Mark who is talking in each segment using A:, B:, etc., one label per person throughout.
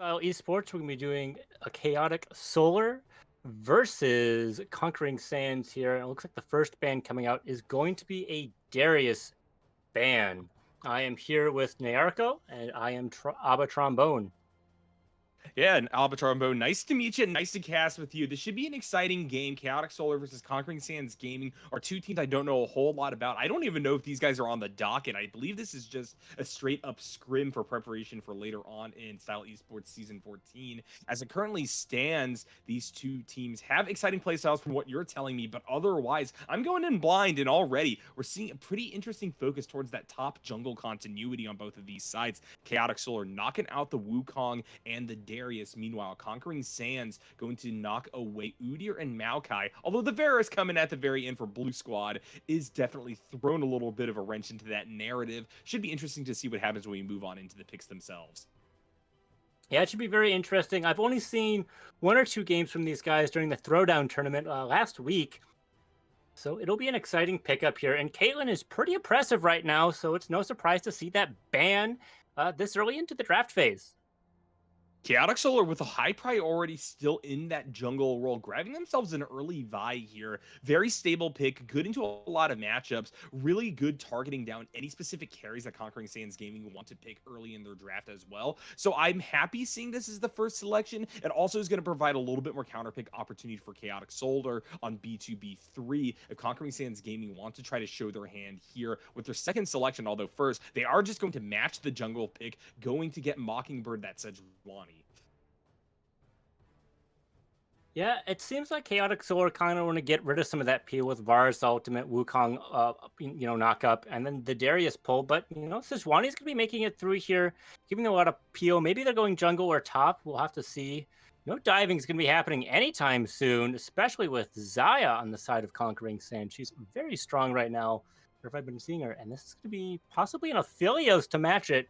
A: Esports, we're going to be doing a chaotic solar versus conquering sands here. And it looks like the first band coming out is going to be a Darius band. I am here with Nyarko, and I am Abba Trombone.
B: Yeah, and Alba Trombone, nice to meet you. Nice to cast with you. This should be an exciting game. Chaotic Solar versus Conquering Sands Gaming are two teams I don't know a whole lot about. I don't even know if these guys are on the docket. I believe this is just a straight up scrim for preparation for later on in Style Esports Season 14. As it currently stands, these two teams have exciting playstyles from what you're telling me, but otherwise, I'm going in blind, and already we're seeing a pretty interesting focus towards that top jungle continuity on both of these sides. Chaotic Solar knocking out the Wukong and the Darius. Meanwhile, Conquering Sands going to knock away Udyr and Maokai. Although the Varus coming at the very end for Blue Squad is definitely thrown a little bit of a wrench into that narrative. Should be interesting to see what happens when we move on into the picks themselves.
A: Yeah, it should be very interesting. I've only seen one or two games from these guys during the Throwdown tournament last week. So it'll be an exciting pickup here. And Caitlyn is pretty impressive right now, so it's no surprise to see that ban this early into the draft phase.
B: Chaotic Solar with a high priority still in that jungle role, grabbing themselves an early Vi here. Very stable pick, good into a lot of matchups, really good targeting down any specific carries that Conquering Sands Gaming want to pick early in their draft as well. So I'm happy seeing this as the first selection. It also is going to provide a little bit more counter pick opportunity for Chaotic Solar on B2B3 if Conquering Sands Gaming want to try to show their hand here with their second selection, although first they are just going to match the jungle pick, going to get Mockingbird that Sejuani.
A: Yeah, it seems like Chaotic Solar kind of want to get rid of some of that peel with Varus Ultimate, Wukong, knock up, and then the Darius pull. But, Sejuani's going to be making it through here, giving a lot of peel. Maybe they're going jungle or top. We'll have to see. No diving is going to be happening anytime soon, especially with Xayah on the side of Conquering Sand. She's very strong right now. Or if I've been seeing her, and this is going to be possibly an Aphelios to match it.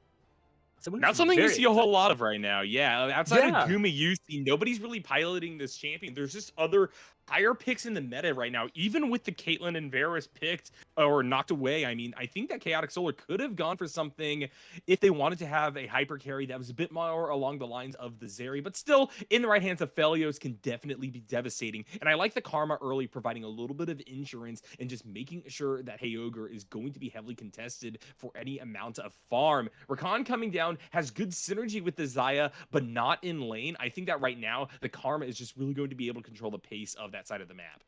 B: Not something you see a whole lot of right now. Yeah, outside of
A: Yeah.
B: Guma Yusi, nobody's really piloting this champion. There's just other higher picks in the meta right now. Even with the Caitlyn and Varus picked or knocked away, I mean, I think that Chaotic Solar could have gone for something if they wanted to have a hyper carry that was a bit more along the lines of the Zeri, but still in the right hands of Felios can definitely be devastating. And I like the Karma early, providing a little bit of insurance and just making sure that Heyoger is going to be heavily contested for any amount of farm. Rakan coming down has good synergy with the Xayah, but not in lane. I think that right now the Karma is just really going to be able to control the pace of that side of the map.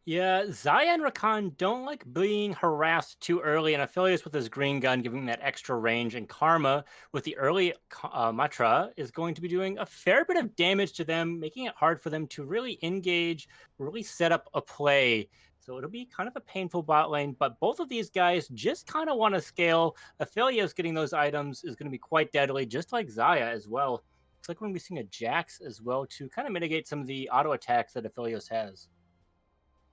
A: Yeah, Xayah and Rakan don't like being harassed too early, and Aphelios with his green gun giving that extra range, and Karma with the early Matra is going to be doing a fair bit of damage to them, making it hard for them to really engage, really set up a play. So it'll be kind of a painful bot lane, but both of these guys just kind of want to scale. Aphelios getting those items is going to be quite deadly, just like Xayah as well. Looks like we're going to be seeing a Jax as well to kind of mitigate some of the auto attacks that Aphelios has.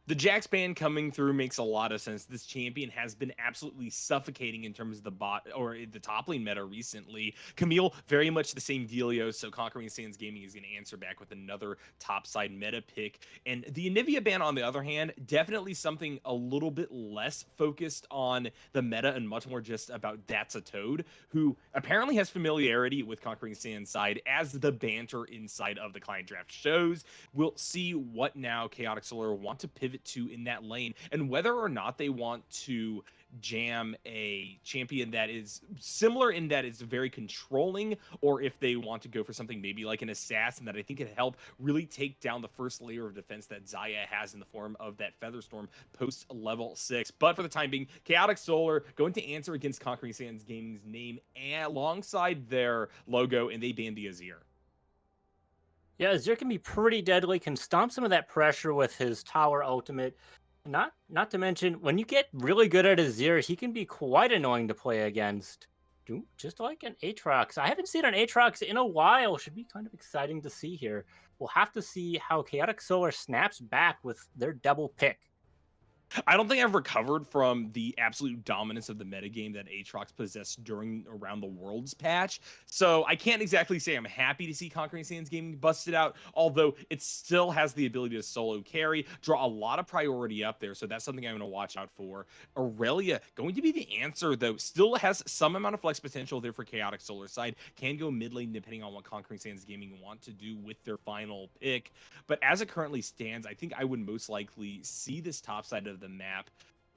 B: The Jax ban coming through makes a lot of sense. This champion has been absolutely suffocating in terms of the bot or the top lane meta recently. Camille, very much the same dealio. So Conquering Sands Gaming is going to answer back with another top side meta pick. And the Anivia ban, on the other hand, definitely something a little bit less focused on the meta and much more just about That's a Toad, who apparently has familiarity with Conquering Sands side as the banter inside of the client draft shows. We'll see what now Chaotic Solar want to pivot to in that lane and whether or not they want to jam a champion that is similar in that it's very controlling, or if they want to go for something maybe like an assassin that I think could help really take down the first layer of defense that Xayah has in the form of that Featherstorm post level 6. But for the time being, Chaotic Solar going to answer against Conquering Sands Gaming's name alongside their logo, and they ban the Azir.
A: Yeah, Azir can be pretty deadly, can stomp some of that pressure with his tower ultimate. Not to mention, when you get really good at Azir, he can be quite annoying to play against. Just like an Aatrox. I haven't seen an Aatrox in a while. Should be kind of exciting to see here. We'll have to see how Chaotic Solar snaps back with their double pick.
B: I don't think I've recovered from the absolute dominance of the metagame that Aatrox possessed during Around the Worlds patch. So I can't exactly say I'm happy to see Conquering Sands Gaming busted out, although it still has the ability to solo carry, draw a lot of priority up there. So that's something I'm going to watch out for. Aurelia, going to be the answer, though, still has some amount of flex potential there for Chaotic Solar side. Can go mid lane depending on what Conquering Sands Gaming want to do with their final pick. But as it currently stands, I think I would most likely see this top side of the map.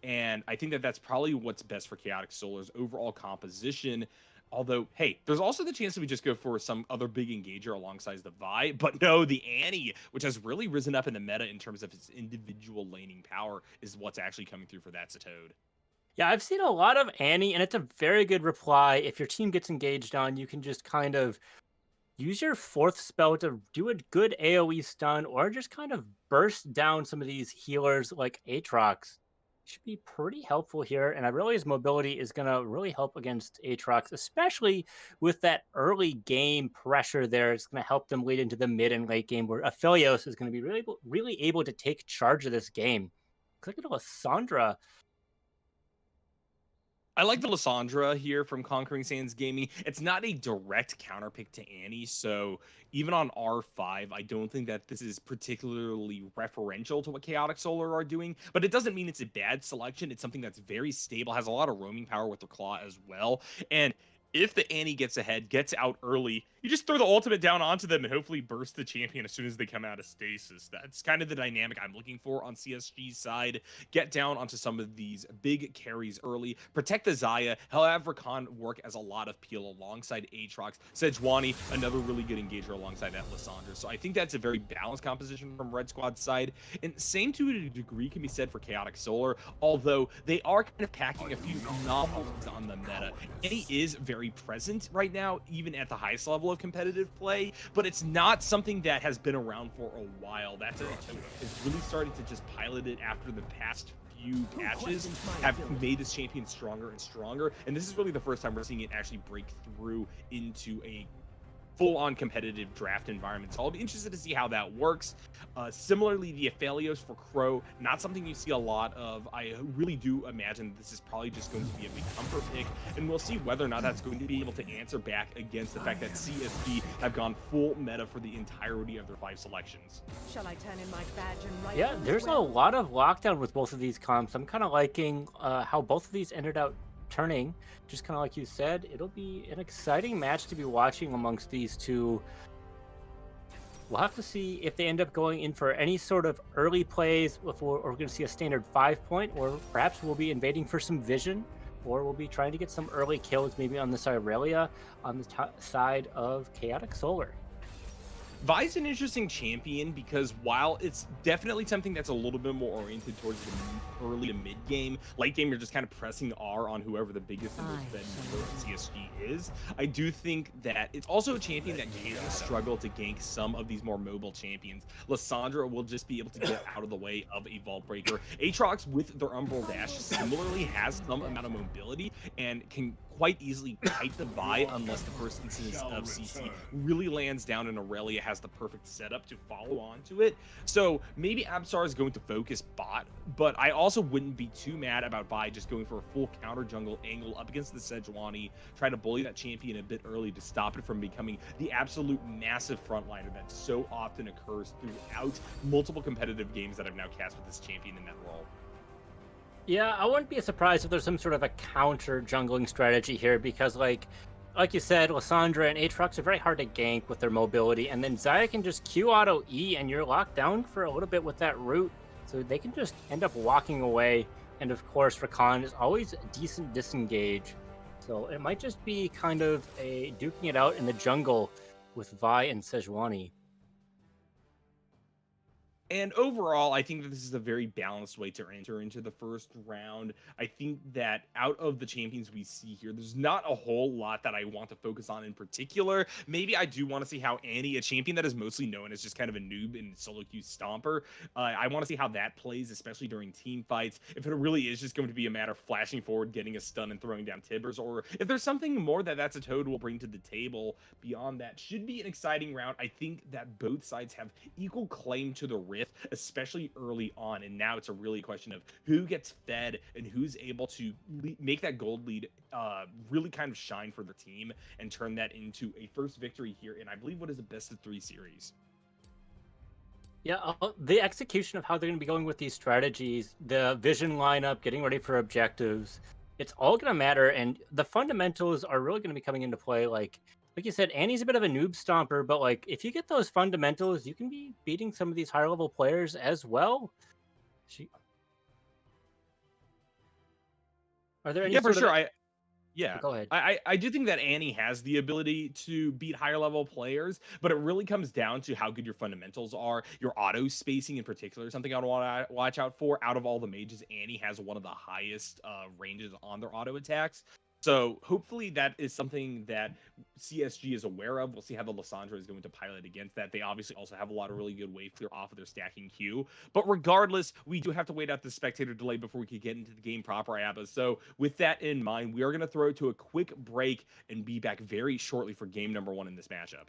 B: And I think that that's probably what's best for Chaotic Solar's overall composition. Although, hey, there's also the chance that we just go for some other big engager alongside the Vi. But no, the Annie, which has really risen up in the meta in terms of its individual laning power, is what's actually coming through for that Toad.
A: Yeah, I've seen a lot of Annie, and it's a very good reply. If your team gets engaged on, you can just kind of use your fourth spell to do a good AoE stun or just kind of burst down some of these healers like Aatrox. Should be pretty helpful here. And I realize mobility is going to really help against Aatrox, especially with that early game pressure there. It's going to help them lead into the mid and late game where Aphelios is going to be really able to take charge of this game. Click at Lysandra.
B: I like the Lysandra here from Conquering Sands Gaming. It's not a direct counterpick to Annie, so even on R5, I don't think that this is particularly referential to what Chaotic Solar are doing, but it doesn't mean it's a bad selection. It's something that's very stable, has a lot of roaming power with the Claw as well, and if the Annie gets ahead, gets out early, you just throw the ultimate down onto them and hopefully burst the champion as soon as they come out of stasis. That's kind of the dynamic I'm looking for on CSG's side. Get down onto some of these big carries early, protect the Xayah, however Khan work as a lot of peel alongside Aatrox, Sejuani, another really good engager alongside that Lysandra. So I think that's a very balanced composition from Red Squad's side. And same to a degree can be said for Chaotic Solar, although they are kind of packing a few novels on the meta. Annie is very present right now, even at the highest level of competitive play, but it's not something that has been around for a while. That's is really starting to just pilot it after the past few patches have made this champion stronger and stronger, and this is really the first time we're seeing it actually break through into a full-on competitive draft environment. So I'll be interested to see how that works. Similarly, the Aphelios for Crow, not something you see a lot of. I really do imagine this is probably just going to be a big comfort pick, and we'll see whether or not that's going to be able to answer back against the fact that CSG have gone full meta for the entirety of their 5 selections.
C: Shall I turn in my badge and rifle
A: Yeah,
C: as
A: there's a
C: well?
A: lot of lockdown with both of these comps. I'm kind of liking how both of these ended out turning. Just kind of like you said, it'll be an exciting match to be watching amongst these two. We'll have to see if they end up going in for any sort of early plays before we're going to see a standard 5-point, or perhaps we'll be invading for some vision, or we'll be trying to get some early kills maybe on this Irelia on the side of Chaotic Solar.
B: Vi's an interesting champion because while it's definitely something that's a little bit more oriented towards the early to mid game, late game you're just kind of pressing R on whoever the biggest and most fed CSG is. I do think that it's also a champion that can struggle to gank some of these more mobile champions. Lysandra will just be able to get out of the way of a Vault Breaker. Aatrox with their Umbral Dash similarly has some amount of mobility and can quite easily kite the Vi unless the first instance of CC really lands down and Aurelia has the perfect setup to follow on to it. So maybe Absar is going to focus bot, but I also wouldn't be too mad about Vi just going for a full counter jungle angle up against the Sejuani, try to bully that champion a bit early to stop it from becoming the absolute massive frontliner that so often occurs throughout multiple competitive games that I've now cast with this champion in that role.
A: Yeah, I wouldn't be surprised if there's some sort of a counter jungling strategy here because, like you said, Lysandra and Aatrox are very hard to gank with their mobility, and then Xayah can just Q auto E, and you're locked down for a little bit with that root, so they can just end up walking away. And of course, Rakan is always a decent disengage, so it might just be kind of a duking it out in the jungle with Vi and Sejuani.
B: And overall, I think that this is a very balanced way to enter into the first round. I think that out of the champions we see here, there's not a whole lot that I want to focus on in particular. Maybe I do want to see how Annie, a champion that is mostly known as just kind of a noob and solo queue stomper, I want to see how that plays, especially during team fights. If it really is just going to be a matter of flashing forward, getting a stun, and throwing down Tibbers, or if there's something more that that's a Toad will bring to the table beyond that. Should be an exciting round. I think that both sides have equal claim to the rift. with, especially early on. And now it's a really question of who gets fed and who's able to make that gold lead really kind of shine for the team and turn that into a first victory here. And I believe what is a best of 3 series.
A: Yeah, the execution of how they're going to be going with these strategies, the vision lineup, getting ready for objectives, it's all going to matter. And the fundamentals are really going to be coming into play. Like you said, Annie's a bit of a noob stomper, but like if you get those fundamentals, you can be beating some of these higher level players as well. She, are there any
B: Yeah, for
A: sort of
B: sure. Yeah,
A: go ahead.
B: I do think that Annie has the ability to beat higher level players, but it really comes down to how good your fundamentals are. Your auto spacing in particular is something I'd want to watch out for. Out of all the mages, Annie has one of the highest ranges on their auto attacks. So hopefully that is something that CSG is aware of. We'll see how the Lissandra is going to pilot against that. They obviously also have a lot of really good wave clear off of their stacking queue. But regardless, we do have to wait out the spectator delay before we could get into the game proper, Abba. So with that in mind, we are going to throw it to a quick break and be back very shortly for game number 1 in this matchup.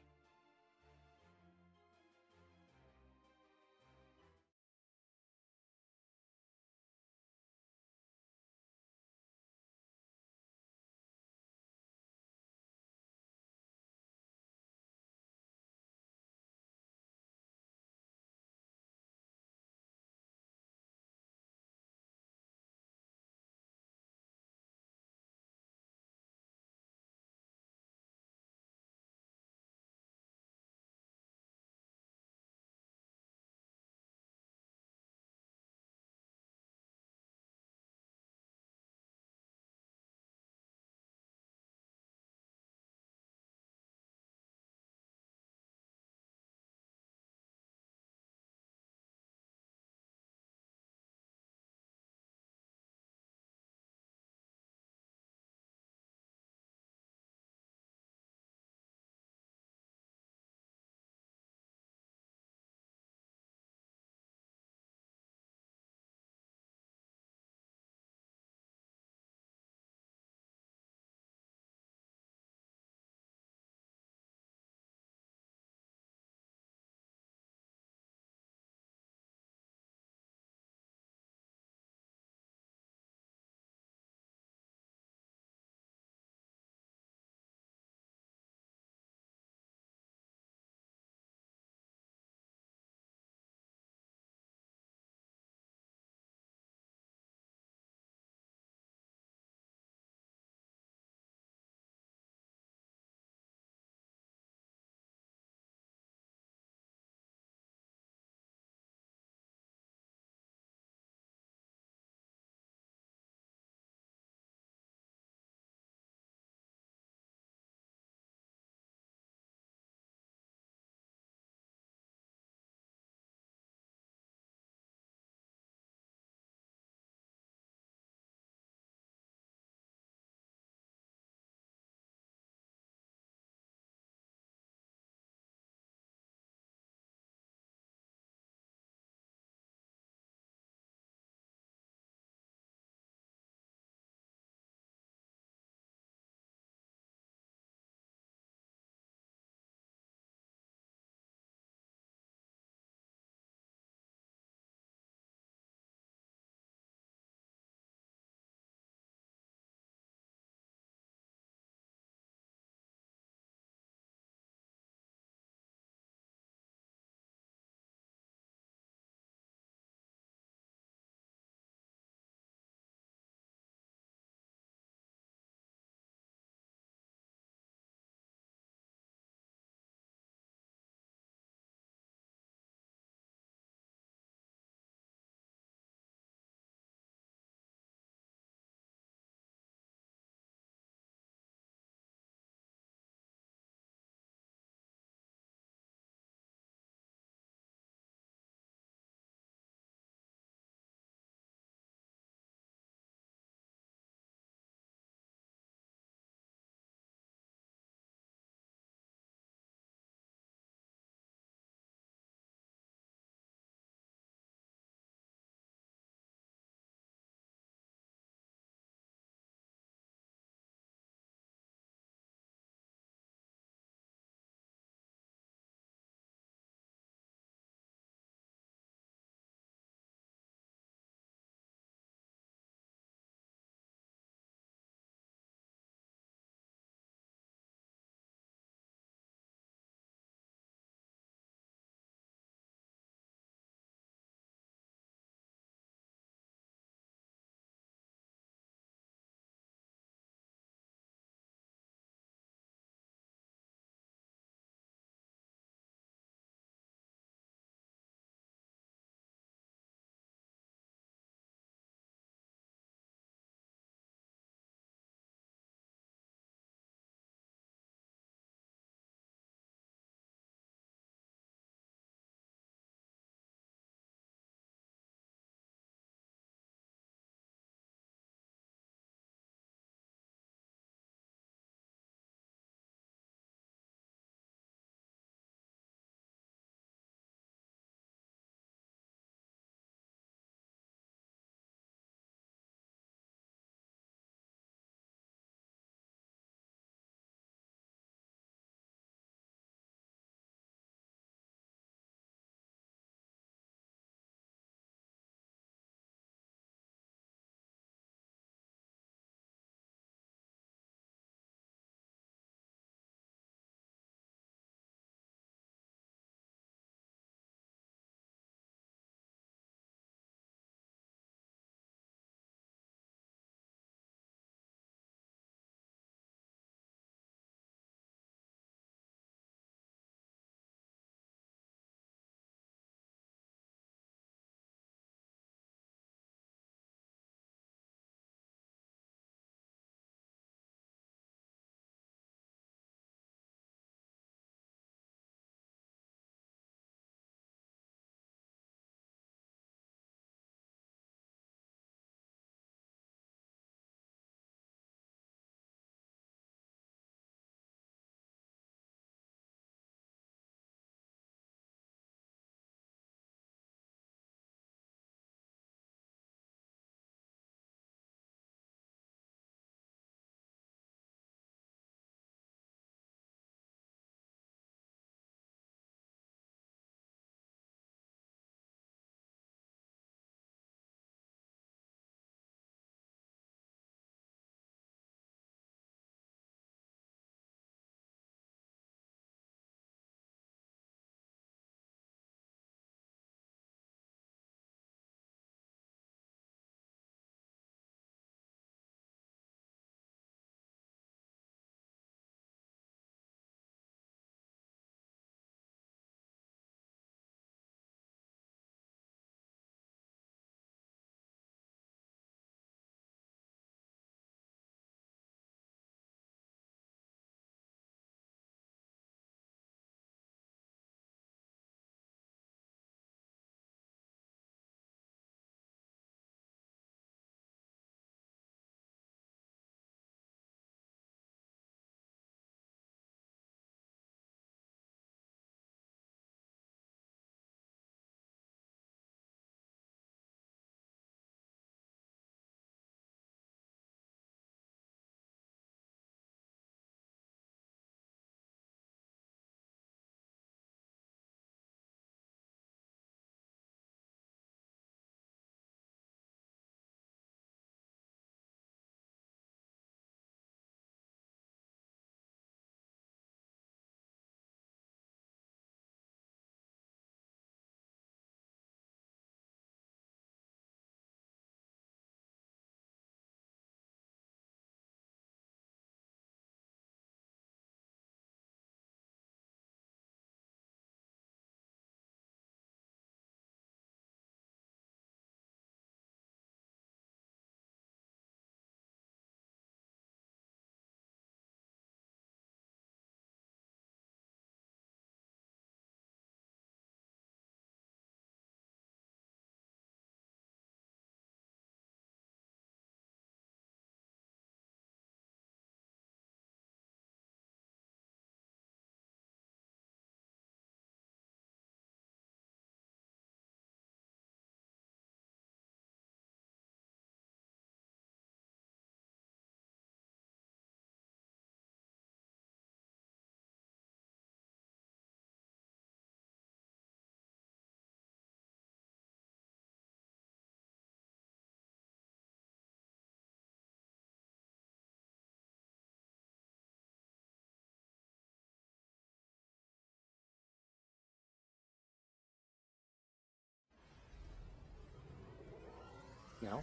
A: No.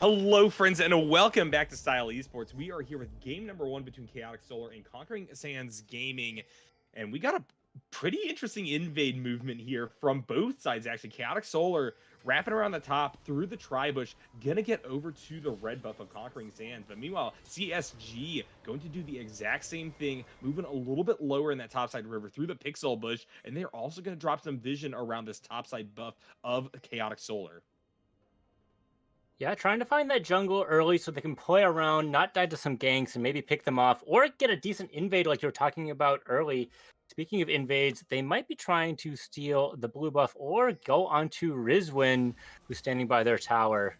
B: Hello, friends, and welcome back to Style Esports. We are here with game number 1 between Chaotic Solar and Conquering Sands Gaming, and we got a pretty interesting invade movement here from both sides, actually. Chaotic Solar wrapping around the top through the Tri-Bush, gonna get over to the red buff of Conquering Sands, but meanwhile, CSG going to do the exact same thing, moving a little bit lower in that topside river through the Pixel Bush, and they're also gonna drop some vision around this topside buff of Chaotic Solar.
A: Yeah, trying to find that jungle early so they can play around, not die to some ganks, and maybe pick them off, or get a decent invade like you were talking about early. Speaking of invades, they might be trying to steal the blue buff or go onto Rizwin, who's standing by their tower.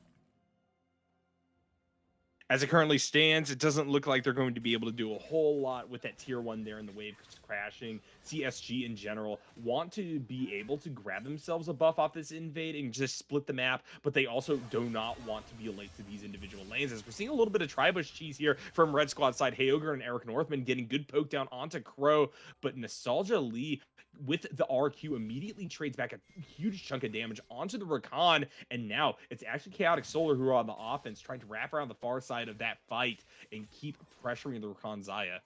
B: As it currently stands, it doesn't look like they're going to be able to do a whole lot with that tier 1 there and the wave crashing. CSG in general want to be able to grab themselves a buff off this invade and just split the map, but they also do not want to be late to these individual lanes. As we're seeing a little bit of Tri-Bush cheese here from Red Squad side, Heyoger and Eric Northman getting good poke down onto Crow, but Nostalgia Lee with the RQ immediately trades back a huge chunk of damage onto the Rakan, and now it's actually Chaotic Solar who are on the offense trying to wrap around the far side of that fight and keep pressuring the Rakan Zaya.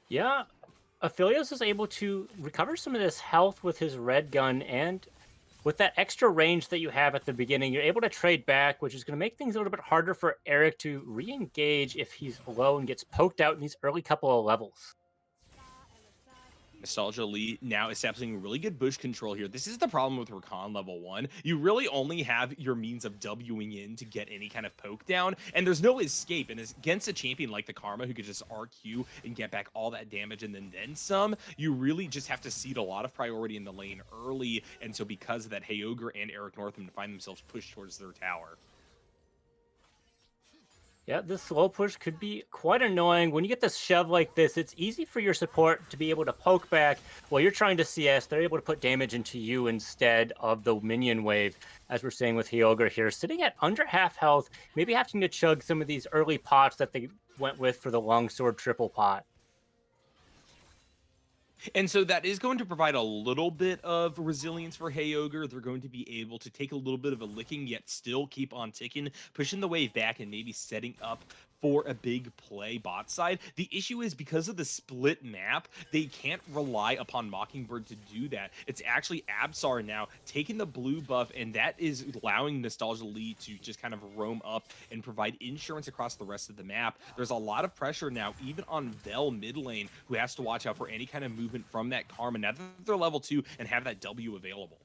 A: Yeah, Aphelios is able to recover some of this health with his red gun, and with that extra range that you have at the beginning, you're able to trade back, which is going to make things a little bit harder for Eric to re-engage if he's low and gets poked out in these early couple of levels.
B: Nostalgia Lee now establishing really good bush control here. This is the problem with Rakan level 1. You really only have your means of Wing in to get any kind of poke down, and there's no escape. And against a champion like the Karma, who could just RQ and get back all that damage and then some, you really just have to cede a lot of priority in the lane early. And so because of that, Heyoger and Eric Northman find themselves pushed towards their tower.
A: Yeah, this slow push could be quite annoying. When you get this shove like this, it's easy for your support to be able to poke back while you're trying to CS. They're able to put damage into you instead of the minion wave, as we're seeing with Hyogre here. Sitting at under half health, maybe having to chug some of these early pots that they went with for the longsword triple pot.
B: And so that is going to provide a little bit of resilience for Heyoger. They're going to be able to take a little bit of a licking, yet still keep on ticking, pushing the wave back and maybe setting up for a big play bot side. The issue is because of the split map, they can't rely upon Mockingbird to do that. It's actually Absar now taking the blue buff, and that is allowing Nostalgia Lee to just kind of roam up and provide insurance across the rest of the map. There's a lot of pressure now, even on Vel mid lane, who has to watch out for any kind of movement from that Karma now that they're level 2 and have that W available.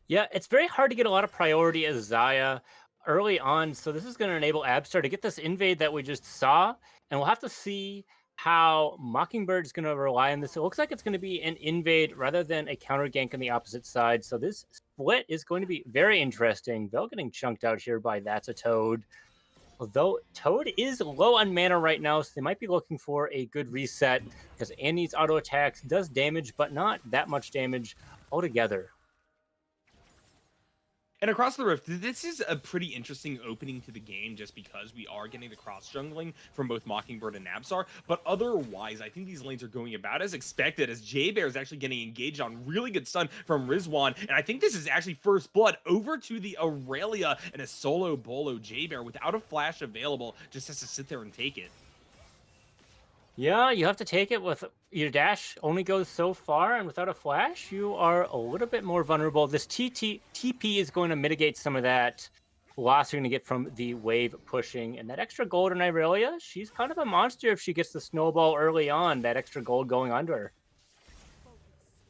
A: Yeah, it's very hard to get a lot of priority as Zaya early on, so this is going to enable Abstar to get this invade that we just saw, and we'll have to see how Mockingbird is going to rely on this. It looks like it's going to be an invade rather than a counter gank on the opposite side, so this split is going to be very interesting. Vel getting chunked out here by That's a Toad. Although Toad is low on mana right now, so they might be looking for a good reset, because Annie's auto attacks does damage, but not that much damage altogether.
B: And across the rift, this is a pretty interesting opening to the game just because we are getting the cross jungling from both Mockingbird and Nabsar. But otherwise, I think these lanes are going about as expected, as J-Bear is actually getting engaged on really good stun from Rizwan. And I think this is actually first blood over to the Aurelia, and a solo bolo J-Bear without a flash available just has to sit there and take it.
A: Yeah, you have to take it with your dash only goes so far, and without a flash, you are a little bit more vulnerable. This TP is going to mitigate some of that loss you're going to get from the wave pushing. And that extra gold in Irelia, she's kind of a monster if she gets the snowball early on, that extra gold going under her.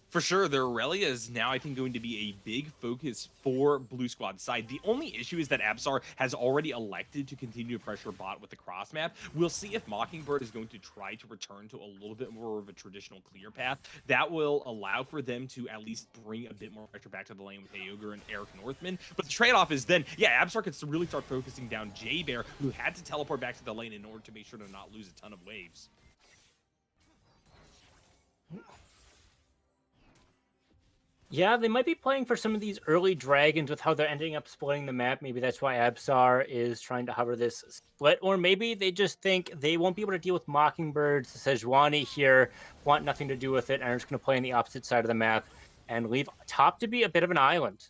B: For sure, the Aurelia is now, I think, going to be a big focus for Blue Squad side. The only issue is that Absar has already elected to continue to pressure bot with the cross map. We'll see if Mockingbird is going to try to return to a little bit more of a traditional clear path. That will allow for them to at least bring a bit more pressure back to the lane with Heyoger and Eric Northman. But the trade-off is then, yeah, Absar could really start focusing down J-Bear, who had to teleport back to the lane in order to make sure to not lose a ton of waves.
A: Yeah, they might be playing for some of these early dragons with how they're ending up splitting the map. Maybe that's why Absar is trying to hover this split. Or maybe they just think they won't be able to deal with Mockingbirds. Sejuani here want nothing to do with it and are just going to play on the opposite side of the map and leave top to be a bit of an island.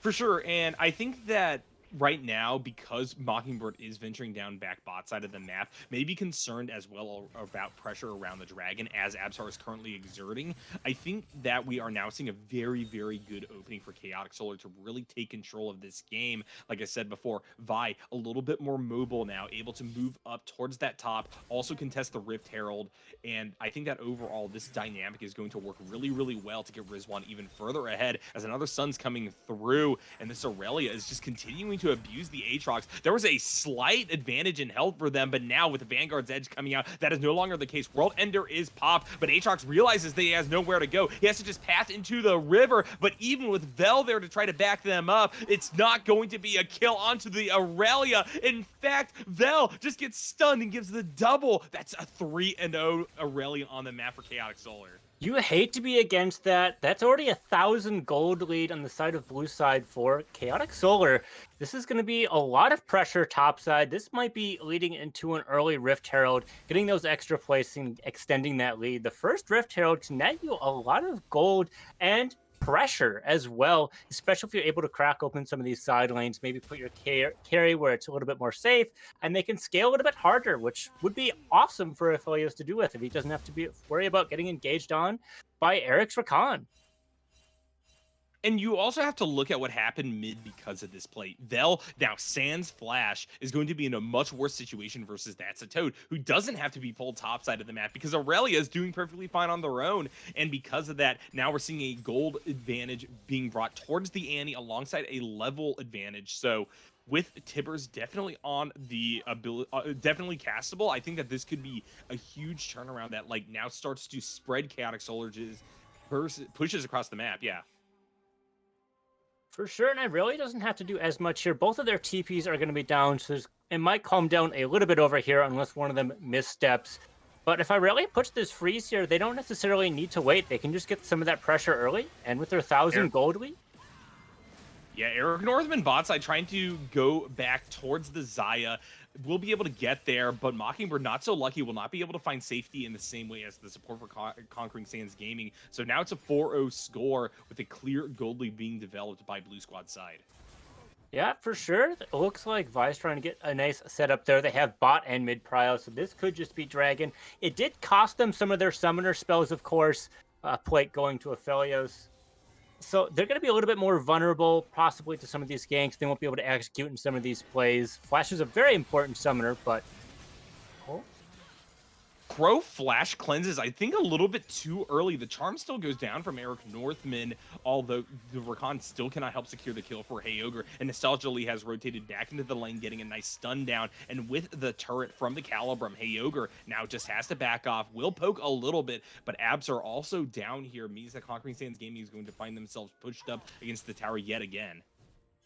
B: For sure, and I think that right now, because Mockingbird is venturing down back bot side of the map, may be concerned as well about pressure around the dragon as Absar is currently exerting. I think that we are now seeing a very, very good opening for Chaotic Solar to really take control of this game. Like I said before, Vi a little bit more mobile now, able to move up towards that top, also contest the Rift Herald, and I think that overall this dynamic is going to work really, really well to get Rizwan even further ahead as another Sun's coming through, and this Aurelia is just continuing to abuse the Aatrox. There was a slight advantage in health for them, but now with the Vanguard's Edge coming out, that is no longer the case. World Ender is popped, but Aatrox realizes that he has nowhere to go. He has to just path into the river, but even with Vel there to try to back them up, it's not going to be a kill onto the Aurelia. In fact, Vel just gets stunned and gives the double. That's a 3-0 Aurelia on the map for Chaotic Solar.
A: You hate to be against that. That's already 1,000 gold lead on the side of blue side for Chaotic Solar. This is going to be a lot of pressure topside. This might be leading into an early Rift Herald, getting those extra placing, extending that lead. The first Rift Herald can net you a lot of gold and pressure as well, especially if you're able to crack open some of these side lanes, maybe put your carry where it's a little bit more safe, and they can scale a little bit harder, which would be awesome for Aphelios to do with if he doesn't have to worry about getting engaged on by Eric's Rakan.
B: And you also have to look at what happened mid because of this play. Vel, now Sans Flash, is going to be in a much worse situation versus That's a Toad, who doesn't have to be pulled topside of the map because Aurelia is doing perfectly fine on their own. And because of that, now we're seeing a gold advantage being brought towards the Annie alongside a level advantage. So with Tibbers definitely on the ability, definitely castable, I think that this could be a huge turnaround that like now starts to spread Chaotic Solar's pushes across the map. Yeah.
A: For sure, and it really doesn't have to do as much here. Both of their TPs are going to be down, so it might calm down a little bit over here unless one of them missteps. But if Aurelia puts this freeze here, they don't necessarily need to wait. They can just get some of that pressure early, and with their 1,000 gold lead.
B: Yeah, Eric Northman bot side trying to go back towards the Xayah. Will be able to get there, but Mockingbird not so lucky, will not be able to find safety in the same way as the support for Conquering Sands Gaming. So now it's a 4-0 score with a clear gold lead being developed by Blue Squad side.
A: Yeah, for sure. It looks like Vi's trying to get a nice setup there. They have bot and mid prio, so this could just be Dragon. It did cost them some of their summoner spells, of course. Plate going to Aphelios. So they're going to be a little bit more vulnerable, possibly to some of these ganks. They won't be able to execute in some of these plays. Flash is a very important summoner, but... Oh.
B: Crow Flash cleanses, I think, a little bit too early. The charm still goes down from Eric Northman, although the Rakan still cannot help secure the kill for Heyoger. And Nostalgia Lee has rotated back into the lane, getting a nice stun down. And with the turret from the Calibrum, Heyoger now just has to back off. Will poke a little bit, but abs are also down here. Means that Conquering Sands Gaming is going to find themselves pushed up against the tower yet again.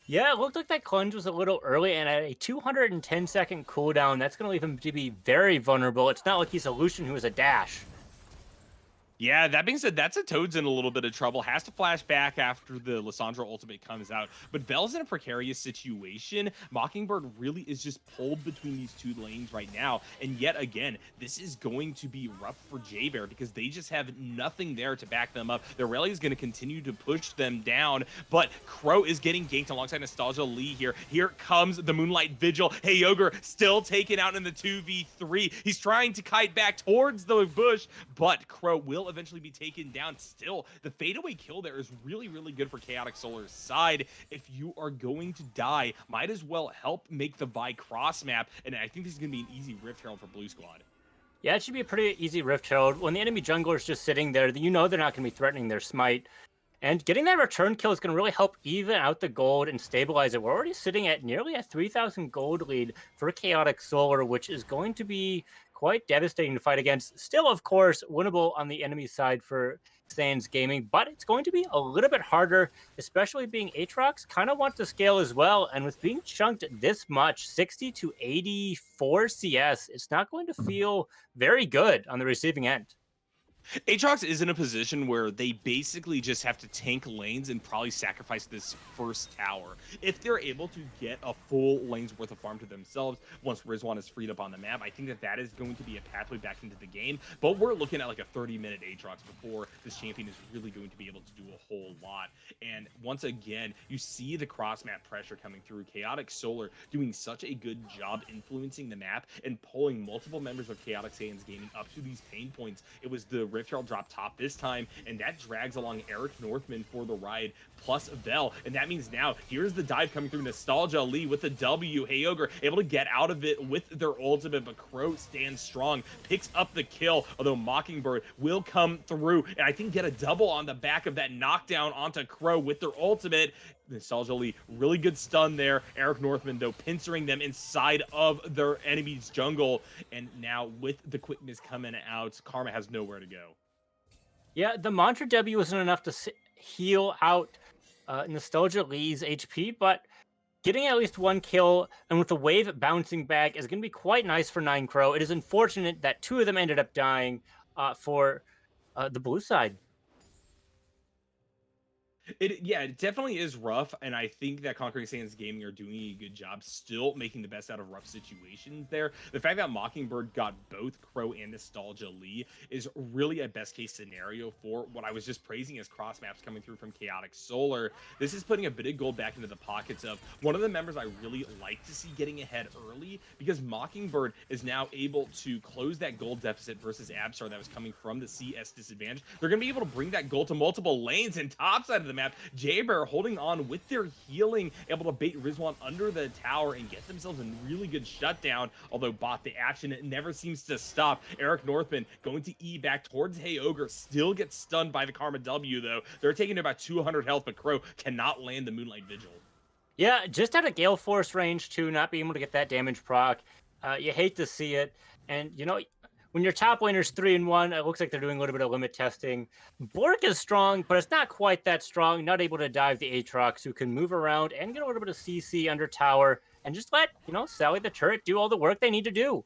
A: Yeah, it looked like that cleanse was a little early, and at a 210-second cooldown, that's going to leave him to be very vulnerable. It's not like he's a Lucian who is a dash.
B: Yeah, that being said, That's a Toad's in a little bit of trouble. Has to flash back after the Lissandra ultimate comes out. But Vel's in a precarious situation. Mockingbird really is just pulled between these two lanes right now. And yet again, this is going to be rough for J-Bear because they just have nothing there to back them up. The rally is going to continue to push them down. But Crow is getting ganked alongside Nostalgia Lee here. Here comes the Moonlight Vigil. Heyoger still taken out in the 2v3. He's trying to kite back towards the bush, but Crow will eventually be taken down. Still, the fadeaway kill there is really, really good for Chaotic Solar's side. If you are going to die, might as well help make the Vi cross map, and I think this is going to be an easy Rift Herald for Blue Squad.
A: Yeah, it should be a pretty easy Rift Herald. When the enemy jungler is just sitting there, you know they're not going to be threatening their smite. And getting that return kill is going to really help even out the gold and stabilize it. We're already sitting at nearly a 3,000 gold lead for Chaotic Solar, which is going to be quite devastating to fight against. Still, of course, winnable on the enemy side for Sands Gaming, but it's going to be a little bit harder, especially being Aatrox kind of wants to scale as well. And with being chunked this much, 60 to 84 CS, it's not going to feel very good on the receiving end.
B: Aatrox is in a position where they basically just have to tank lanes and probably sacrifice this first tower. If they're able to get a full lane's worth of farm to themselves once Rizwan is freed up on the map, I think that that is going to be a pathway back into the game. But we're looking at like a 30-minute Aatrox before this champion is really going to be able to do a whole lot. And once again, you see the cross-map pressure coming through. Chaotic Solar doing such a good job influencing the map and pulling multiple members of Chaotic Saiyans Gaming up to these pain points. It was the Rift Herald drop top this time, and that drags along Eric Northman for the ride, plus Vel. And that means now, here's the dive coming through. Nostalgia Lee with the W. Hey Ogre able to get out of it with their ultimate, but Crow stands strong, picks up the kill, although Mockingbird will come through, and I think get a double on the back of that knockdown onto Crow with their ultimate. Nostalgia Lee, really good stun there. Eric Northman, though, pincering them inside of their enemy's jungle. And now with the quickness coming out, Karma has nowhere to go.
A: Yeah, the Mantra W isn't enough to heal out Nostalgia Lee's HP, but getting at least one kill and with the wave bouncing back is going to be quite nice for Nyarko. It is unfortunate that two of them ended up dying for the blue side.
B: Yeah, it definitely is rough, and I think that Conquering Saiyans Gaming are doing a good job still making the best out of rough situations there. The fact that Mockingbird got both Crow and Nostalgia Lee is really a best case scenario for what I was just praising as cross maps coming through from Chaotic Solar. This is putting a bit of gold back into the pockets of one of the members I really like to see getting ahead early, because Mockingbird is now able to close that gold deficit versus Abstar that was coming from the CS disadvantage. They're going to be able to bring that gold to multiple lanes and top side of the map. Jaber holding on with their healing, able to bait Rizwan under the tower and get themselves a really good shutdown. Although bot, the action it never seems to stop. Eric Northman going to E back towards Hey Ogre, still gets stunned by the Karma W though. They're taking about 200 health, but Crow cannot land the Moonlight Vigil.
A: Yeah, just out of Gale Force range too, not being able to get that damage proc. You hate to see it. And, you know, when your top laner's 3-1, it looks like they're doing a little bit of limit testing. Bork is strong, but it's not quite that strong. Not able to dive the Aatrox, who can move around and get a little bit of CC under tower and just let, you know, Sally the turret do all the work they need to do.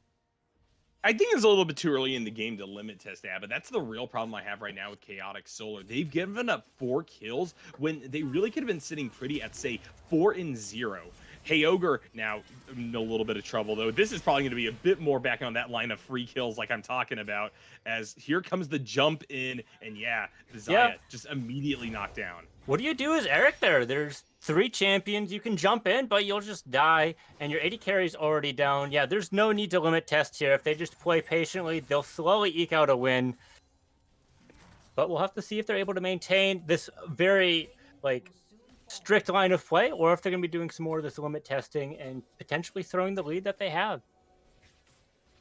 B: I think it's a little bit too early in the game to limit test that, but that's the real problem I have right now with Chaotic Solar. They've given up 4 kills when they really could have been sitting pretty at, say, 4-0. Hey Ogre now in a little bit of trouble though. This is probably going to be a bit more back on that line of free kills like I'm talking about, as here comes the jump in, and yeah, the Zaya just immediately knocked down.
A: What do you do as Eric there? There's 3 champions. You can jump in, but you'll just die, and your 80 carry's already down. Yeah, there's no need to limit test here. If they just play patiently, they'll slowly eke out a win. But we'll have to see if they're able to maintain this very, like, strict line of play, or if they're going to be doing some more of this limit testing and potentially throwing the lead that they have.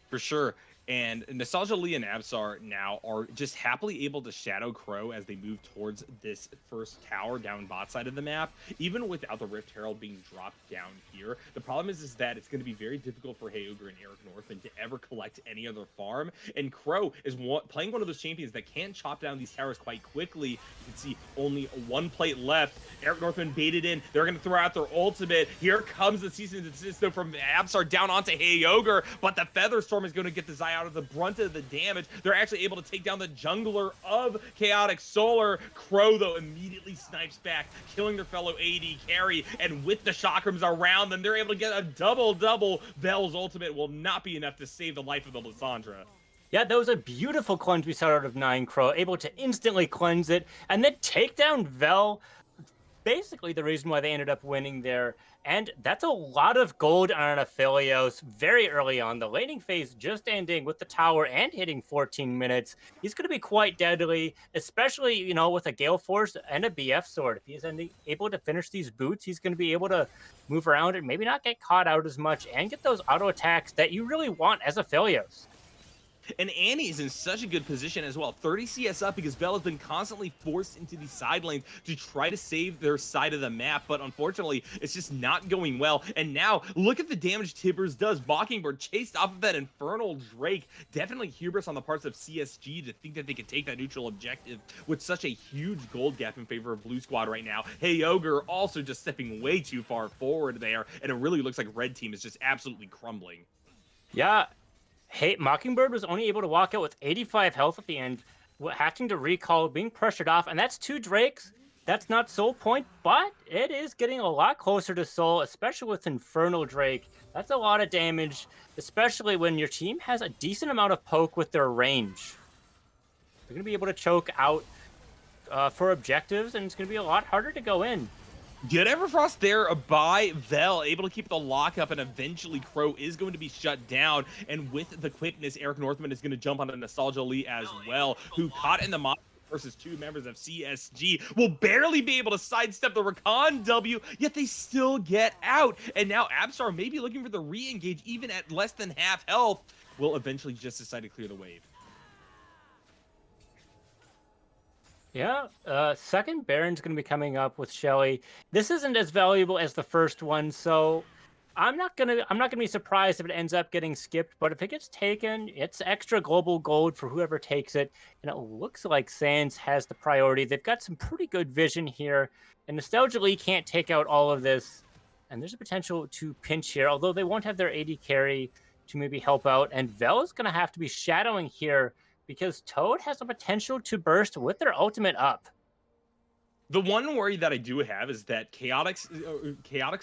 B: For sure. And Nostalgia Lee and Absar now are just happily able to shadow Crow as they move towards this first tower down bot side of the map, even without the Rift Herald being dropped down here. The problem is that it's going to be very difficult for Hey Ogre and Eric Northman to ever collect any other farm. And Crow is playing one of those champions that can chop down these towers quite quickly. You can see only 1 plate left. Eric Northman baited in. They're going to throw out their ultimate. Here comes the season desist from Absar down onto Hey Ogre, but the Feather Storm is going to get the Zai out of the brunt of the damage. They're actually able to take down the jungler of Chaotic Solar. Crow, though, immediately snipes back, killing their fellow AD carry, and with the chakrams around them, they're able to get a double-double. Vel's ultimate will not be enough to save the life of the Lissandra.
A: Yeah, that was a beautiful cleanse we saw out of Nyarko, able to instantly cleanse it and then take down Vel. Basically the reason why they ended up winning there. And that's a lot of gold on Aphelios very early on. The laning phase just ending with the tower and hitting 14 minutes. He's going to be quite deadly, especially, you know, with a Gale Force and a BF sword. If he's able to finish these boots, he's going to be able to move around and maybe not get caught out as much and get those auto attacks that you really want as Aphelios.
B: And Annie's in such a good position as well. 30 CS up because Vel has been constantly forced into the side lanes to try to save their side of the map, but unfortunately, it's just not going well. And now, look at the damage Tibbers does. Mockingbird chased off of that Infernal Drake. Definitely hubris on the parts of CSG to think that they could take that neutral objective with such a huge gold gap in favor of Blue Squad right now. Hey Ogre also just stepping way too far forward there, and it really looks like Red Team is just absolutely crumbling.
A: Yeah. Hey, Mockingbird was only able to walk out with 85 health at the end. having to recall, being pressured off, and that's 2 Drakes. That's not Soul Point, but it is getting a lot closer to Soul, especially with Infernal Drake. That's a lot of damage, especially when your team has a decent amount of poke with their range. They're going to be able to choke out for objectives, and it's going to be a lot harder to go in.
B: Good Everfrost there by Vel, able to keep the lockup, and eventually Crow is going to be shut down. And with the quickness, Eric Northman is going to jump on a Nostalgia Lee as well, who caught in the mob versus 2 members of CSG, will barely be able to sidestep the Rakan W, yet they still get out. And now Absar, maybe looking for the re-engage, even at less than half health, will eventually just decide to clear the wave.
A: Yeah, second Baron's going to be coming up with Shelly. This isn't as valuable as the first one, so I'm not gonna be surprised if it ends up getting skipped. But if it gets taken, it's extra global gold for whoever takes it. And it looks like Sans has the priority. They've got some pretty good vision here, and Nostalgia Lee can't take out all of this. And there's a potential to pinch here, although they won't have their AD carry to maybe help out. And Vel is going to have to be shadowing here, because Toad has the potential to burst with their ultimate up.
B: The one worry that I do have is that Chaotic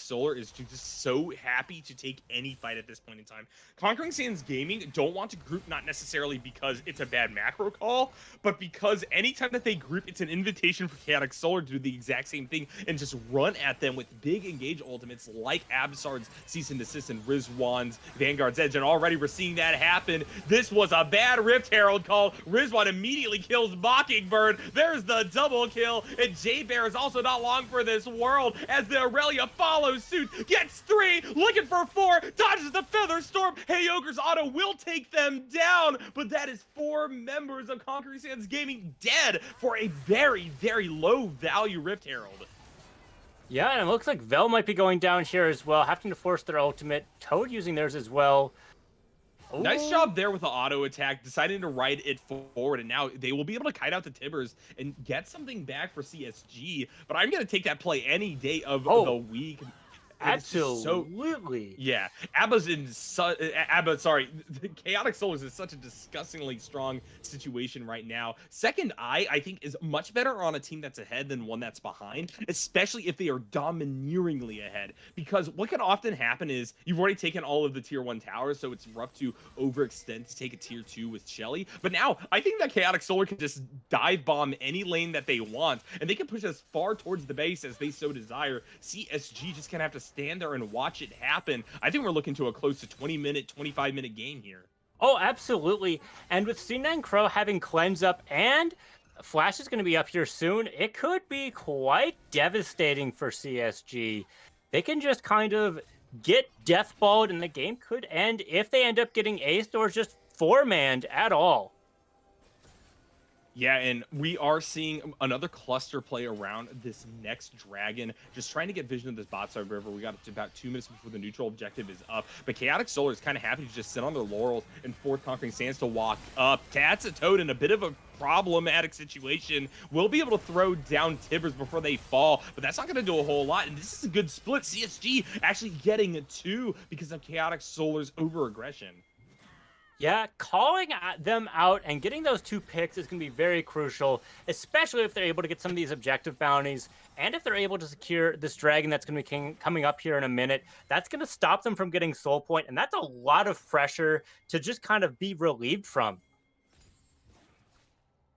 B: Solar is just so happy to take any fight at this point in time. Conquering Sands Gaming don't want to group, not necessarily because it's a bad macro call, but because anytime that they group, it's an invitation for Chaotic Solar to do the exact same thing and just run at them with big engage ultimates like Absard's Cease and Desist and Rizwan's Vanguard's Edge. And already we're seeing that happen. This was a bad Rift Herald call. Rizwan immediately kills Mockingbird. There's the double kill, and Bear is also not long for this world as the Aurelia follows suit, gets 3, looking for 4, dodges the Feather Storm. Hey Ogre's auto will take them down, but that is 4 members of Conquering Sands Gaming dead for a very, very low value Rift Herald.
A: Yeah, and it looks like Vel might be going down here as well, having to force their ultimate. Toad using theirs as well.
B: Ooh. Nice job there with the auto attack, deciding to ride it forward, and now they will be able to kite out the Tibbers and get something back for CSG. But I'm going to take that play any day of the week.
A: Absolutely.
B: Yeah, Abba's in the Chaotic Soul is in such a disgustingly strong situation right now. Second Eye, I think, is much better on a team that's ahead than one that's behind, especially if they are domineeringly ahead. Because what can often happen is you've already taken all of the tier 1 towers, so it's rough to overextend to take a tier 2 with Shelly. But now I think that Chaotic Solar can just dive bomb any lane that they want, and they can push as far towards the base as they so desire. CSG just gonna have to stand there and watch it happen. I think we're looking to a close to 20-minute, 25-minute game here.
A: Oh, absolutely. And with C9 Crow having cleanse up and Flash is going to be up here soon, it could be quite devastating for CSG. They can just kind of get deathballed and the game could end if they end up getting aced or just 4-manned at all.
B: Yeah, and we are seeing another cluster play around this next dragon, just trying to get vision of this bot side river. We got to about 2 minutes before the neutral objective is up, but Chaotic Solar is kind of happy to just sit on their laurels and force Conquering Sands to walk up. That's a Toad in a bit of a problematic situation. We'll be able to throw down Tibbers before they fall, but that's not going to do a whole lot, and this is a good split. CSG actually getting 2 because of Chaotic Solar's over-aggression.
A: Yeah, calling them out and getting those 2 picks is going to be very crucial, especially if they're able to get some of these objective bounties, and if they're able to secure this dragon that's going to be coming up here in a minute. That's going to stop them from getting Soul Point, and that's a lot of pressure to just kind of be relieved from.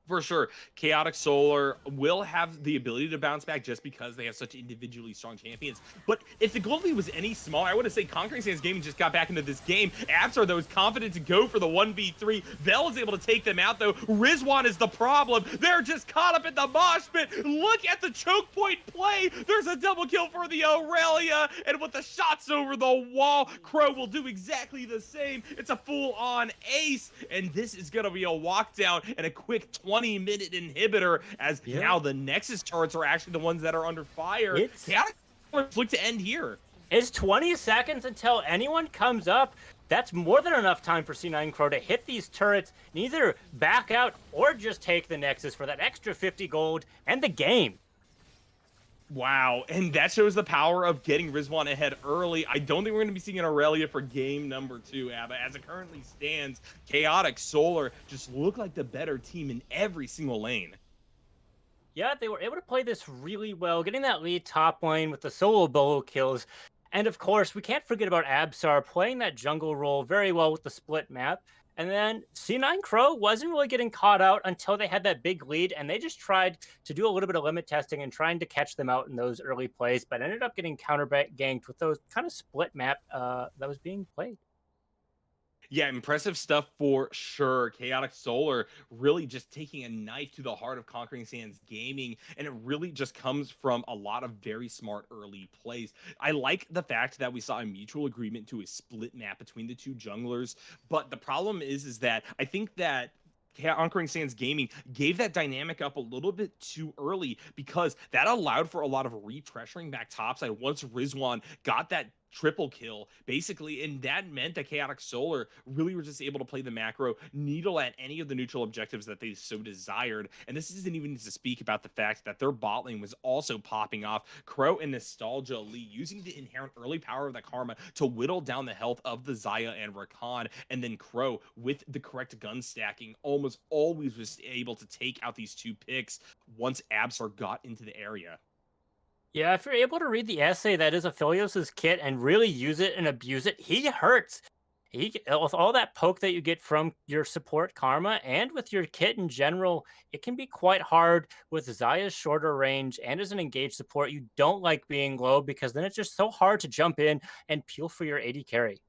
B: For sure, Chaotic Solar will have the ability to bounce back just because they have such individually strong champions. But if the goal lead was any smaller, I would have said Conquering Sands Gaming just got back into this game. Absar, though, is confident to go for the 1v3. Vel is able to take them out, though. Rizwan is the problem. They're just caught up in the mosh pit. Look at the choke point play. There's a double kill for the Aurelia. And with the shots over the wall, Crow will do exactly the same. It's a full-on ace. And this is going to be a walk down and a quick 20-minute inhibitor, as now the Nexus turrets are actually the ones that are under fire. Chaotic look to end here.
A: It's 20 seconds until anyone comes up. That's more than enough time for C9 Crow to hit these turrets and either back out or just take the Nexus for that extra 50 gold and the game.
B: Wow, and that shows the power of getting Rizwan ahead early. I don't think we're going to be seeing an Aurelia for game number 2, Abba. As it currently stands, Chaotic Solar just look like the better team in every single lane.
A: Yeah, they were able to play this really well, getting that lead top lane with the solo bolo kills. And of course, we can't forget about Absar playing that jungle role very well with the split map. And then C9 Crow wasn't really getting caught out until they had that big lead, and they just tried to do a little bit of limit testing and trying to catch them out in those early plays, but ended up getting counter ganked with those kind of split map that was being played.
B: Yeah, impressive stuff for sure. Chaotic Solar really just taking a knife to the heart of Conquering Sands Gaming, and it really just comes from a lot of very smart early plays. I like the fact that we saw a mutual agreement to a split map between the two junglers, but the problem is that I think that Conquering Sands Gaming gave that dynamic up a little bit too early because that allowed for a lot of repressuring back topside once Rizwan got that triple kill basically, and that meant that Chaotic Solar really were just able to play the macro, needle at any of the neutral objectives that they so desired. And this isn't even to speak about the fact that their bot lane was also popping off. Crow and Nostalgia Lee using the inherent early power of the Karma to whittle down the health of the Zaya and Rakan, and then Crow with the correct gun stacking almost always was able to take out these two picks once Absar got into the area.
A: Yeah, if you're able to read the essay that is Aphelios's kit and really use it and abuse it, he hurts. With all that poke that you get from your support karma and with your kit in general, it can be quite hard with Zaya's shorter range and as an engaged support. You don't like being low because then it's just so hard to jump in and peel for your AD carry.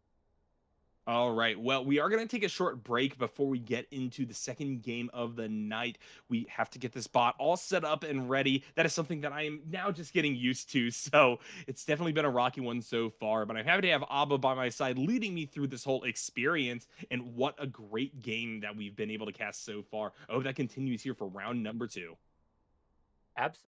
B: All right. Well, we are going to take a short break before we get into the second game of the night. We have to get this bot all set up and ready. That is something that I am now just getting used to. So it's definitely been a rocky one so far, but I'm happy to have Abba by my side leading me through this whole experience. And what a great game that we've been able to cast so far. I hope that continues here for round number 2.
A: Absolutely.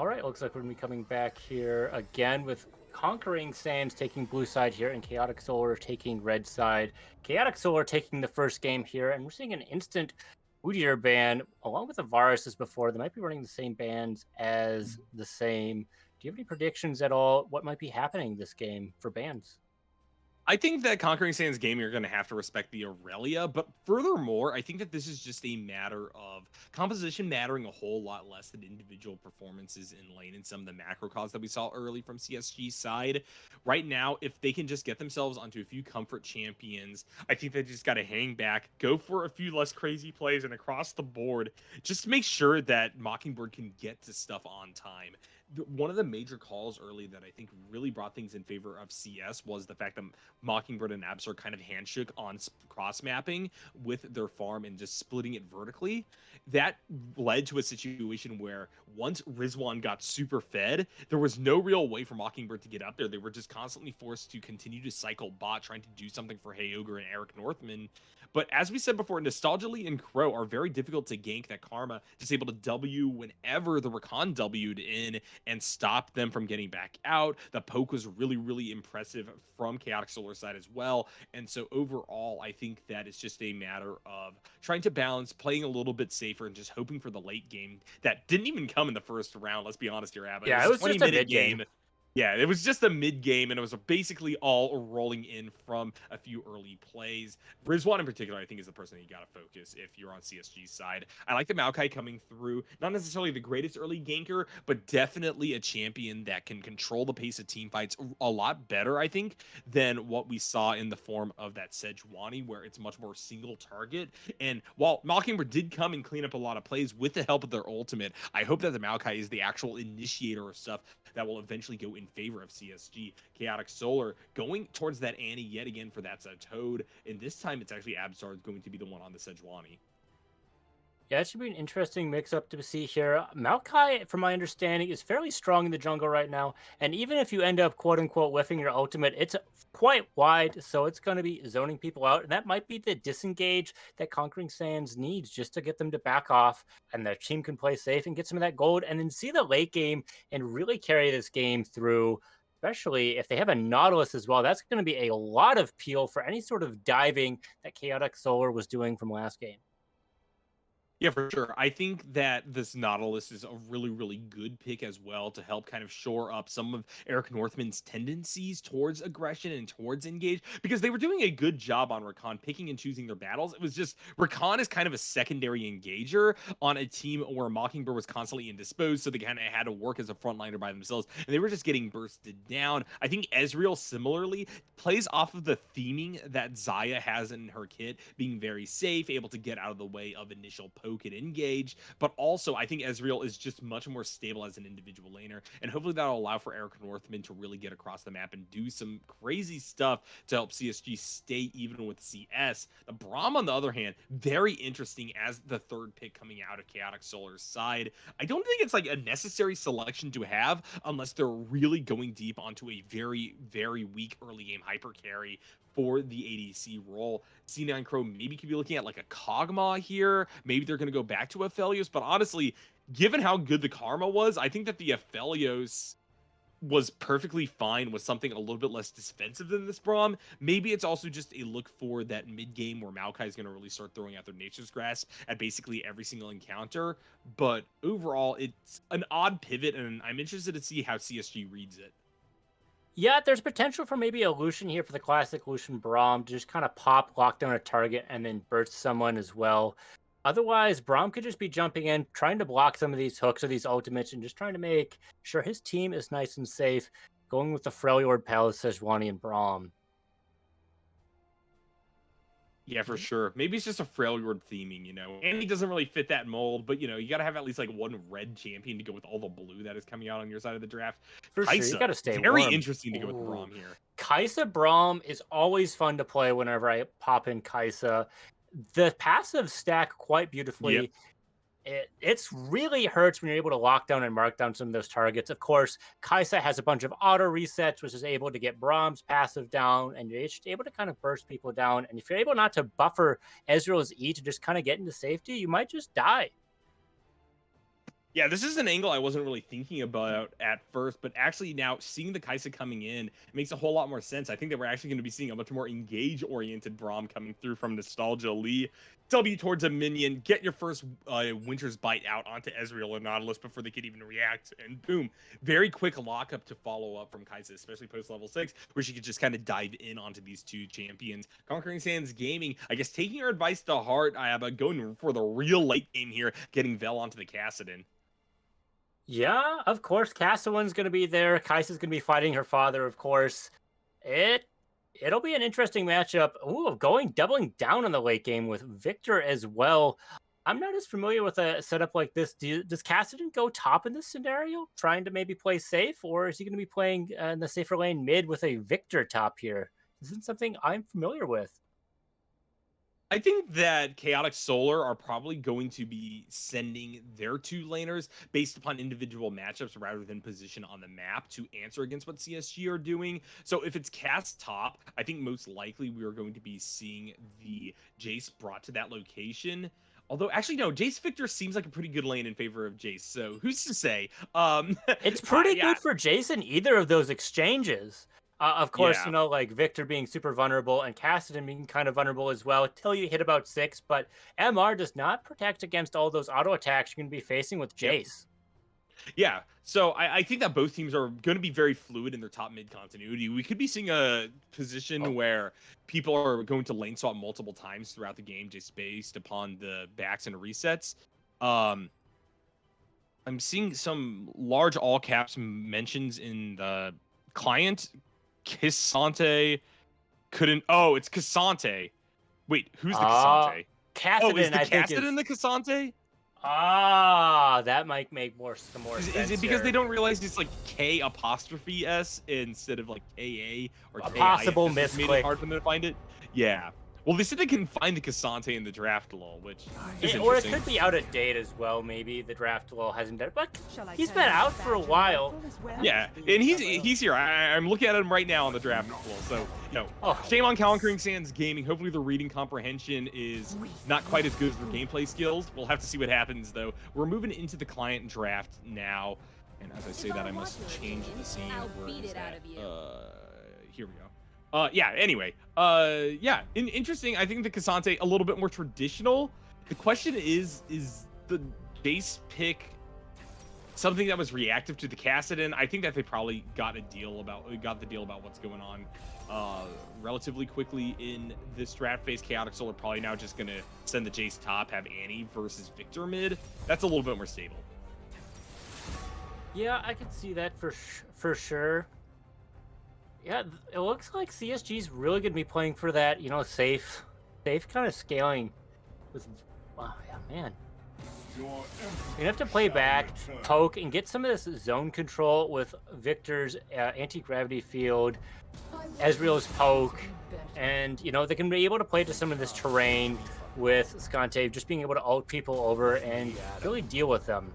A: All right, looks like we're going to be coming back here again with Conquering Sands taking blue side here and Chaotic Solar taking red side. Chaotic Solar taking the first game here, and we're seeing an instant Udyr ban along with the viruses before. They might be running the same bans as the same. Do you have any predictions at all? What might be happening this game for bans?
B: I think that Conquering Sands Gaming are going to have to respect the Aurelia, but furthermore, I think that this is just a matter of composition mattering a whole lot less than individual performances in lane and some of the macro calls that we saw early from CSG's side. Right now, if they can just get themselves onto a few comfort champions, I think they just got to hang back, go for a few less crazy plays, and across the board, just make sure that Mockingbird can get to stuff on time. One of the major calls early that I think really brought things in favor of CS was the fact that Mockingbird and Absol kind of handshook on cross mapping with their farm and just splitting it vertically. That led to a situation where once Rizwan got super fed, there was no real way for Mockingbird to get up there. They were just constantly forced to continue to cycle bot, trying to do something for Hey Ogre and Eric Northman. But as we said before, Nostalgia Lee and Crow are very difficult to gank. That Karma just able to W whenever the Rakan W'd in and stop them from getting back out. The poke was really, really impressive from Chaotic Solar side as well. And so overall, I think that it's just a matter of trying to balance playing a little bit safer and just hoping for the late game that didn't even come in the first round. Let's be honest here, Abba. It
A: Yeah,
B: was
A: it
B: a
A: was just a
B: 20-minute
A: mid game.
B: game. Yeah, it was just a mid game, and it was basically all rolling in from a few early plays. Rizwan in particular, I think, is the person that you got to focus if you're on CSG's side. I like the Maokai coming through. Not necessarily the greatest early ganker, but definitely a champion that can control the pace of team fights a lot better, I think, than what we saw in the form of that Sejuani, where it's much more single target. And while Mockingbird did come and clean up a lot of plays with the help of their ultimate, I hope that the Maokai is the actual initiator of stuff that will eventually go in favor of CSG. Chaotic Solar going towards that Annie yet again for that Toad, and this time it's actually Absol going to be the one on the Sejuani.
A: Yeah, it should be an interesting mix-up to see here. Maokai, from my understanding, is fairly strong in the jungle right now, and even if you end up quote-unquote whiffing your ultimate, it's quite wide, so it's going to be zoning people out, and that might be the disengage that Conquering Sands needs just to get them to back off, and their team can play safe and get some of that gold, and then see the late game and really carry this game through. Especially if they have a Nautilus as well, that's going to be a lot of peel for any sort of diving that Chaotic Solar was doing from last game.
B: Yeah, for sure. I think that this Nautilus is a really, really good pick as well to help kind of shore up some of Eric Northman's tendencies towards aggression and towards engage, because they were doing a good job on Rakan picking and choosing their battles. It was just Rakan is kind of a secondary engager on a team where Mockingbird was constantly indisposed, so they kind of had to work as a frontliner by themselves, and they were just getting bursted down. I think Ezreal similarly plays off of the theming that Xayah has in her kit, being very safe, able to get out of the way of initial poke and engage, but also I think Ezreal is just much more stable as an individual laner, and hopefully that'll allow for Eric Northman to really get across the map and do some crazy stuff to help CSG stay even with CS. The Braum, on the other hand, very interesting as the third pick coming out of Chaotic Solar's side. I don't think it's like a necessary selection to have unless they're really going deep onto a very, very weak early game hyper carry for the ADC role. C9 Crow maybe could be looking at like a Kog'Maw here. Maybe they're going to go back to Aphelios, but honestly, given how good the Karma was, I think that the Aphelios was perfectly fine with something a little bit less defensive than this Braum. Maybe it's also just a look for that mid game where Maokai is going to really start throwing out their Nature's Grasp at basically every single encounter. But overall, it's an odd pivot, and I'm interested to see how CSG reads it.
A: Yeah, there's potential for maybe a Lucian here for the classic Lucian Braum to just kind of pop, lock down a target, and then burst someone as well. Otherwise, Braum could just be jumping in, trying to block some of these hooks or these ultimates, and just trying to make sure his team is nice and safe, going with the Freljord, Palace, Sejuani, and Braum.
B: Yeah, for sure. Maybe it's just a Freljord theming, and he doesn't really fit that mold, but, you got to have at least, like, one red champion to go with all the blue that is coming out on your side of the draft.
A: For sure, you
B: Kaisa,
A: got to stay
B: very
A: warm.
B: interesting to go with
A: Ooh.
B: Braum here.
A: Kaisa Braum is always fun to play whenever I pop in Kaisa. The passive stack quite beautifully.
B: Yep.
A: It's really hurts when you're able to lock down and mark down some of those targets. Of course, Kaisa has a bunch of auto resets, which is able to get Braum's passive down, and you're just able to kind of burst people down. And if you're able not to buffer Ezreal's E to just kind of get into safety, you might just die.
B: Yeah, this is an angle I wasn't really thinking about at first, but actually now seeing the Kai'Sa coming in, it makes a whole lot more sense. I think that we're actually going to be seeing a much more engage-oriented Braum coming through from Nostalgia Lee. W towards a minion, get your first Winter's Bite out onto Ezreal and Nautilus before they could even react, and boom. Very quick lockup to follow up from Kai'Sa, especially post-level 6, where she could just kind of dive in onto these two champions. Conquering Sands Gaming, I guess taking our advice to heart, but going for the real late game here, getting Vel onto the Kassadin.
A: Yeah, of course. Cassawan's going to be there. Kaisa's going to be fighting her father, of course. It it'll be an interesting matchup. Ooh, doubling down on the late game with Victor as well. I'm not as familiar with a setup like this. Does Kassadin go top in this scenario, trying to maybe play safe, or is he going to be playing in the safer lane mid with a Victor top here? This isn't something I'm familiar with.
B: I think that Chaotic Solar are probably going to be sending their two laners based upon individual matchups rather than position on the map to answer against what CSG are doing. So if it's cast top, I think most likely we are going to be seeing the Jace brought to that location. Although, actually, no, Jace Victor seems like a pretty good lane in favor of Jace. So who's to say?
A: It's pretty
B: Yeah,
A: good for Jason either of those exchanges. Of course,
B: yeah.
A: like Victor being super vulnerable and Kassadin being kind of vulnerable as well till you hit about 6, but MR does not protect against all those auto attacks you're going to be facing with
B: Yep.
A: Jace.
B: Yeah, so I think that both teams are going to be very fluid in their top mid continuity. We could be seeing a position where people are going to lane swap multiple times throughout the game just based upon the backs and resets. Um, I'm seeing some large all caps mentions in the client. Kissante couldn't. Oh, it's Kissante. Wait, who's the
A: Uh,
B: Kissante? Oh, is
A: Kassadin,
B: the
A: I think,
B: Kassadin
A: is.
B: the Kissante?
A: That might make some more
B: Is it
A: sense
B: because they
A: here.
B: don't realize it's like K apostrophe S instead of like KA or
A: A
B: KI?
A: possible
B: This made it
A: misclick.
B: hard for them to find it. Yeah. Well, they said they can find the Cassante in the draft lol, which is
A: Or it
B: interesting.
A: could be out of date as well, maybe. The draft law hasn't done it, but
C: Shall I
A: he's
C: turn
A: been
C: in my
A: out for a
C: badge and
A: while.
C: rifle as well?
B: Yeah, and he's here. I'm looking at him right now on the draft pool. So,
A: Oh,
B: shame on Conquering Sands Gaming. Hopefully, the reading comprehension is not quite as good as their gameplay skills. We'll have to see what happens, though. We're moving into the client draft now, and as I say that, I must change the scene.
D: I'll
B: Where
D: beat
B: is
D: it out
B: that?
D: of you.
B: Here we go. Yeah, anyway. Yeah, interesting. I think the Cassante a little bit more traditional. The question is the base pick something that was reactive to the Kassadin? I think that they probably got the deal about what's going on relatively quickly in this draft phase. Chaotic Soul are probably now just gonna send the Jace top, have Annie versus Victor mid. That's a little bit more stable.
A: yeah, I could see that for sure. Yeah, it looks like CSG's really going to be playing for that, safe kind of scaling with, wow, yeah, man. You're gonna have to play back, poke, and get some of this zone control with Victor's anti-gravity field, Ezreal's poke, and, they can be able to play to some of this terrain with Scante, just being able to ult people over and really deal with them.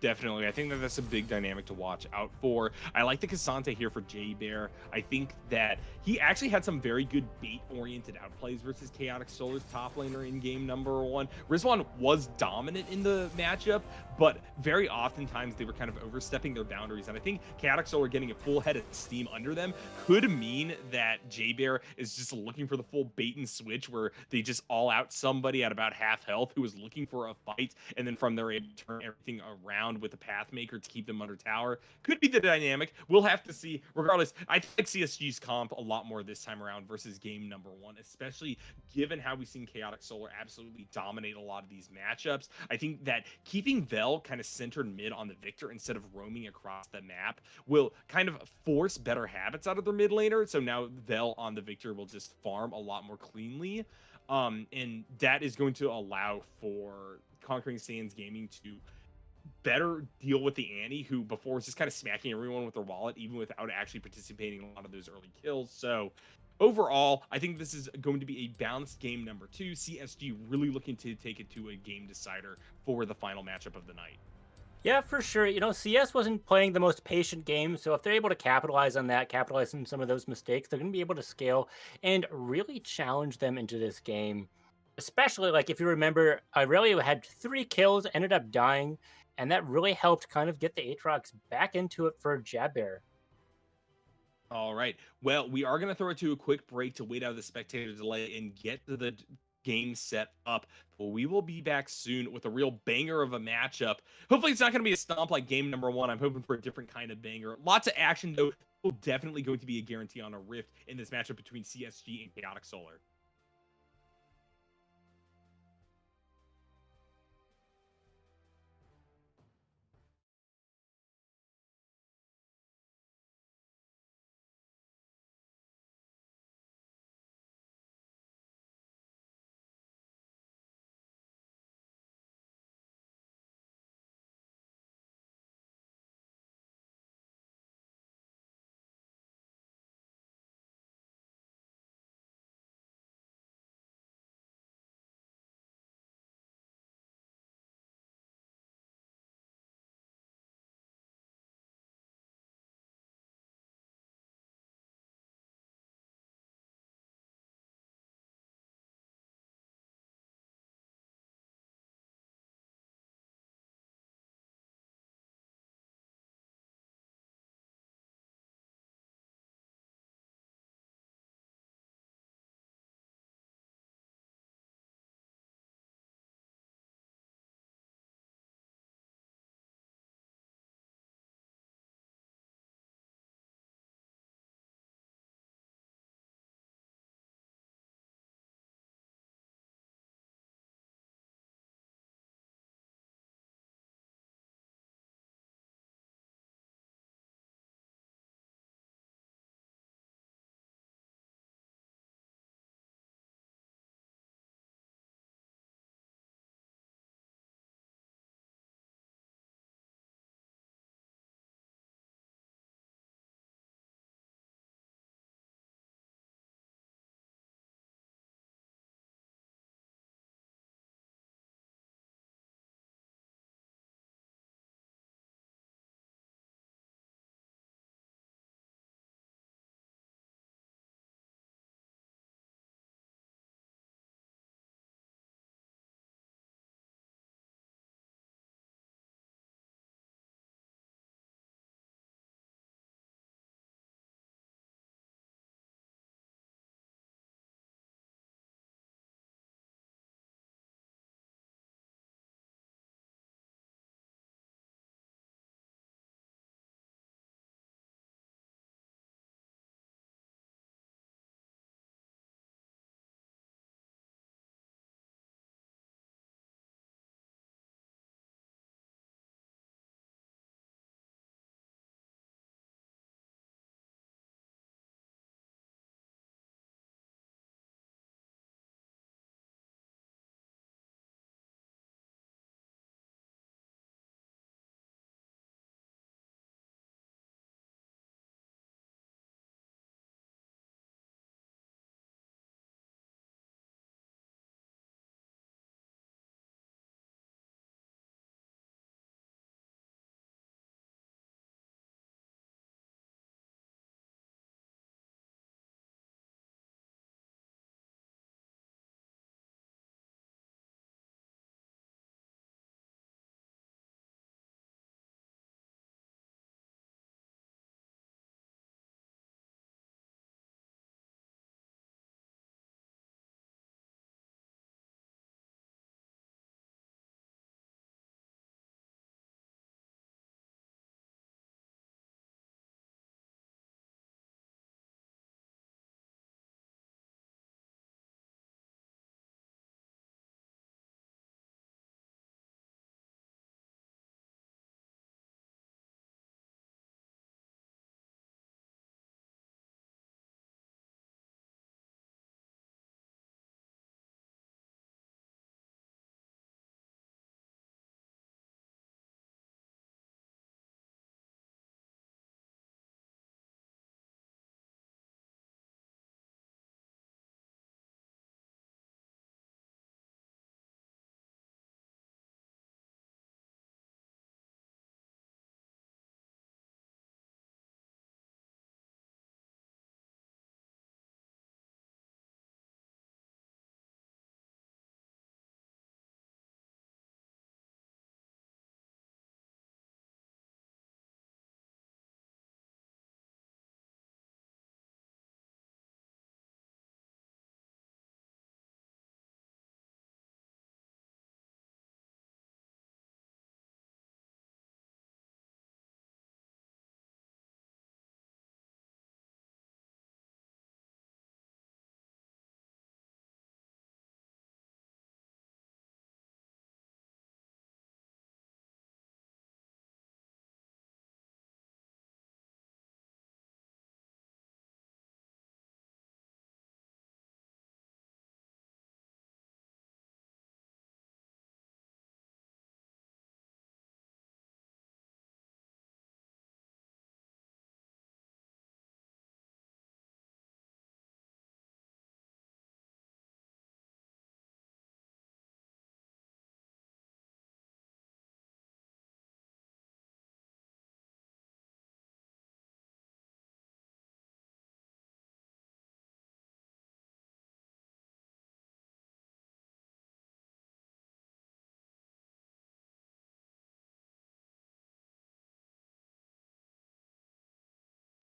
B: Definitely. I think that that's a big dynamic to watch out for. I like the Cassante here for J Bear. I think that he actually had some very good bait-oriented outplays versus Chaotic Solar's top laner in game number 1. Rizwan was dominant in the matchup, but very oftentimes they were kind of overstepping their boundaries. And I think Chaotic Solar getting a full head of steam under them could mean that J Bear is just looking for the full bait and switch where they just all out somebody at about half health who was looking for a fight, and then from there able to turn everything around with the Pathmaker to keep them under tower. Could be the dynamic. We'll have to see. Regardless, I think CSG's comp a lot more this time around versus game number 1, especially given how we've seen Chaotic Solar absolutely dominate a lot of these matchups. I think that keeping Vel kind of centered mid on the Victor instead of roaming across the map will kind of force better habits out of their mid laner. So now Vel on the Victor will just farm a lot more cleanly. And that is going to allow for Conquering Sands Gaming to better deal with the Annie, who before was just kind of smacking everyone with their wallet, even without actually participating in a lot of those early kills. So overall, I think this is going to be a balanced game number 2. CSG really looking to take it to a game decider for the final matchup of the night.
A: Yeah, for sure. CS wasn't playing the most patient game, so if they're able to capitalize on that, capitalize on some of those mistakes, they're going to be able to scale and really challenge them into this game. Especially like if you remember, Irelia had 3 kills, ended up dying, and that really helped kind of get the Aatrox back into it for Jabber.
B: All right. Well, we are going to throw it to a quick break to wait out the spectator delay and get to the game set up. But we will be back soon with a real banger of a matchup. Hopefully, it's not going to be a stomp like game number one. I'm hoping for a different kind of banger. Lots of action, though. Definitely going to be a guarantee on a Rift in this matchup between CSG and Chaotic Solar.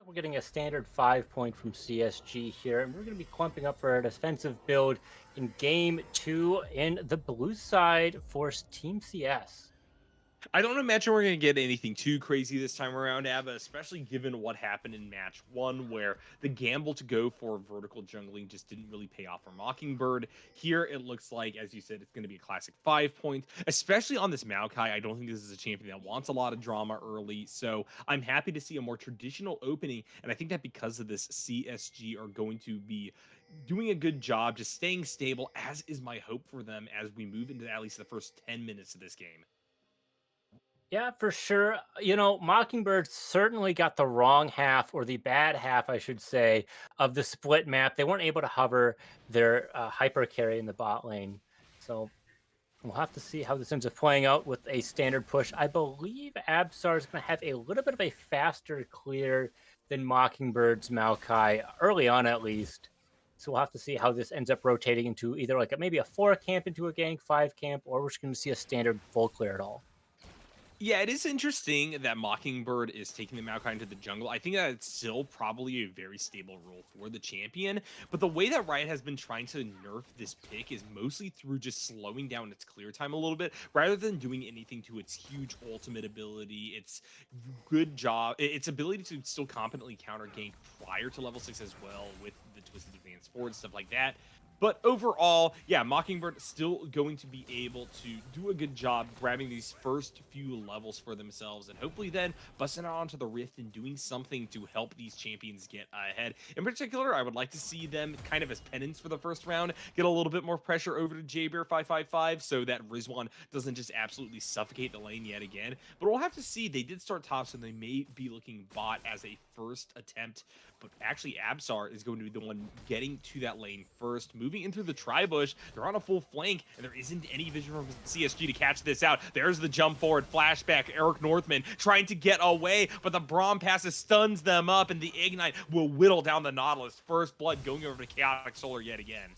A: we're getting a standard 5 point from CSG here, and we're going to be clumping up for a defensive build in game 2 in the blue side for Team CS.
B: I don't imagine we're going to get anything too crazy this time around, Abba, especially given what happened in match one, where the gamble to go for vertical jungling just didn't really pay off for Mockingbird. Here, it looks like, as you said, it's going to be a classic 5 point, especially on this Maokai. I don't think this is a champion that wants a lot of drama early, so I'm happy to see a more traditional opening, and I think that because of this, CSG are going to be doing a good job just staying stable, as is my hope for them as we move into at least the first 10 minutes of this game.
A: Yeah, for sure. Mockingbird certainly got the wrong half, or the bad half, I should say, of the split map. They weren't able to hover their hyper carry in the bot lane. So we'll have to see how this ends up playing out with a standard push. I believe Absar is going to have a little bit of a faster clear than Mockingbird's Maokai, early on at least. So we'll have to see how this ends up rotating into either like maybe a 4 camp into a gank, 5 camp, or we're just going to see a standard full clear at all.
B: Yeah, it is interesting that Mockingbird is taking the Maokai into the jungle. I think that it's still probably a very stable role for the champion, but the way that Riot has been trying to nerf this pick is mostly through just slowing down its clear time a little bit, rather than doing anything to its huge ultimate ability, its good job, its ability to still competently counter gank prior to level 6 as well with the Twisted Advance Forward, stuff like that. But overall, yeah, Mockingbird still going to be able to do a good job grabbing these first few levels for themselves, and hopefully then busting out onto the Rift and doing something to help these champions get ahead. In particular, I would like to see them kind of as penance for the first round, get a little bit more pressure over to JBear555 so that Rizwan doesn't just absolutely suffocate the lane yet again. But we'll have to see. They did start top, so they may be looking bot as a first attempt. But actually, Absar is going to be the one getting to that lane first, moving in through the tri-bush. They're on a full flank, and there isn't any vision from CSG to catch this out. There's the jump forward, flashback, Eric Northman trying to get away, but the Braum passes stuns them up, and the Ignite will whittle down the Nautilus. First blood going over to Chaotic Solar yet again.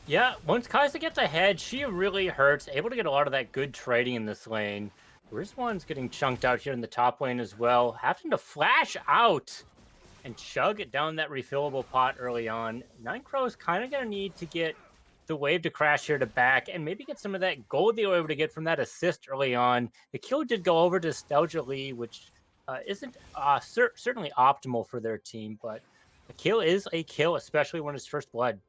A: Yeah, once Kai'Sa gets ahead, she really hurts. Able to get a lot of that good trading in this lane. Rizwan's getting chunked out here in the top lane as well, having to flash out and chug it down that refillable pot early on. Nyarko is kind of going to need to get the wave to crash here to back and maybe get some of that gold they were able to get from that assist early on. The kill did go over to Nostalgia Lee, which isn't certainly optimal for their team, but a kill is a kill, especially when it's first blood.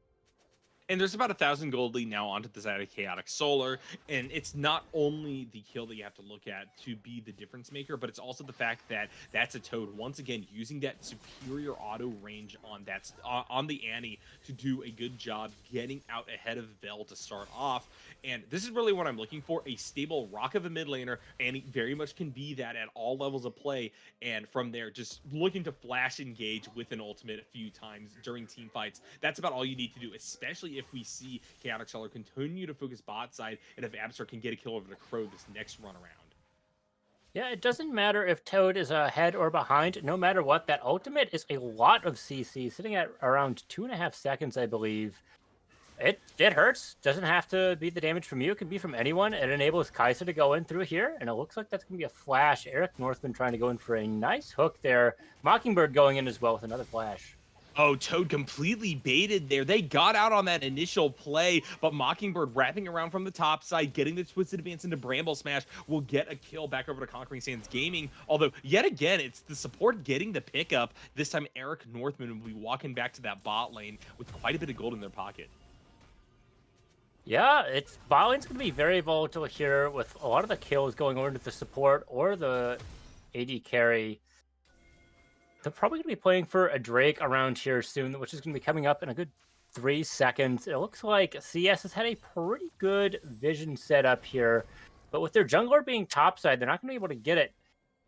B: And there's about 1,000 gold lead now onto the side of Chaotic Solar, and it's not only the kill that you have to look at to be the difference maker, but it's also the fact that that's a Toad once again using that superior auto range on that on the Annie to do a good job getting out ahead of Vel to start off. And this is really what I'm looking for: a stable rock of a mid laner. Annie very much can be that at all levels of play, and from there just looking to flash engage with an ultimate a few times during team fights. That's about all you need to do, especially if we see Chaotic Solar continue to focus bot side, and if Absar can get a kill over the Crow this next run around.
A: Yeah, it doesn't matter if Toad is ahead or behind. No matter what, that ultimate is a lot of CC, sitting at around 2.5 seconds, I believe. It hurts. Doesn't have to be the damage from you. It can be from anyone. It enables Kai'Sa to go in through here, and it looks like that's going to be a flash. Eric Northman trying to go in for a nice hook there. Mockingbird going in as well with another flash.
B: Oh, Toad completely baited there. They got out on that initial play, but Mockingbird wrapping around from the top side, getting the Twisted Advance into Bramble Smash, will get a kill back over to Conquering Sands Gaming. Although, yet again, it's the support getting the pickup. This time, Eric Northman will be walking back to that bot lane with quite a bit of gold in their pocket.
A: Yeah, bot lane's going to be very volatile here with a lot of the kills going over to the support or the AD carry. They're probably going to be playing for a Drake around here soon, which is going to be coming up in a good 3 seconds. It looks like CS has had a pretty good vision set up here, but with their jungler being topside, they're not going to be able to get it.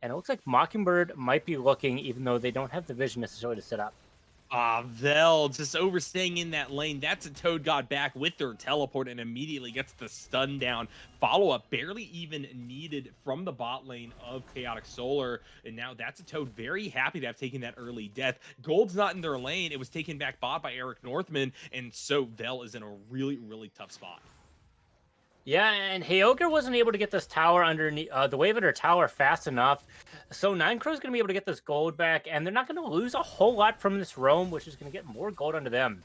A: And it looks like Mockingbird might be looking, even though they don't have the vision necessarily to set up.
B: Vel just overstaying in that lane. That's a Toad got back with their teleport and immediately gets the stun down. Follow-up barely even needed from the bot lane of Chaotic Solar. And now that's a Toad very happy to have taken that early death. Gold's not in their lane. It was taken back bot by Eric Northman. And so Vel is in a really, really tough spot.
A: Yeah, and Heoger wasn't able to get this tower underneath the wave under tower fast enough. So Ninecrow's gonna be able to get this gold back, and they're not gonna lose a whole lot from this roam, which is gonna get more gold onto them.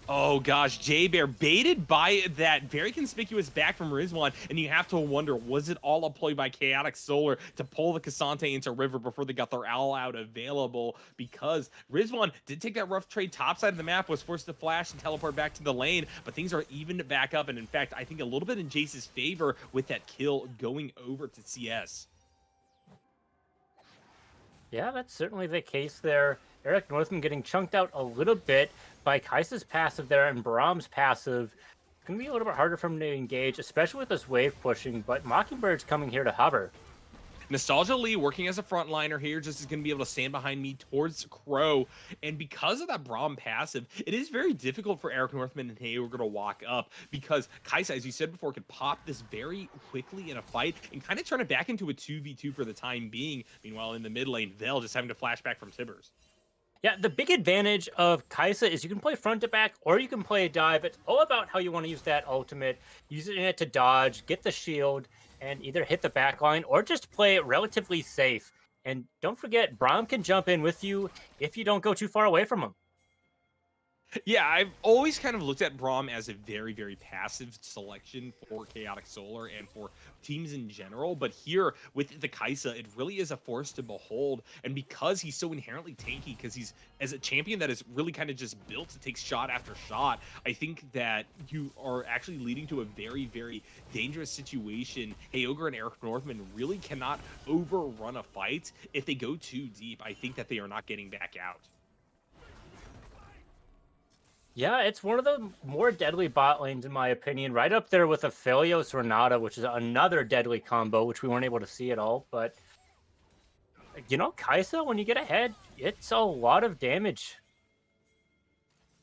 B: Oh gosh, Jay Bear baited by that very conspicuous back from Rizwan, and you have to wonder, was it all a ploy by Chaotic Solar to pull the Cassante into River before they got their all out available? Because Rizwan did take that rough trade topside of the map, was forced to flash and teleport back to the lane, but things are evened back up, and in fact, I think a little bit in Jace's favor with that kill going over to CS.
A: Yeah, that's certainly the case there. Eric Northman getting chunked out a little bit by Kaisa's passive there and Braum's passive. It's going to be a little bit harder for him to engage, especially with this wave pushing, but Mockingbird's coming here to hover.
B: Nostalgia Lee working as a frontliner here just is going to be able to stand behind me towards Crow. And because of that Braum passive, it is very difficult for Eric Northman and Hayward to walk up because Kaisa, as you said before, could pop this very quickly in a fight and kind of turn it back into a 2v2 for the time being. Meanwhile, in the mid lane, Vel just having to flash back from Tibbers.
A: Yeah, the big advantage of Kaisa is you can play front to back or you can play a dive. It's all about how you want to use that ultimate, using it to dodge, get the shield, and either hit the back line or just play it relatively safe. And don't forget, Braum can jump in with you if you don't go too far away from him.
B: Yeah, I've always kind of looked at Braum as a very, very passive selection for Chaotic Solar and for teams in general. But here with the Kaisa, it really is a force to behold. And because he's so inherently tanky, because he's as a champion that is really kind of just built to take shot after shot, I think that you are actually leading to a very, very dangerous situation. Heoger and Eric Northman really cannot overrun a fight. If they go too deep, I think that they are not getting back out.
A: Yeah, it's one of the more deadly bot lanes, in my opinion, right up there with Aphelios Renata, which is another deadly combo, which we weren't able to see at all. But, Kaisa, when you get ahead, it's a lot of damage.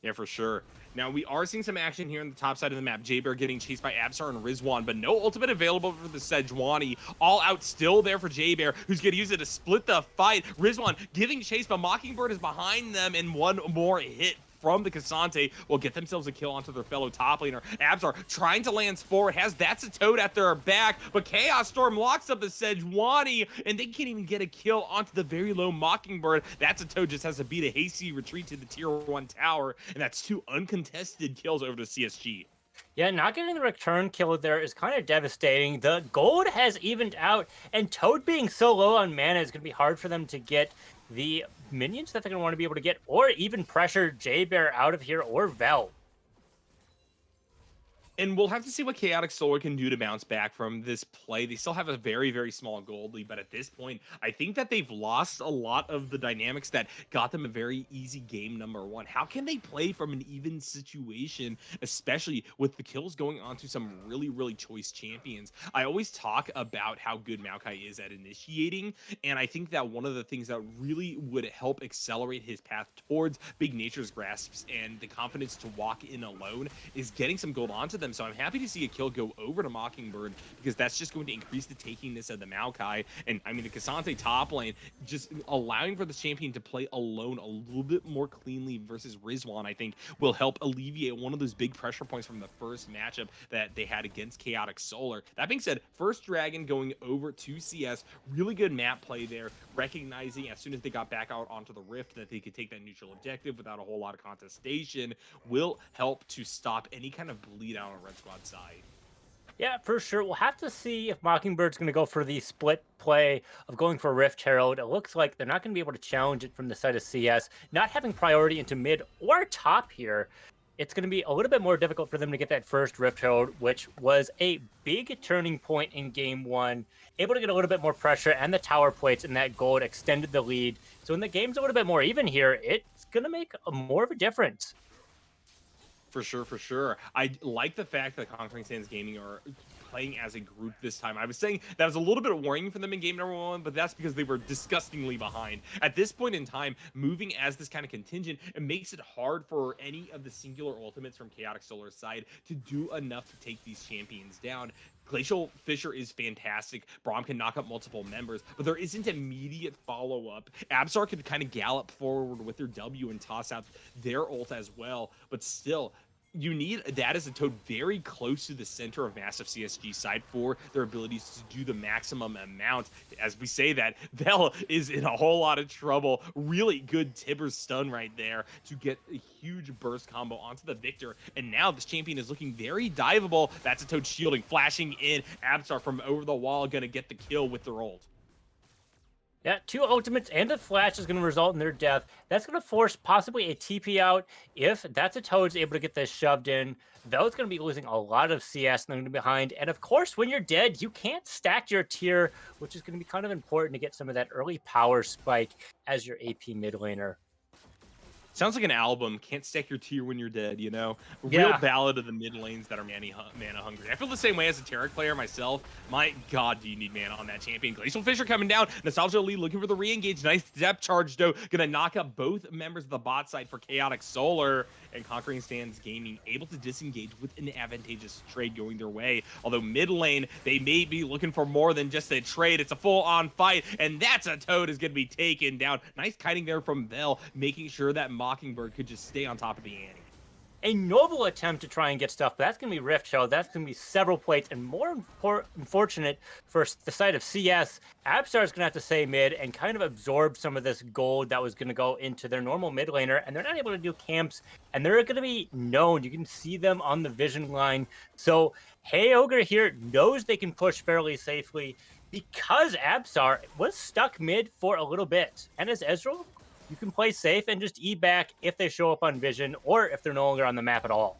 B: Yeah, for sure. Now, we are seeing some action here on the top side of the map. Jaybear getting chased by Absar and Rizwan, but no ultimate available for the Sejuani. All out still there for Jaybear, who's going to use it to split the fight. Rizwan giving chase, but Mockingbird is behind them, and one more hit from the Cassante will get themselves a kill onto their fellow top laner. Absar trying to lance forward, has That's a Toad at their back, but Chaos Storm locks up the Sejuani, and they can't even get a kill onto the very low Mockingbird. That's a Toad just has to beat a hasty retreat to the tier 1 tower, and that's 2 uncontested kills over to CSG.
A: Yeah, not getting the return kill there is kind of devastating. The gold has evened out, and Toad being so low on mana is going to be hard for them to get the minions that they're going to want to be able to get, or even pressure Jaybear out of here or Vel.
B: And we'll have to see what Chaotic Solar can do to bounce back from this play. They still have a very, very small gold lead, but at this point, I think that they've lost a lot of the dynamics that got them a very easy game number 1. How can they play from an even situation, especially with the kills going on to some really, really choice champions? I always talk about how good Maokai is at initiating, and I think that one of the things that really would help accelerate his path towards Big Nature's grasps and the confidence to walk in alone is getting some gold onto them. So I'm happy to see a kill go over to Mockingbird because that's just going to increase the takiness of the Maokai. And I mean, the Cassante top lane, just allowing for the champion to play alone a little bit more cleanly versus Rizwan, I think will help alleviate one of those big pressure points from the first matchup that they had against Chaotic Solar. That being said, first Dragon going over to CS, really good map play there, recognizing as soon as they got back out onto the Rift that they could take that neutral objective without a whole lot of contestation will help to stop any kind of bleed out on Red Squad side.
A: Yeah, for sure. We'll have to see if Mockingbird's going to go for the split play of going for Rift Herald. It looks like they're not going to be able to challenge it from the side of CS, not having priority into mid or top here. It's going to be a little bit more difficult for them to get that first Rift Herald, which was a big turning point in game 1. Able to get a little bit more pressure, and the tower plates and that gold extended the lead. So when the game's a little bit more even here, it's going to make more of a difference.
B: For sure, for sure. I like the fact that Conquering Sands Gaming are playing as a group this time. I was saying that was a little bit worrying for them in game number 1, but that's because they were disgustingly behind. At this point in time, moving as this kind of contingent, it makes it hard for any of the singular ultimates from Chaotic Solar's side to do enough to take these champions down. Glacial Fissure is fantastic. Braum can knock up multiple members, but there isn't immediate follow-up. Absar could kind of gallop forward with their W and toss out their ult as well, but still, you need that as a toad very close to the center of massive CSG side for their abilities to do the maximum amount. As we say that, Vel is in a whole lot of trouble. Really good Tibbers stun right there to get a huge burst combo onto the Victor. And now this champion is looking very diveable. That's a toad shielding, flashing in. Absar from over the wall gonna get the kill with their ult.
A: Yeah, 2 ultimates and a flash is going to result in their death. That's going to force possibly a TP out. If that's a Toad's able to get this shoved in, Vel's going to be losing a lot of CS and they're going to be behind. And of course, when you're dead, you can't stack your tier, which is going to be kind of important to get some of that early power spike as your AP mid laner.
B: Sounds like an album. Can't stack your tier when you're dead, you know? A real
A: Yeah.
B: ballad of the mid lanes that are mana hungry. I feel the same way as a Taric player myself. My god, do you need mana on that champion. Glacial Fisher coming down. Nostalgia Lee looking for the re-engage. Nice depth charge, though. Gonna knock up both members of the bot side for Chaotic Solar. And Conquering Stands Gaming able to disengage with an advantageous trade going their way. Although mid lane, they may be looking for more than just a trade. It's a full-on fight, and that's a Toad is going to be taken down. Nice kiting there from Vel, making sure that Mockingbird could just stay on top of the ante.
A: A noble attempt to try and get stuff, but that's going to be Rift Show. That's going to be several plates, and more unfortunate for the side of CS, Abstar is going to have to stay mid and kind of absorb some of this gold that was going to go into their normal mid laner, and they're not able to do camps, and they're going to be known. You can see them on the vision line. So Hey Ogre here knows they can push fairly safely because Absar was stuck mid for a little bit, and as Ezreal, you can play safe and just E back if they show up on vision or if they're no longer on the map at all.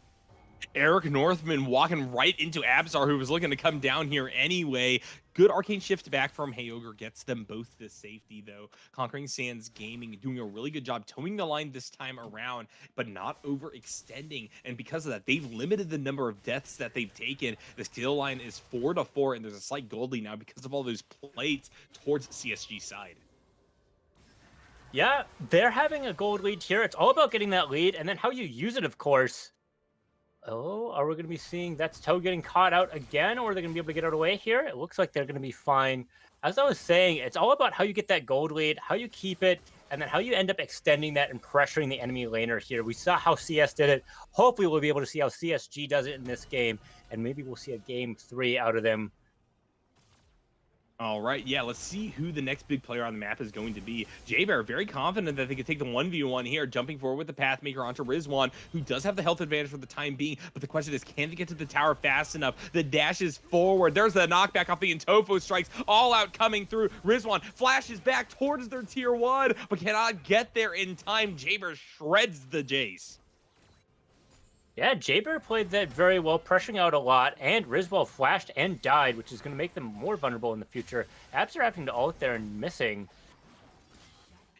B: Eric Northman walking right into Absar, who was looking to come down here anyway. Good arcane shift back from Heyoger gets them both to safety, though. Conquering Sands Gaming doing a really good job towing the line this time around, but not overextending. And because of that, they've limited the number of deaths that they've taken. The steal line is 4-4, and there's a slight gold lead now because of all those plates towards CSG side.
A: Yeah, they're having a gold lead here. It's all about getting that lead and then how you use it, of course. Oh, are we going to be seeing that's Toad getting caught out again, or are they going to be able to get out of the way here? It looks like they're going to be fine. As I was saying, it's all about how you get that gold lead, how you keep it, and then how you end up extending that and pressuring the enemy laner here. We saw how CS did it. Hopefully, we'll be able to see how CSG does it in this game, and maybe we'll see a game 3 out of them.
B: All right, yeah, let's see who the next big player on the map is going to be. J-Bear very confident that they can take the 1v1 here, jumping forward with the Pathmaker onto Rizwan, who does have the health advantage for the time being, but the question is, can they get to the tower fast enough? The dash is forward. There's the knockback off the Intofo strikes, all out coming through. Rizwan flashes back towards their tier 1, but cannot get there in time. J-Bear shreds the Jace.
A: Yeah, Jaber played that very well, pressuring out a lot, and Rizwell flashed and died, which is going to make them more vulnerable in the future. Abs are having to ult there and missing.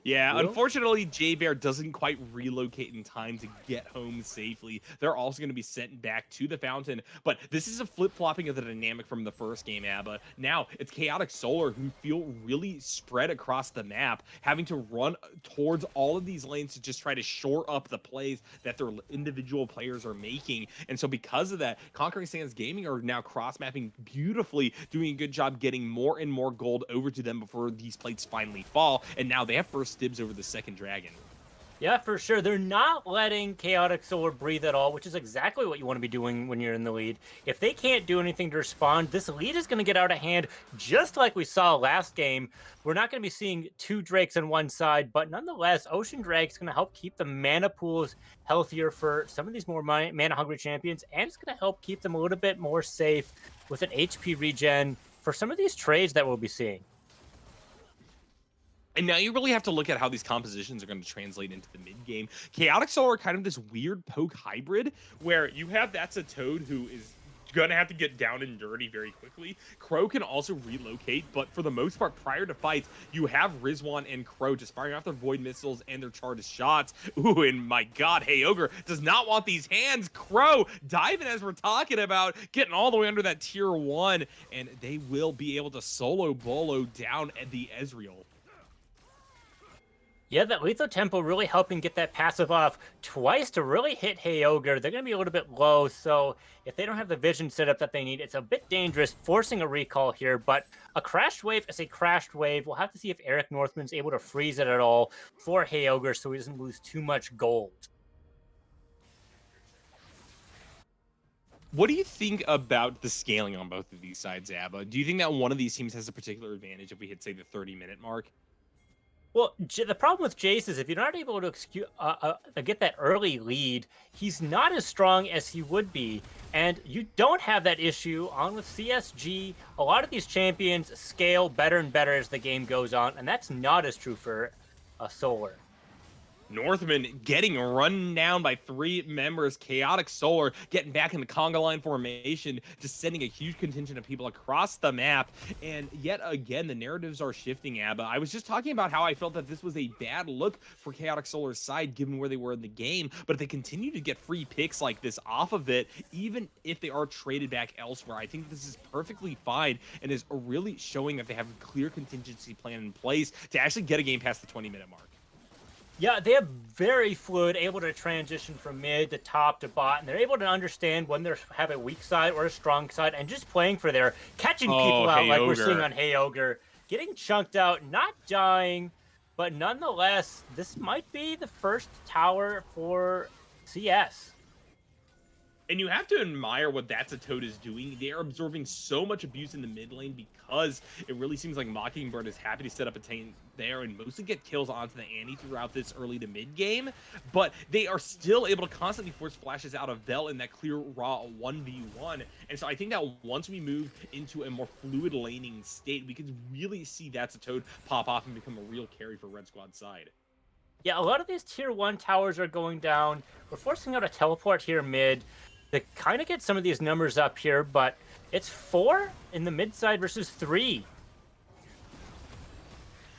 B: Yeah,
A: Will?
B: unfortunately, J-Bear doesn't quite relocate in time to get home safely. They're also going to be sent back to the fountain, but this is a flip-flopping of the dynamic from the first game, Abba. Now, it's Chaotic Solar who feel really spread across the map, having to run towards all of these lanes to just try to shore up the plays that their individual players are making. And so because of that, Conquering Sands Gaming are now cross-mapping beautifully, doing a good job getting more and more gold over to them before these plates finally fall. And now they have first dibs over the second dragon.
A: Yeah, for sure. They're not letting Chaotic Solar breathe at all, which is exactly what you want to be doing when you're in the lead. If they can't do anything to respond, this lead is going to get out of hand, just like we saw last game. We're not going to be seeing 2 Drakes on one side, but nonetheless, Ocean Drake is going to help keep the mana pools healthier for some of these more mana-hungry champions, and it's going to help keep them a little bit more safe with an HP regen for some of these trades that we'll be seeing.
B: And now you really have to look at how these compositions are going to translate into the mid game. Chaotic Soul are kind of this weird poke hybrid where you have that's a Toad who is going to have to get down and dirty very quickly. Crow can also relocate, but for the most part, prior to fights, you have Rizwan and Crow just firing off their Void Missiles and their charged shots. Ooh, and my god, Hey Ogre does not want these hands. Crow diving as we're talking about, getting all the way under that tier 1, and they will be able to solo bolo down at the Ezreal.
A: Yeah, that Lethal Tempo really helping get that passive off twice to really hit Hey Ogre. They're going to be a little bit low, so if they don't have the vision setup that they need, it's a bit dangerous forcing a recall here, but a crashed wave is a crashed wave. We'll have to see if Eric Northman's able to freeze it at all for Hey Ogre so he doesn't lose too much gold.
B: What do you think about the scaling on both of these sides, Abba? Do you think that one of these teams has a particular advantage if we hit, say, the 30-minute mark?
A: Well, the problem with Jace is if you're not able to get that early lead, he's not as strong as he would be. And you don't have that issue on with CSG. A lot of these champions scale better and better as the game goes on, and that's not as true for Solar.
B: Northman getting run down by 3 members. Chaotic Solar getting back in the conga line formation, just sending a huge contingent of people across the map. And yet again, the narratives are shifting, Abba. I was just talking about how I felt that this was a bad look for Chaotic Solar's side, given where they were in the game. But if they continue to get free picks like this off of it, even if they are traded back elsewhere, I think this is perfectly fine and is really showing that they have a clear contingency plan in place to actually get a game past the 20-minute mark.
A: Yeah, they are very fluid, able to transition from mid to top to bot, and they're able to understand when they have a weak side or a strong side, and just playing for there, catching people out like we're seeing on Hey Ogre, getting chunked out, not dying, but nonetheless, this might be the first tower for CS.
B: And you have to admire what That's a Toad is doing. They are absorbing so much abuse in the mid lane because it really seems like Mockingbird is happy to set up a tank there and mostly get kills onto the Annie throughout this early to mid game. But they are still able to constantly force flashes out of Vel in that clear raw 1v1. And so I think that once we move into a more fluid laning state, we can really see That's a Toad pop off and become a real carry for Red Squad side.
A: Yeah, a lot of these tier 1 towers are going down. We're forcing out a teleport here mid to kind of get some of these numbers up here, but it's 4 in the mid side versus 3.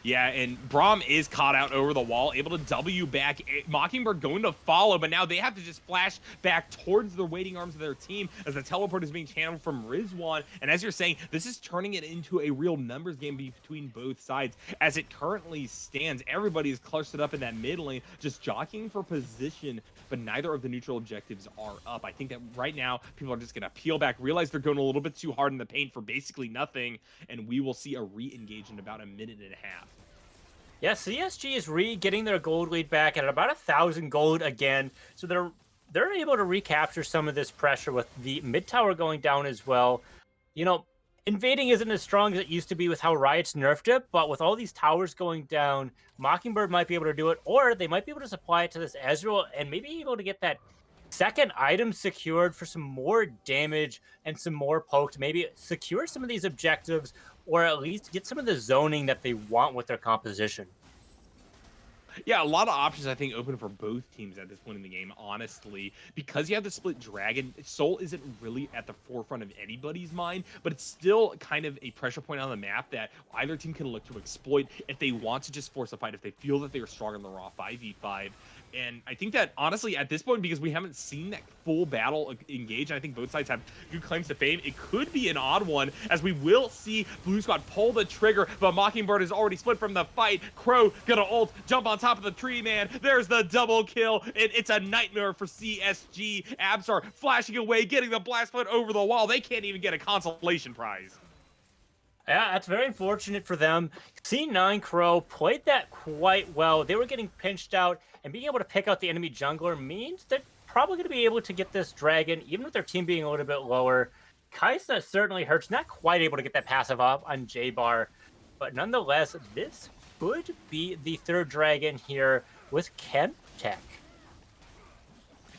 B: Yeah, and Braum is caught out over the wall, able to W back. Mockingbird going to follow, but now they have to just flash back towards the waiting arms of their team as the teleport is being channeled from Rizwan. And as you're saying, this is turning it into a real numbers game between both sides. As it currently stands, everybody is clustered up in that mid lane, just jockeying for position, but neither of the neutral objectives are up. I think that right now, people are just going to peel back, realize they're going a little bit too hard in the paint for basically nothing, and we will see a re-engage in about a minute and a half.
A: Yeah, CSG is getting their gold lead back at about 1,000 gold again, so they're able to recapture some of this pressure with the mid tower going down as well. You know, invading isn't as strong as it used to be with how Riot's nerfed it, but with all these towers going down, Mockingbird might be able to do it, or they might be able to supply it to this Ezreal and maybe able to get that second item secured for some more damage and some more poked, maybe secure some of these objectives, or at least get some of the zoning that they want with their composition.
B: Yeah, a lot of options, I think, open for both teams at this point in the game, honestly. Because you have the split dragon, Soul isn't really at the forefront of anybody's mind, but it's still kind of a pressure point on the map that either team can look to exploit if they want to just force a fight, if they feel that they are strong in the raw 5v5. And I think that, honestly, at this point, because we haven't seen that full battle engage, and I think both sides have good claims to fame, it could be an odd one, as we will see Blue Squad pull the trigger, but Mockingbird is already split from the fight. Crow gonna ult, jump on top of the tree, man. There's the double kill. It's a nightmare for CSG. Absar flashing away, getting the blast foot over the wall. They can't even get a consolation prize.
A: Yeah, that's very unfortunate for them. C9 Crow played that quite well. They were getting pinched out, and being able to pick out the enemy jungler means they're probably going to be able to get this dragon, even with their team being a little bit lower. Kaisa certainly hurts, not quite able to get that passive off on J-Bar, but nonetheless, this could be the third dragon here with Chemtech.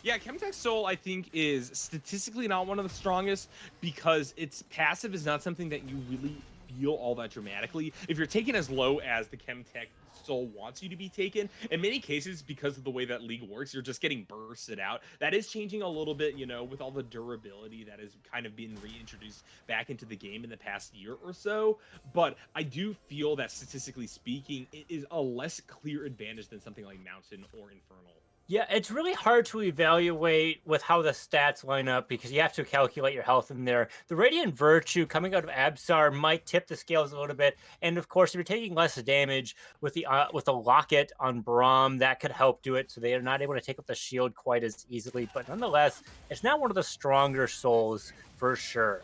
B: Yeah, Chemtech Soul, I think, is statistically not one of the strongest because its passive is not something that you really feel all that dramatically. If you're taken as low as the Chemtech Soul wants you to be taken, in many cases, because of the way that League works, you're just getting bursted out. That is changing a little bit, you know, with all the durability that has kind of been reintroduced back into the game in the past year or so. But I do feel that, statistically speaking, it is a less clear advantage than something like Mountain or Infernal.
A: Yeah, it's really hard to evaluate with how the stats line up because you have to calculate your health in there. The Radiant Virtue coming out of Absar might tip the scales a little bit, and of course, if you're taking less damage with the Locket on Braum, that could help do it. So they are not able to take up the shield quite as easily. But nonetheless, it's not one of the stronger souls for sure.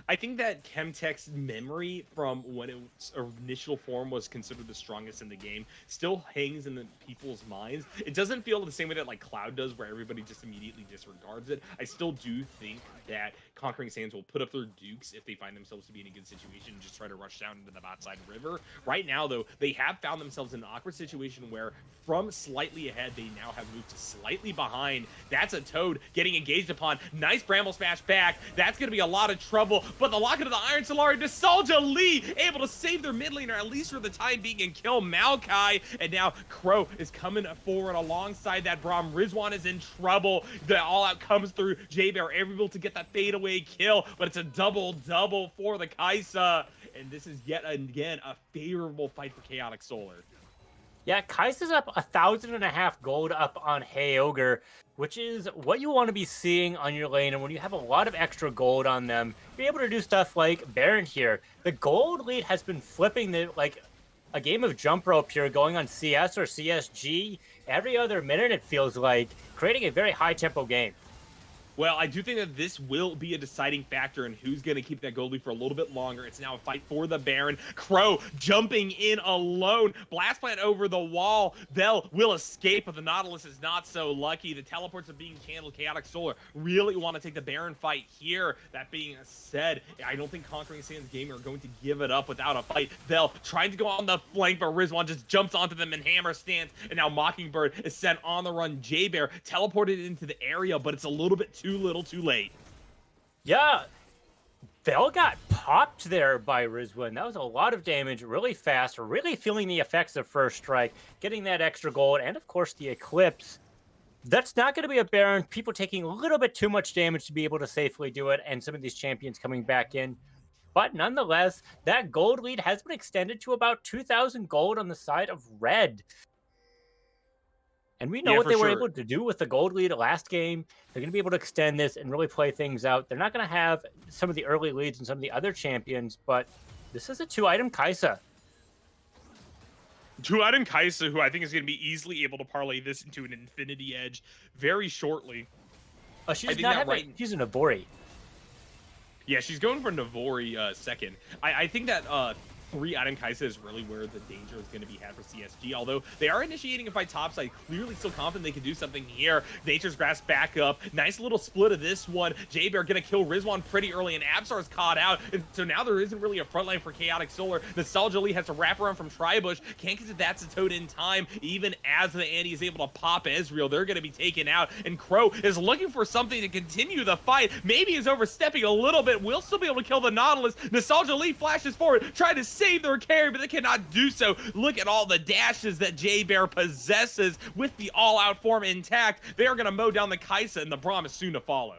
B: I think that Chemtech's memory from when its initial form was considered the strongest in the game still hangs in the people's minds. It doesn't feel the same way that like Cloud does, where everybody just immediately disregards it. I still do think that Conquering Sands will put up their dukes if they find themselves to be in a good situation and just try to rush down into the bot side river. Right now, though, they have found themselves in an awkward situation where from slightly ahead, they now have moved to slightly behind. That's a Toad getting engaged upon. Nice Bramble Smash back. That's going to be a lot of trouble, but the locket of the Iron Solari, Nostalgia Lee able to save their mid laner, at least for the time being, and kill Maokai. And now Crow is coming forward alongside that Braum. Rizwan is in trouble. The all-out comes through. J-Bear able to get that fadeaway kill, but it's a double-double for the Kaisa. And this is yet again a favorable fight for Chaotic Solar.
A: Yeah, Kaisa's up 1,500 gold up on Hey Ogre, which is what you want to be seeing on your lane. And when you have a lot of extra gold on them, be able to do stuff like Baron here. The gold lead has been flipping like a game of jump rope here, going on CS or CSG every other minute, it feels like, creating a very high tempo game.
B: Well, I do think that this will be a deciding factor in who's going to keep that gold lead for a little bit longer. It's now a fight for the Baron. Crow jumping in alone. Blast Plant over the wall. Bell will escape, but the Nautilus is not so lucky. The teleports are being channeled. Chaotic Solar really want to take the Baron fight here. That being said, I don't think Conquering Sands Gaming are going to give it up without a fight. Bell trying to go on the flank, but Rizwan just jumps onto them in hammer stance, and now Mockingbird is sent on the run. J-Bear teleported into the area, but it's a little bit too little too late.
A: Yeah, Bell got popped there by Rizwan. That was a lot of damage, really fast, really feeling the effects of First Strike, getting that extra gold, and of course the Eclipse. That's not going to be a Baron. People taking a little bit too much damage to be able to safely do it, and some of these champions coming back in. But nonetheless, that gold lead has been extended to about 2,000 gold on the side of Red. And we know what they were able to do with the gold lead last game. They're going to be able to extend this and really play things out. They're not going to have some of the early leads and some of the other champions, but this is a 2-item Kaisa.
B: 2-item Kaisa, who I think is going to be easily able to parlay this into an Infinity Edge very shortly.
A: Oh, she's not having, she's a Navori.
B: Yeah, she's going for Navori second. I think that 3-item Kaisa is really where the danger is going to be had for CSG, although they are initiating a fight topside, clearly still confident they can do something here. Nature's Grasp back up. Nice little split of this one. J-Bear going to kill Rizwan pretty early, and Absar's caught out, and so now there isn't really a front line for Chaotic Solar. Nostalgia Lee has to wrap around from Tribush. Can't get to That's a Toad in time, even as the Andy is able to pop Ezreal. They're going to be taken out, and Crow is looking for something to continue the fight. Maybe is overstepping a little bit. Will still be able to kill the Nautilus. Nostalgia Lee flashes forward, trying to save their carry, but they cannot do so. Look at all the dashes that J-Bear possesses with the all-out form intact. They are going to mow down the Kaisa, and the Braum is soon to follow.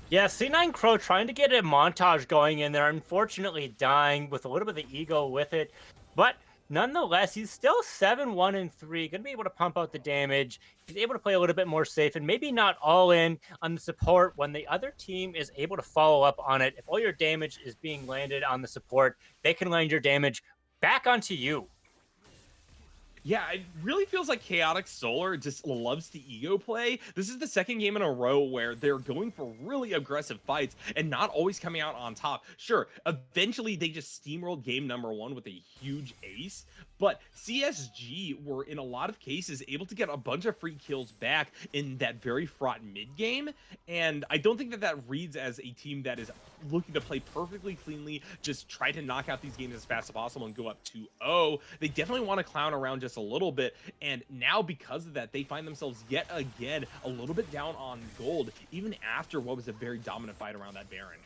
A: Yeah, C9 Crow trying to get a montage going in there, unfortunately dying with a little bit of the ego with it, but nonetheless, he's still 7-1-3, going to be able to pump out the damage. He's able to play a little bit more safe and maybe not all in on the support when the other team is able to follow up on it. If all your damage is being landed on the support, they can land your damage back onto you.
B: Yeah, it really feels like Chaotic Solar just loves to ego play. This is the second game in a row where they're going for really aggressive fights and not always coming out on top. Sure, eventually they just steamrolled game number 1 with a huge ace, but CSG were in a lot of cases able to get a bunch of free kills back in that very fraught mid game, and I don't think that that reads as a team that is looking to play perfectly cleanly, just try to knock out these games as fast as possible and go up 2-0. They definitely want to clown around just a little bit, and now because of that, they find themselves yet again a little bit down on gold, even after what was a very dominant fight around that Baron.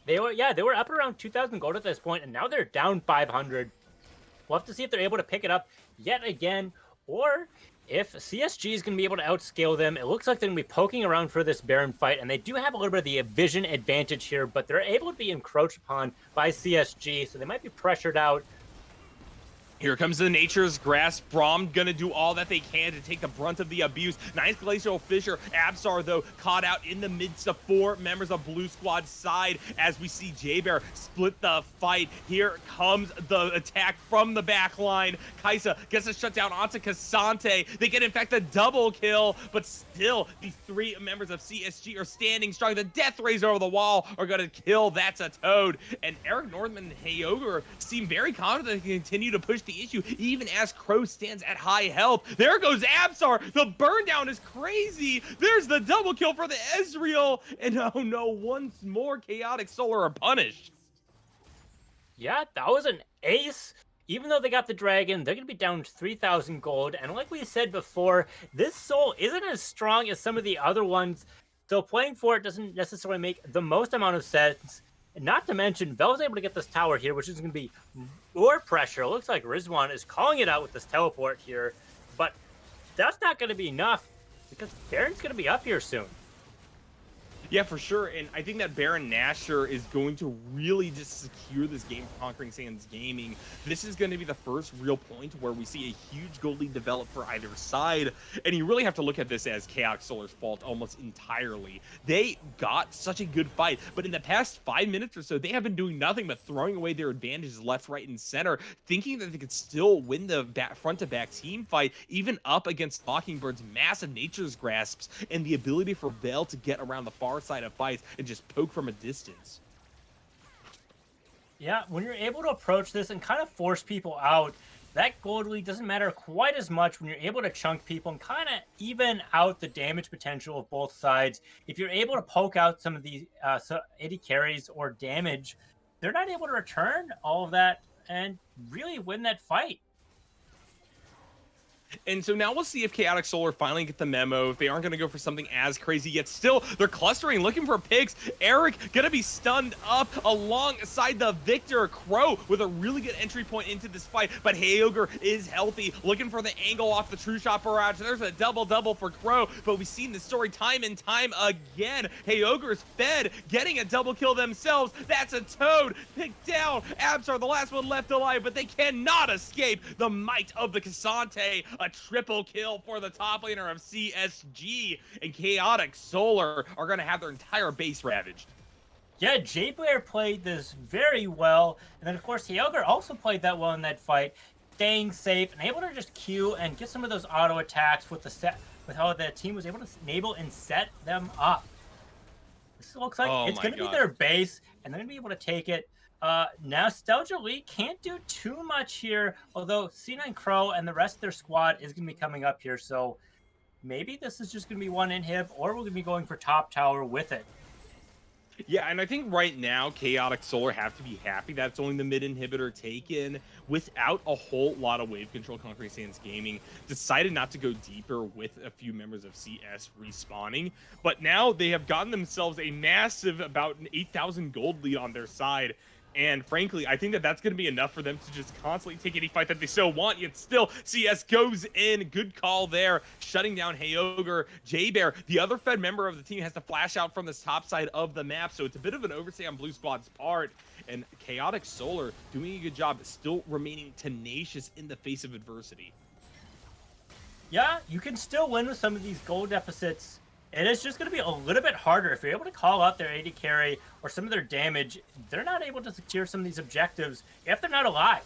A: They were up around 2,000 gold at this point, and now they're down 500. We'll have to see if they're able to pick it up yet again, or if CSG is going to be able to outscale them. It looks like they're going to be poking around for this Baron fight, and they do have a little bit of the vision advantage here, but they're able to be encroached upon by CSG, so they might be pressured out.
B: Here comes the Nature's Grasp. Braum gonna do all that they can to take the brunt of the abuse. Nice Glacial Fissure. Absolar, though, caught out in the midst of 4 members of Blue Squad's side as we see J-Bear split the fight. Here comes the attack from the back line. Kaisa gets a shutdown onto Cassante. They get, in fact, a double kill, but still, these 3 members of CSG are standing strong. The Death Rays over the wall are gonna kill. That's a Toad. And Eric Northman and Heyoger seem very confident to continue to push the issue, even as Crow stands at high health. There goes Absar. The burn down is crazy. There's the double kill for the Ezreal. And oh no, once more Chaotic Solar are punished.
A: Yeah, that was an ace. Even though they got the dragon, they're going to be down 3,000 gold. And like we said before, this soul isn't as strong as some of the other ones. So playing for it doesn't necessarily make the most amount of sense. And not to mention, Vel's able to get this tower here, which is going to be more pressure. It looks like Rizwan is calling it out with this teleport here. But that's not going to be enough because Baron's going to be up here soon.
B: Yeah, for sure. And I think that Baron Nashor is going to really just secure this game for Conquering Sands Gaming. This is going to be the first real point where we see a huge gold lead develop for either side. And you really have to look at this as Chaotic Solar's fault almost entirely. They got such a good fight, but in the past 5 minutes or so, they have been doing nothing but throwing away their advantages left, right, and center, thinking that they could still win the front-to-back team fight, even up against Mockingbird's massive Nature's Grasps and the ability for Vel to get around the far side of fights and just poke from a distance.
A: Yeah, when you're able to approach this and kind of force people out, that gold lead doesn't matter quite as much when you're able to chunk people and kind of even out the damage potential of both sides. If you're able to poke out some of these 80 carries or damage, they're not able to return all of that and really win that fight.
B: And so now we'll see if Chaotic Solar finally get the memo, if they aren't going to go for something as crazy, yet still they're clustering, looking for picks. Eric going to be stunned up alongside the Victor. Crow with a really good entry point into this fight, but Heyoger is healthy, looking for the angle off the True Shot barrage. There's a double for Crow, but we've seen this story time and time again. Heyoger's fed, getting a double kill themselves. That's a Toad picked down. Abs are the last one left alive, but they cannot escape the might of the Cassante. A triple kill for the top laner of CSG, and Chaotic Solar are going to have their entire base ravaged.
A: Yeah, J-Bear played this very well, and then of course Heyoger also played that well in that fight, staying safe and able to just queue and get some of those auto attacks with with how the team was able to enable and set them up. This looks like it's going to be their base, and they're going to be able to take it. Nostalgia Lee can't do too much here, although C9 Crow and the rest of their squad is going to be coming up here, so maybe this is just going to be one inhib, or we're going to be going for top tower with it.
B: Yeah, and I think right now Chaotic Solar have to be happy that's only the mid inhibitor taken without a whole lot of wave control. Conquering Sands Gaming decided not to go deeper with a few members of CS respawning, but now they have gotten themselves a massive about an 8,000 gold lead on their side. And frankly, I think that that's going to be enough for them to just constantly take any fight that they so want. Yet still, CS goes in. Good call there, shutting down Heyoger. J-Bear, the other Fed member of the team, has to flash out from this top side of the map. So it's a bit of an oversight on Blue Squad's part. And Chaotic Solar doing a good job, still remaining tenacious in the face of adversity.
A: Yeah, you can still win with some of these gold deficits. It is just going to be a little bit harder. If you're able to call out their AD carry or some of their damage, they're not able to secure some of these objectives if they're not alive.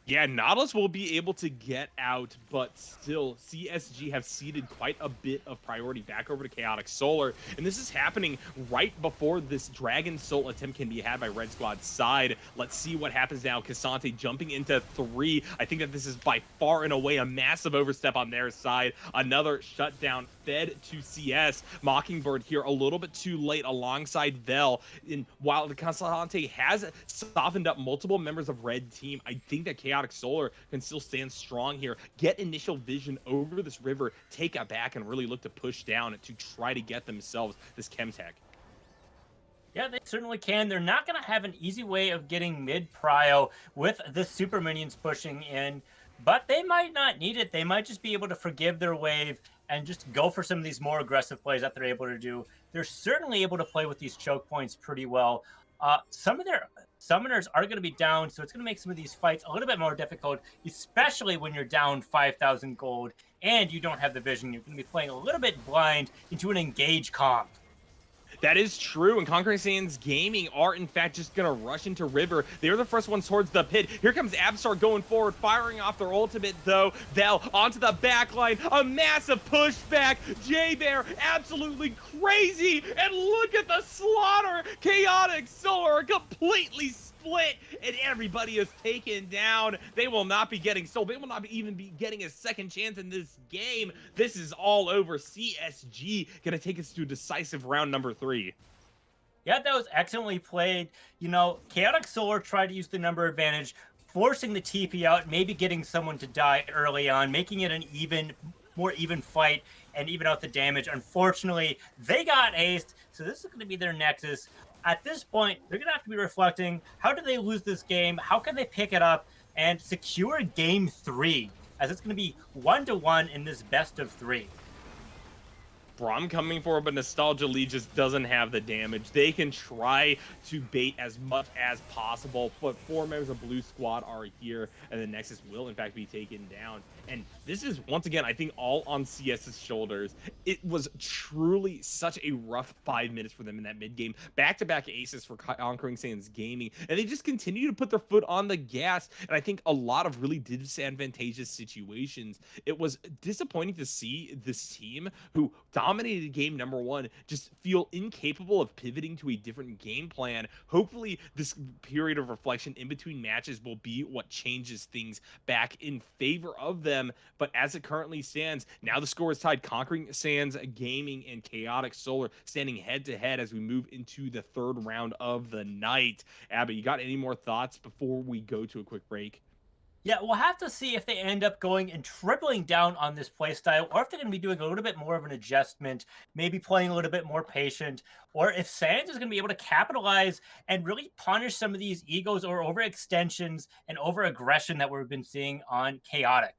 B: Yeah, Nautilus will be able to get out, but still, CSG have ceded quite a bit of priority back over to Chaotic Solar, and this is happening right before this Dragon Soul attempt can be had by Red Squad's side. Let's see what happens now. Cassante jumping into 3. I think that this is by far and away a massive overstep on their side. Another shutdown fed to CS. Mockingbird here a little bit too late alongside Vel. And while the Cassante has softened up multiple members of Red Team, I think that Chaotic Solar can still stand strong here, get initial vision over this river, take it back, and really look to push down to try to get themselves this Chemtech.
A: Yeah, they certainly can. They're not going to have an easy way of getting mid-prio with the super minions pushing in, but they might not need it. They might just be able to forgive their wave and just go for some of these more aggressive plays that they're able to do. They're certainly able to play with these choke points pretty well. some of their summoners are going to be down, so it's going to make some of these fights a little bit more difficult, especially when you're down 5,000 gold and you don't have the vision. You're going to be playing a little bit blind into an engage comp.
B: That is true, and Conquering Sands Gaming are, in fact, just going to rush into River. They're the first ones towards the pit. Here comes Abstar going forward, firing off their ultimate, though. Vel onto the back line, a massive pushback. J-Bear absolutely crazy, and look at the slaughter. Chaotic Solar completely split, and everybody is taken down. They will not be getting sold. They will not even be getting a second chance in this game. This is all over. CSG going to take us to decisive round number 3.
A: Yeah, that was excellently played. Chaotic Solar tried to use the number advantage, forcing the TP out, maybe getting someone to die early on, making it an more even fight and even out the damage. Unfortunately, they got aced, so this is going to be their nexus. At this point, they're going to have to be reflecting, how did they lose this game? How can they pick it up and secure game 3? As it's going to be 1-1 in this best of 3.
B: Braum coming for, but Nostalgia Lead just doesn't have the damage. They can try to bait as much as possible, but 4 members of Blue Squad are here, and the Nexus will, in fact, be taken down. And this is, once again, I think all on CS's shoulders. It was truly such a rough 5 minutes for them in that mid game. Back-to-back aces for Conquering Sands Gaming, and they just continue to put their foot on the gas, and I think a lot of really disadvantageous situations. It was disappointing to see this team, who dominated game number 1, just feel incapable of pivoting to a different game plan. Hopefully, this period of reflection in between matches will be what changes things back in favor of them. But as it currently stands, now the score is tied. Conquering Sands Gaming and Chaotic Solar standing head to head as we move into the 3rd round of the night. Abby, you got any more thoughts before we go to a quick break?
A: Yeah, we'll have to see if they end up going and tripling down on this playstyle, or if they're going to be doing a little bit more of an adjustment, maybe playing a little bit more patient, or if Sands is going to be able to capitalize and really punish some of these egos or overextensions and over aggression that we've been seeing on Chaotic.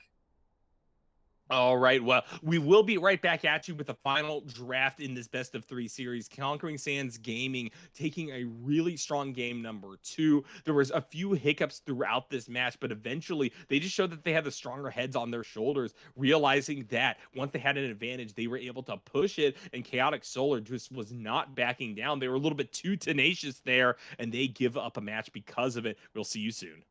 B: All right. Well, we will be right back at you with the final draft in this best of 3 series. Conquering Sands Gaming taking a really strong game number 2. There was a few hiccups throughout this match, but eventually they just showed that they had the stronger heads on their shoulders, realizing that once they had an advantage, they were able to push it, and Chaotic Solar just was not backing down. They were a little bit too tenacious there, and they give up a match because of it. We'll see you soon.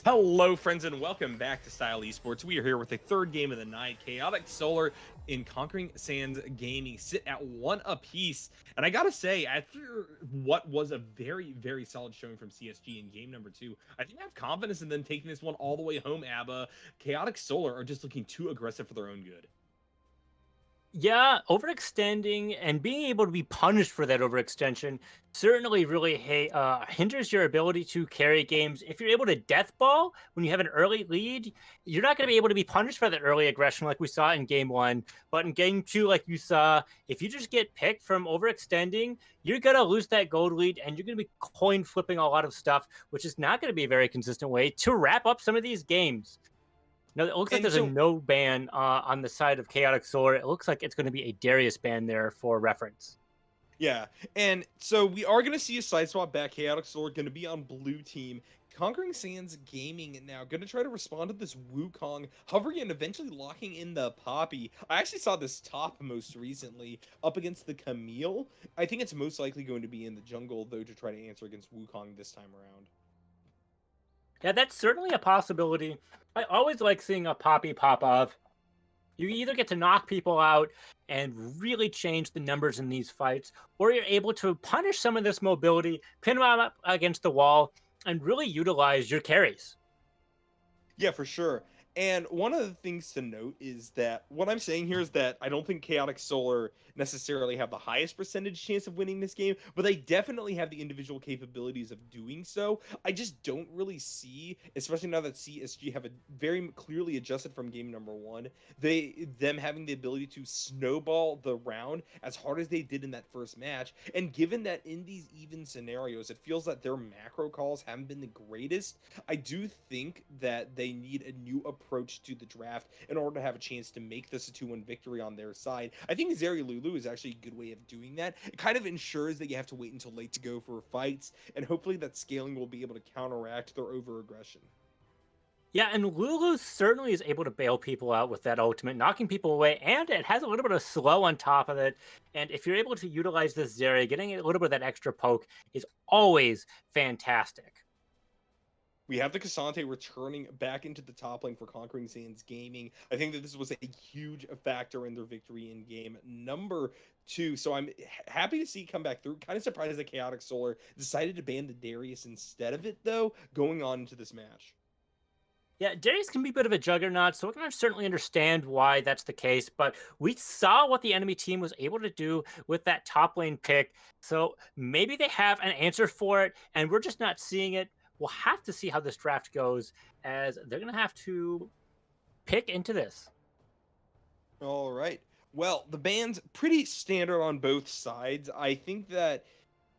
B: Hello, friends, and welcome back to Style Esports. We are here with the third game of the night. Chaotic Solar in Conquering Sands Gaming sit at one apiece. And I gotta say, after what was a very, very solid showing from CSG in game number 2, I think I have confidence in them taking this one all the way home, ABBA. Chaotic Solar are just looking too aggressive for their own good.
A: Yeah, overextending and being able to be punished for that overextension certainly really hinders your ability to carry games. If you're able to death ball when you have an early lead, you're not going to be able to be punished for that early aggression like we saw in game one. But in game two, like you saw, if you just get picked from overextending, you're going to lose that gold lead and you're going to be coin flipping a lot of stuff, which is not going to be a very consistent way to wrap up some of these games. No, it looks like
B: And
A: there's a
B: so
A: no ban on the side of Chaotic Solar. It looks like it's going to be a Darius ban there for reference.
B: Yeah, and so we are going to see a side swap back. Chaotic Sword going to be on blue team. Conquering Sands Gaming now going to try to respond to this Wukong, hovering and eventually locking in the Poppy. I actually saw this top most recently up against the Camille. I think it's most likely going to be in the jungle, though, to try to answer against Wukong this time around.
A: Yeah, that's certainly a possibility. I always like seeing a Poppy pop off. You either get to knock people out and really change the numbers in these fights, or you're able to punish some of this mobility, pin them up against the wall, and really utilize your carries.
B: Yeah, for sure. And one of the things to note is that what I'm saying here is that I don't think Chaotic Solar necessarily have the highest percentage chance of winning this game, but they definitely have the individual capabilities of doing so. I just don't really see, especially now that CSG have a very clearly adjusted from game number 1, them having the ability to snowball the round as hard as they did in that first match. And given that in these even scenarios, it feels that their macro calls haven't been the greatest, I do think that they need a new approach to the draft in order to have a chance to make this a 2-1 victory on their side. I think Zeri Lulu is actually a good way of doing that. It kind of ensures that you have to wait until late to go for fights, and hopefully that scaling will be able to counteract their over-aggression.
A: Yeah, and Lulu certainly is able to bail people out with that ultimate, knocking people away, and it has a little bit of slow on top of it. And if you're able to utilize this Zeri, getting a little bit of that extra poke is always fantastic.
B: We have the Cassante returning back into the top lane for Conquering Sands Gaming. I think that this was a huge factor in their victory in game number 2. So I'm happy to see it come back through. Kind of surprised that Chaotic Solar decided to ban the Darius instead of it, though, going on into this match.
A: Yeah, Darius can be a bit of a juggernaut, so we can certainly understand why that's the case. But we saw what the enemy team was able to do with that top lane pick. So maybe they have an answer for it, and we're just not seeing it. We'll have to see how this draft goes, as they're going to have to pick into this.
B: All right. Well, the ban's pretty standard on both sides. I think that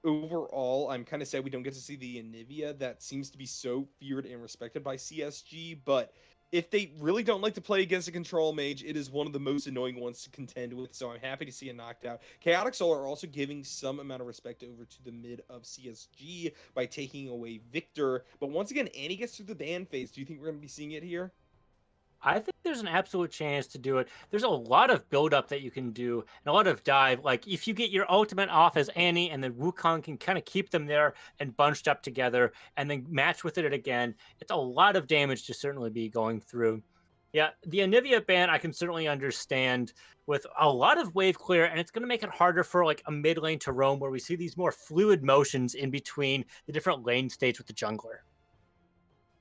B: overall, I'm kind of sad we don't get to see the Anivia that seems to be so feared and respected by CSG, but if they really don't like to play against a control mage, it is one of the most annoying ones to contend with, so I'm happy to see it knocked out. Chaotic Soul are also giving some amount of respect over to the mid of CSG by taking away Victor, but once again, Annie gets through the ban phase. Do you think we're going to be seeing it here?
A: I think there's an absolute chance to do it. There's a lot of build-up that you can do and a lot of dive. Like, if you get your ultimate off as Annie and then Wukong can kind of keep them there and bunched up together and then match with it again, it's a lot of damage to certainly be going through. Yeah, the Anivia ban I can certainly understand with a lot of wave clear, and it's going to make it harder for like a mid lane to roam where we see these more fluid motions in between the different lane states with the jungler.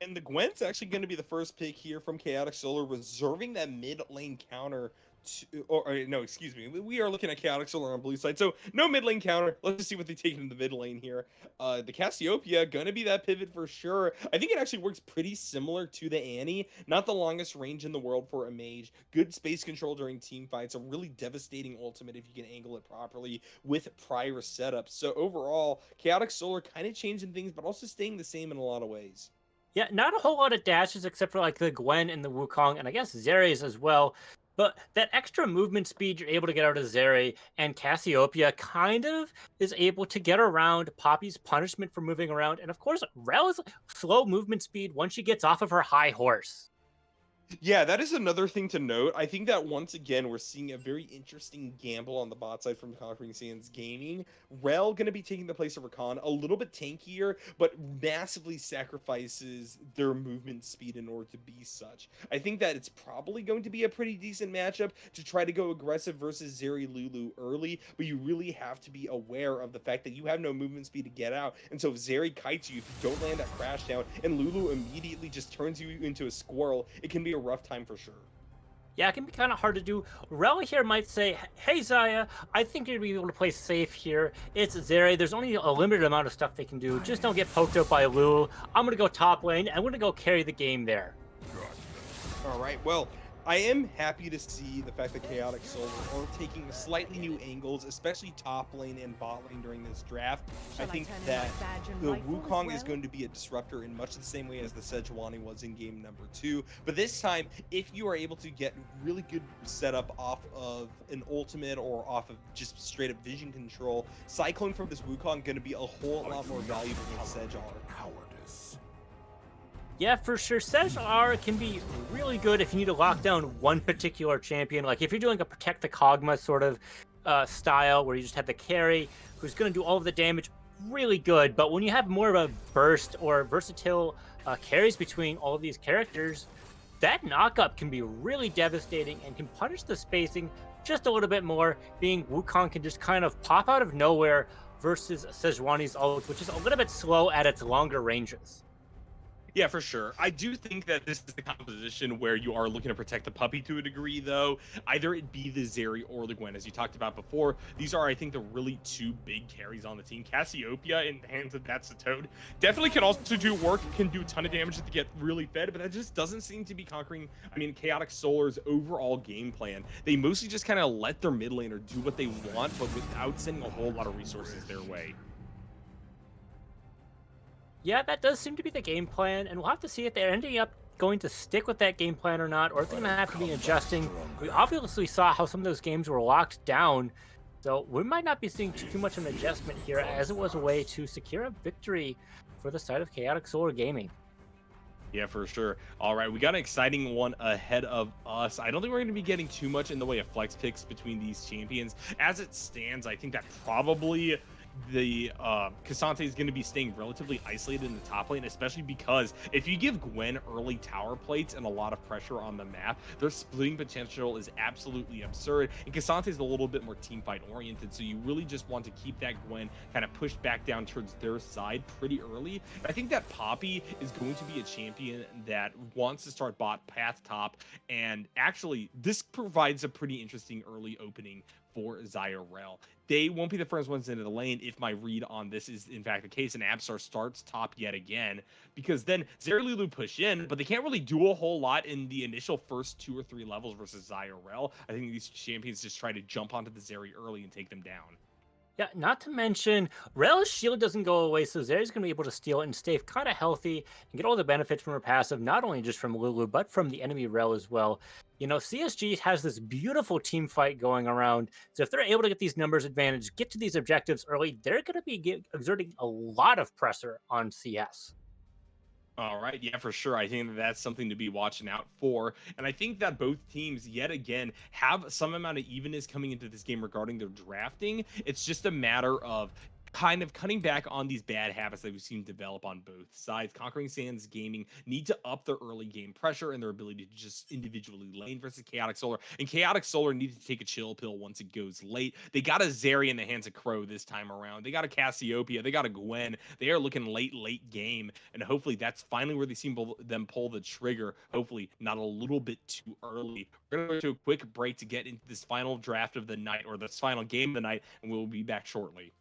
B: And the Gwent's actually going to be the first pick here from Chaotic Solar, reserving that mid lane counter. No, excuse me. We are looking at Chaotic Solar on blue side. So no mid lane counter. Let's just see what they take in the mid lane here. The Cassiopeia going to be that pivot for sure. I think it actually works pretty similar to the Annie. Not the longest range in the world for a mage. Good space control during team fights. A really devastating ultimate if you can angle it properly with prior setups. So overall, Chaotic Solar kind of changing things, but also staying the same in a lot of ways.
A: Yeah, not a whole lot of dashes except for like the Gwen and the Wukong, and I guess Zeri's as well. But that extra movement speed you're able to get out of Zeri and Cassiopeia kind of is able to get around Poppy's punishment for moving around. And of course, Rel's slow movement speed once she gets off of her high horse.
B: Yeah, that is another thing to note. I think that once again we're seeing a very interesting gamble on the bot side from Conquering Sands Gaming. Rel going to be taking the place of Rakan, a little bit tankier, but massively sacrifices their movement speed in order to be such. I think that it's probably going to be a pretty decent matchup to try to go aggressive versus Zeri Lulu early, but you really have to be aware of the fact that you have no movement speed to get out. And so if Zeri kites you, if you don't land that crash down, and Lulu immediately just turns you into a squirrel, it can be a rough time for sure.
A: Yeah, it can be kind of hard to do. Rel here might say, "Hey Zaya, I think you'd be able to play safe here. It's Zeri. There's only a limited amount of stuff they can do. Just don't get poked out by Lulu. I'm gonna go top lane. I'm gonna go carry the game there."
B: All right. Well, I am happy to see the fact that Chaotic Soul are taking slightly new angles, especially top lane and bot lane during this draft. I
C: Shall I
B: think
C: turn in
B: that
C: my badge and
B: the
C: rifle as
B: Wukong is
C: well?
B: going to be a disruptor in much the same way as the Sejuani was in game number 2. But this time, if you are able to get really good setup off of an ultimate or off of just straight up vision control, Cyclone from this Wukong going to be a whole lot more valuable than Sejar.
A: Yeah, for sure. Sedge R can be really good if you need to lock down one particular champion. Like if you're doing a protect the Kog'Maw sort of style where you just have the carry who's going to do all of the damage, really good. But when you have more of a burst or versatile carries between all of these characters, that knockup can be really devastating and can punish the spacing just a little bit more, being Wukong can just kind of pop out of nowhere versus Sejuani's ult, which is a little bit slow at its longer ranges.
B: Yeah, for sure. I do think that this is the composition where you are looking to protect the puppy to a degree, though. Either it be the Zeri or the Gwen, as you talked about before. These are, I think, the really two big carries on the team. Cassiopeia in the hands of That's the Toad definitely can also do work, can do a ton of damage to get really fed, but that just doesn't seem to be conquering, I mean, Chaotic Solar's overall game plan. They mostly just kind of let their mid laner do what they want, but without sending a whole lot of resources their way.
A: Yeah, that does seem to be the game plan, and we'll have to see if they're ending up going to stick with that game plan or not, or if they're going to have to be adjusting. We obviously saw how some of those games were locked down, so we might not be seeing too much of an adjustment here, as it was a way to secure a victory for the side of Chaotic Solar Gaming.
B: Yeah, for sure. All right, we got an exciting one ahead of us. I don't think we're going to be getting too much in the way of flex picks between these champions. As it stands, I think that probably the Cassante is going to be staying relatively isolated in the top lane, especially because if you give Gwen early tower plates and a lot of pressure on the map, their splitting potential is absolutely absurd. And Cassante is a little bit more team fight oriented, so you really just want to keep that Gwen kind of pushed back down towards their side pretty early. And I think that Poppy is going to be a champion that wants to start bot path top, and actually this provides a pretty interesting early opening for Zyrel. They won't be the first ones into the lane if my read on this is in fact the case and Absar starts top yet again, because then Zerlulu push in, but they can't really do a whole lot in the initial first 2 or 3 levels versus Zyrel. I think these champions just try to jump onto the Zeri early and take them down.
A: Yeah, not to mention, Rel's shield doesn't go away, so Zeri's going to be able to steal it and stay kind of healthy and get all the benefits from her passive, not only just from Lulu, but from the enemy Rel as well. You know, CSG has this beautiful team fight going around, so if they're able to get these numbers advantage, get to these objectives early, they're going to be exerting a lot of pressure on CS.
B: All right, yeah, for sure. I think that that's something to be watching out for. And I think that both teams, yet again, have some amount of evenness coming into this game regarding their drafting. It's just a matter of kind of cutting back on these bad habits that we've seen develop on both sides. Conquering Sands Gaming need to up their early game pressure and their ability to just individually lane versus Chaotic Solar. And Chaotic Solar needs to take a chill pill once it goes late. They got a Zeri in the hands of Crow this time around. They got a Cassiopeia. They got a Gwen. They are looking late game, and hopefully that's finally where they see them pull the trigger. Hopefully not a little bit too early. We're going to go to a quick break to get into this final draft of the night, or this final game of the night, and we'll be back shortly.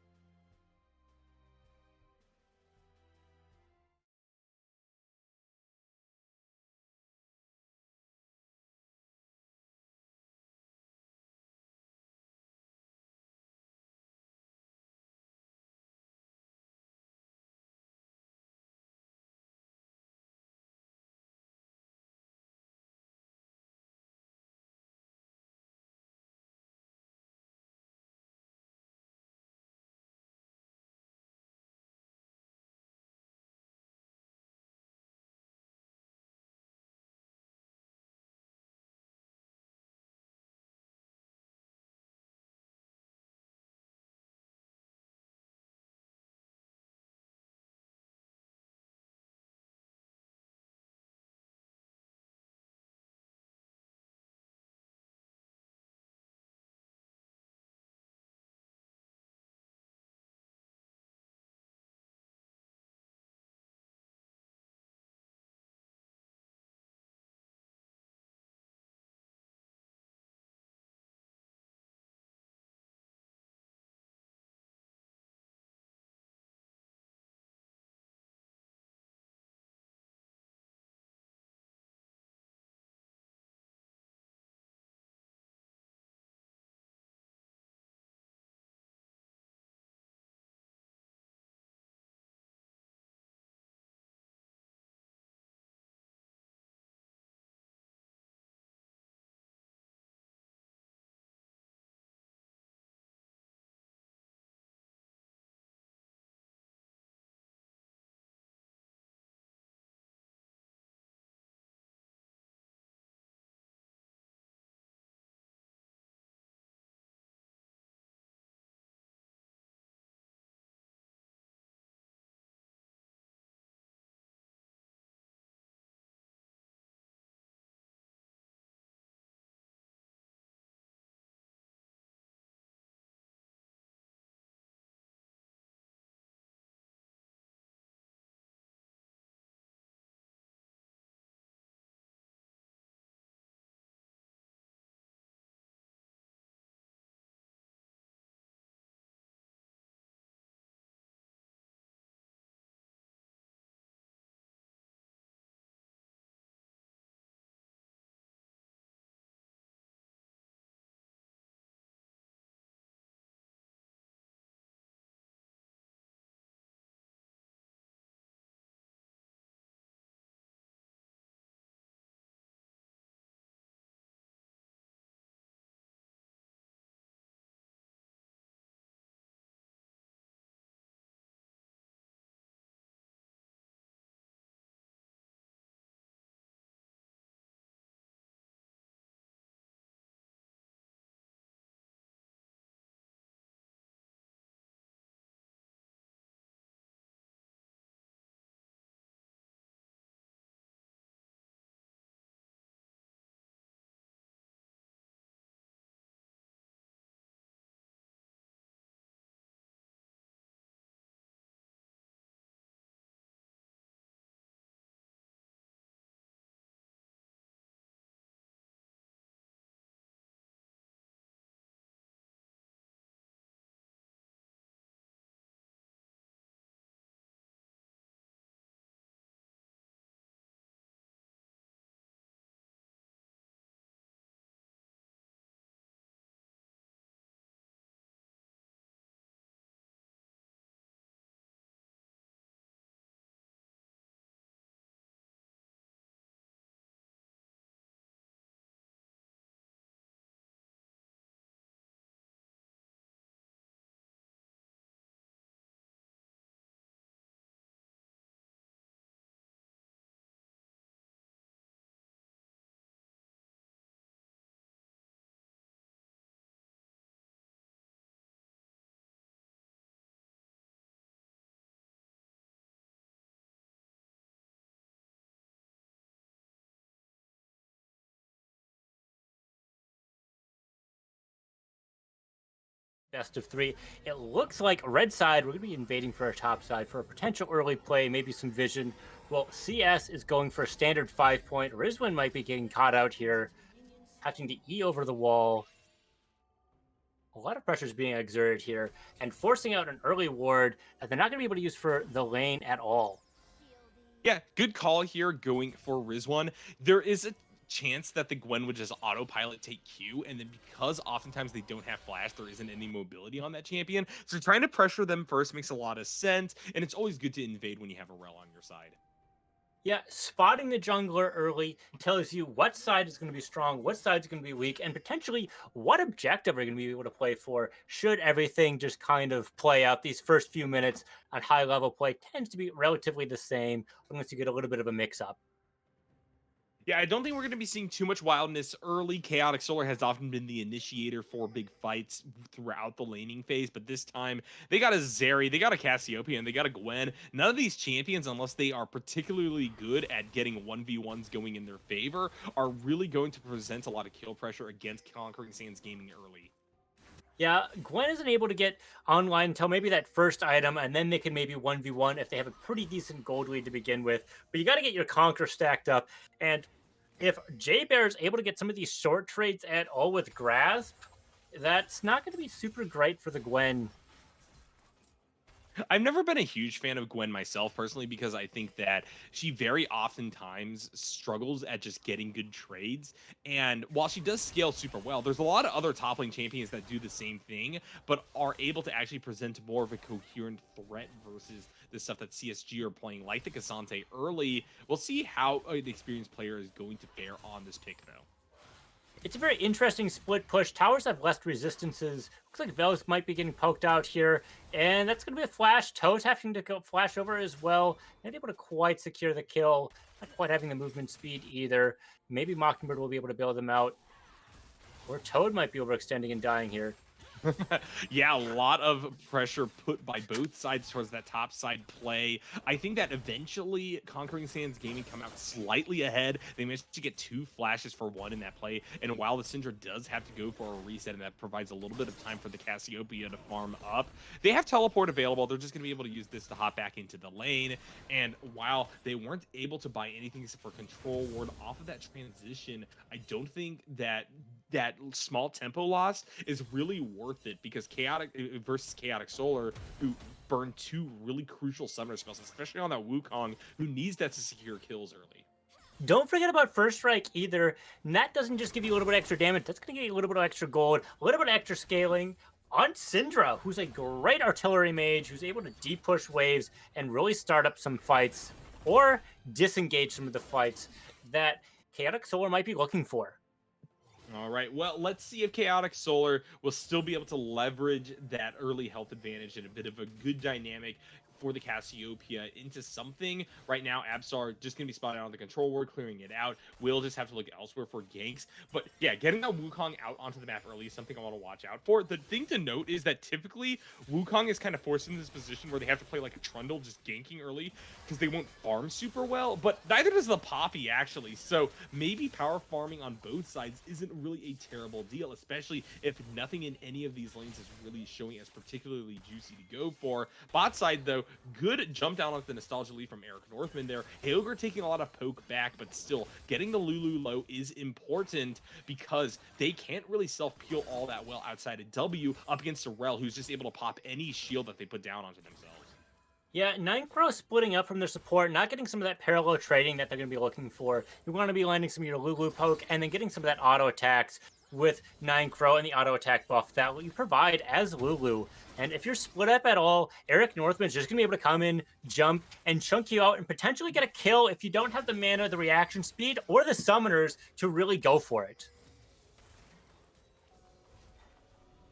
A: best of three. It looks like red side, we're going to be invading for a top side for a potential early play, maybe some vision. Well, CS is going for a standard 5 point. Rizwan might be getting caught out here, having to E over the wall. A lot of pressure is being exerted here and forcing out an early ward that they're not going to be able to use for the lane at all.
B: Yeah, good call here going for Rizwan. There is a chance that the Gwen would just autopilot take Q, and then because oftentimes they don't have flash, there isn't any mobility on that champion. So trying to pressure them first makes a lot of sense, and it's always good to invade when you have a Rel on your side.
A: Yeah, spotting the jungler early tells you what side is going to be strong, what side is going to be weak, and potentially what objective are going to be able to play for. Should everything just kind of play out, these first few minutes on high level play tends to be relatively the same unless you get a little bit of a mix up.
B: Yeah, I don't think we're going to be seeing too much wildness early. Chaotic Solar has often been the initiator for big fights throughout the laning phase, but this time they got a Zeri, they got a Cassiopeia, and they got a Gwen. None of these champions, unless they are particularly good at getting 1v1s going in their favor, are really going to present a lot of kill pressure against Conquering Sands Gaming early.
A: Yeah, Gwen isn't able to get online until maybe that first item, and then they can maybe 1v1 if they have a pretty decent gold lead to begin with. But you got to get your Conquer stacked up. And if Jay Bear is able to get some of these short trades at all with Grasp, that's not going to be super great for the Gwen.
B: I've never been a huge fan of Gwen myself personally because I think that she very oftentimes struggles at just getting good trades. And while she does scale super well, there's a lot of other top lane champions that do the same thing, but are able to actually present more of a coherent threat versus the stuff that CSG are playing, like the Cassante early. We'll see how the experienced player is going to fare on this pick, though.
A: It's a very interesting split push. Towers have less resistances. Looks like Velos might be getting poked out here. And that's going to be a flash. Toes having to go flash over as well. Not able to quite secure the kill. Not quite having the movement speed either. Maybe Mockingbird will be able to bail them out. Or Toad might be overextending and dying here.
B: Yeah, a lot of pressure put by both sides towards that top side play. I think that eventually Conquering Sands Gaming come out slightly ahead. They managed to get 2 flashes for 1 in that play, and while the Syndra does have to go for a reset, and that provides a little bit of time for the Cassiopeia to farm up, they have teleport available. They're just going to be able to use this to hop back into the lane, and while they weren't able to buy anything except for control ward off of that transition, I don't think that that small tempo loss is really worth it because Chaotic versus Chaotic Solar, who burned 2 really crucial summoner spells, especially on that Wukong, who needs that to secure kills early.
A: Don't forget about First Strike either. And that doesn't just give you a little bit extra damage. That's going to give you a little bit of extra gold, a little bit of extra scaling on Syndra, who's a great artillery mage, who's able to deep push waves and really start up some fights or disengage some of the fights that Chaotic Solar might be looking for.
B: All right, well, let's see if Chaotic Solar will still be able to leverage that early health advantage and a bit of a good dynamic for the Cassiopeia into something. Right now, Absolar just going to be spotted on the control ward, clearing it out. We'll just have to look elsewhere for ganks. But yeah, getting that Wukong out onto the map early is something I want to watch out for. The thing to note is that typically Wukong is kind of forced into this position where they have to play like a Trundle, just ganking early because they won't farm super well. But neither does the Poppy, actually. So maybe power farming on both sides isn't really a terrible deal, especially if nothing in any of these lanes is really showing as particularly juicy to go for. Bot side, though, good jump down off the Nostalgia Leaf from Eric Northman there. Hailger taking a lot of poke back, but still getting the Lulu low is important because they can't really self-peel all that well outside of W up against a Rel who's just able to pop any shield that they put down onto themselves.
A: Yeah, Nyarko splitting up from their support, not getting some of that parallel trading that they're going to be looking for. You want to be landing some of your Lulu poke and then getting some of that auto attacks with Nyarko and the auto attack buff that you provide as Lulu. And if you're split up at all, Eric Northman's just going to be able to come in, jump, and chunk you out and potentially get a kill if you don't have the mana, the reaction speed, or the summoners to really go for it.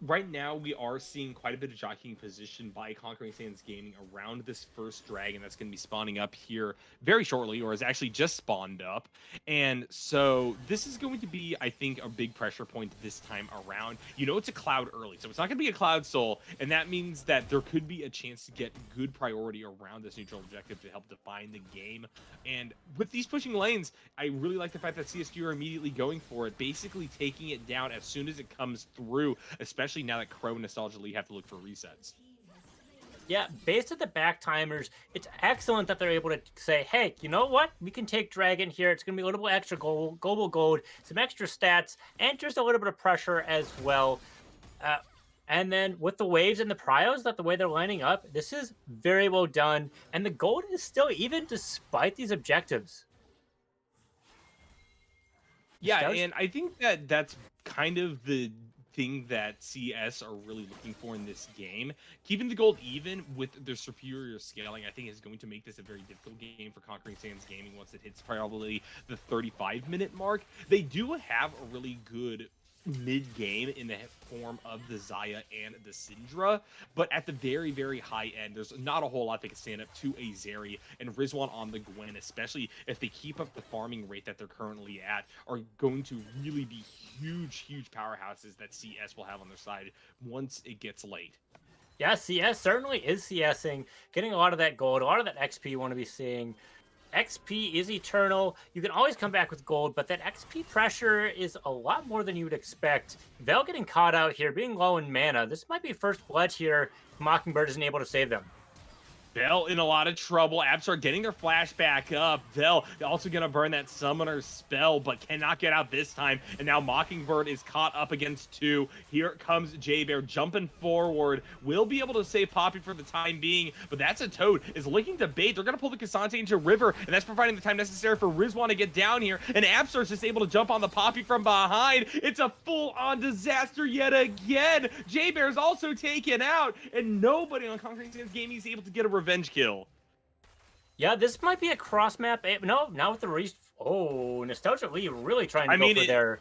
B: Right now, we are seeing quite a bit of jockeying position by Conquering Sands Gaming around this first dragon that's going to be spawning up here very shortly, or is actually just spawned up. And so this is going to be, I think, a big pressure point this time around. You know, it's a Cloud early, so it's not going to be a Cloud Soul, and that means that there could be a chance to get good priority around this neutral objective to help define the game. And with these pushing lanes, I really like the fact that CSG are immediately going for it, basically taking it down as soon as it comes through, especially especially now that Crow and Nostalgia Lee have to look for resets.
A: Yeah, based on the back timers, it's excellent that they're able to say, hey, you know what? We can take Dragon here. It's going to be a little bit extra global gold, some extra stats, and just a little bit of pressure as well. Uh, and then with the waves and the pryos, that the way they're lining up, this is very well done. And the gold is still even despite these objectives.
B: Yeah, and I think that that's kind of the thing that CS are really looking for in this game. Keeping the gold even with their superior scaling, I think is going to make this a very difficult game for Conquering Sands Gaming once it hits probably the 35-minute mark. They do have a really good mid-game in the form of the Xayah and the Syndra, but at the very, very high end, there's not a whole lot they can stand up to a Zeri and Rizwan on the Gwen, especially if they keep up the farming rate that they're currently at, are going to really be huge, huge powerhouses that CS will have on their side once it gets late.
A: Yeah, CS certainly is CSing, getting a lot of that gold, a lot of that XP you want to be seeing. XP is eternal. You can always come back with gold, but that XP pressure is a lot more than you would expect. Vel getting caught out here, being low in mana. This might be first blood here. Mockingbird isn't able to save them.
B: Vel in a lot of trouble. Abs are getting their flash back up. Vel also going to burn that summoner spell, but cannot get out this time. And now Mockingbird is caught up against two. Here comes J-Bear jumping forward. Will be able to save Poppy for the time being, but that's a Toad. Is looking to bait. They're going to pull the Cassante into River, and that's providing the time necessary for Rizwan to get down here. And Absar's just able to jump on the Poppy from behind. It's a full-on disaster yet again. J-Bear's also taken out, and nobody on Conquering Sands Gaming is able to get a revenge kill.
A: Yeah, this might be a cross map. No, now with the Nostalgia Lee really trying to go for their.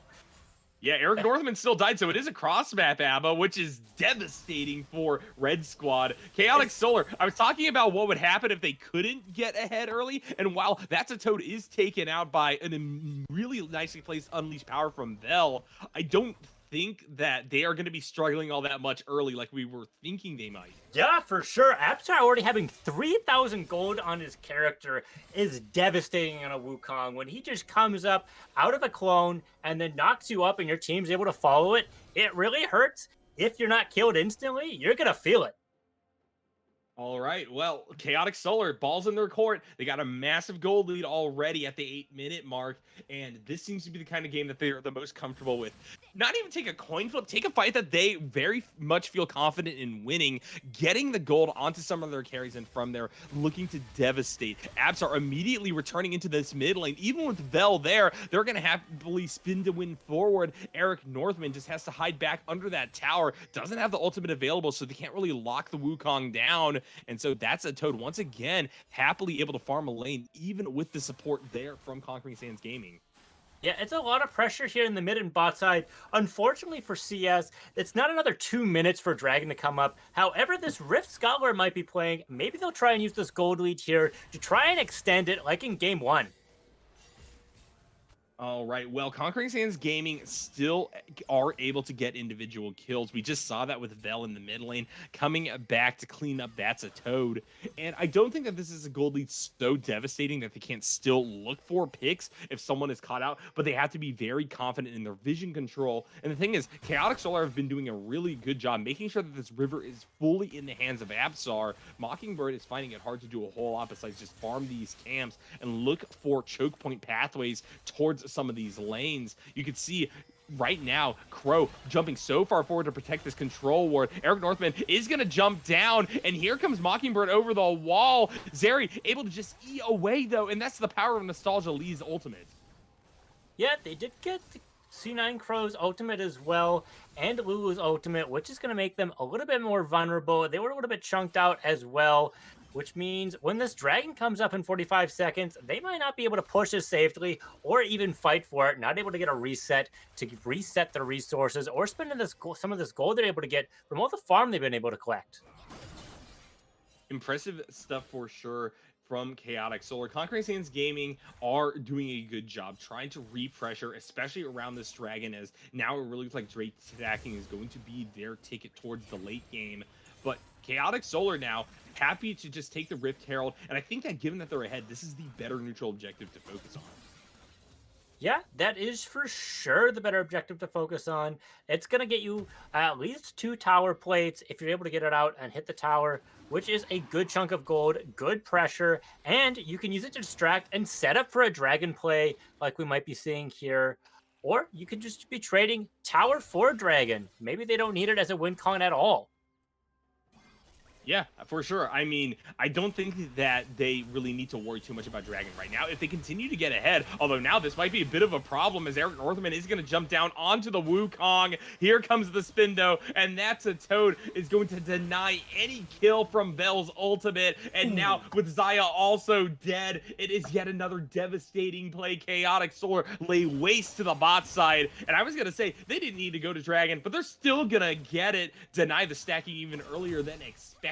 B: Yeah, Eric Northman still died, so it is a cross map, Abba, which is devastating for Red Squad. Chaotic Solar, I was talking about what would happen if they couldn't get ahead early, and while That's a Toad is taken out by a really nicely placed Unleashed Power from Vel, I don't think that they are going to be struggling all that much early like we were thinking they might.
A: Yeah, for sure. Apsar already having 3,000 gold on his character is devastating on a Wukong. When he just comes up out of a clone and then knocks you up and your team's able to follow it, it really hurts. If you're not killed instantly, you're going to feel it.
B: All right, well, Chaotic Solar, balls in their court. They got a massive gold lead already at the 8-minute mark, and this seems to be the kind of game that they're the most comfortable with. Not even take a coin flip, take a fight that they very much feel confident in winning, getting the gold onto some of their carries, and from there, looking to devastate. Abs are immediately returning into this mid lane. Even with Vel there, they're going to happily spin to win forward. Eric Northman just has to hide back under that tower, doesn't have the ultimate available, so they can't really lock the Wukong down. And so That's a Toad once again happily able to farm a lane even with the support there from Conquering Sands Gaming.
A: Yeah, it's a lot of pressure here in the mid and bot side. Unfortunately for CS, it's not another 2 minutes for Dragon to come up. However, this Rift Scholar might be playing. Maybe they'll try and use this gold lead here to try and extend it like in game 1.
B: All right, well, Conquering Sands Gaming still are able to get individual kills. We just saw that with Vel in the mid lane, coming back to clean up That's a Toad. And I don't think that this is a gold lead so devastating that they can't still look for picks if someone is caught out, but they have to be very confident in their vision control. And the thing is, Chaotic Solar have been doing a really good job making sure that this river is fully in the hands of Absar. Mockingbird is finding it hard to do a whole lot besides just farm these camps and look for choke point pathways towards some of these lanes. You can see right now Crow jumping so far forward to protect this control ward. Eric Northman is going to jump down, and here comes Mockingbird over the wall. Zeri able to just eat away though, and that's the power of Nostalgia Lee's ultimate.
A: Yeah, they did get C9 Crow's ultimate as well, and Lulu's ultimate, which is going to make them a little bit more vulnerable. They were a little bit chunked out as well, which means when this Dragon comes up in 45 seconds, they might not be able to push as safely or even fight for it, not able to get a reset to reset their resources or spend some of this gold they're able to get from all the farm they've been able to collect.
B: Impressive stuff for sure from Chaotic Solar. Conquering Sands Gaming are doing a good job trying to re-pressure, especially around this Dragon, as now it really looks like Drake stacking is going to be their ticket towards the late game. But Chaotic Solar now happy to just take the Rift Herald, and I think that given that they're ahead, this is the better neutral objective to focus on.
A: Yeah, that is for sure the better objective to focus on. It's going to get you at least 2 tower plates if you're able to get it out and hit the tower, which is a good chunk of gold, good pressure, and you can use it to distract and set up for a dragon play like we might be seeing here. Or you could just be trading tower for dragon. Maybe they don't need it as a win con at all.
B: Yeah, for sure. I mean, I don't think that they really need to worry too much about Dragon right now. If they continue to get ahead, although now this might be a bit of a problem as Eric Northman is going to jump down onto the Wukong. Here comes the Spindo, and that's a Toad is going to deny any kill from Bell's ultimate. And now with Xayah also dead, it is yet another devastating play. Chaotic Solar lay waste to the bot side. And I was going to say they didn't need to go to Dragon, but they're still going to get it. Deny the stacking even earlier than expected.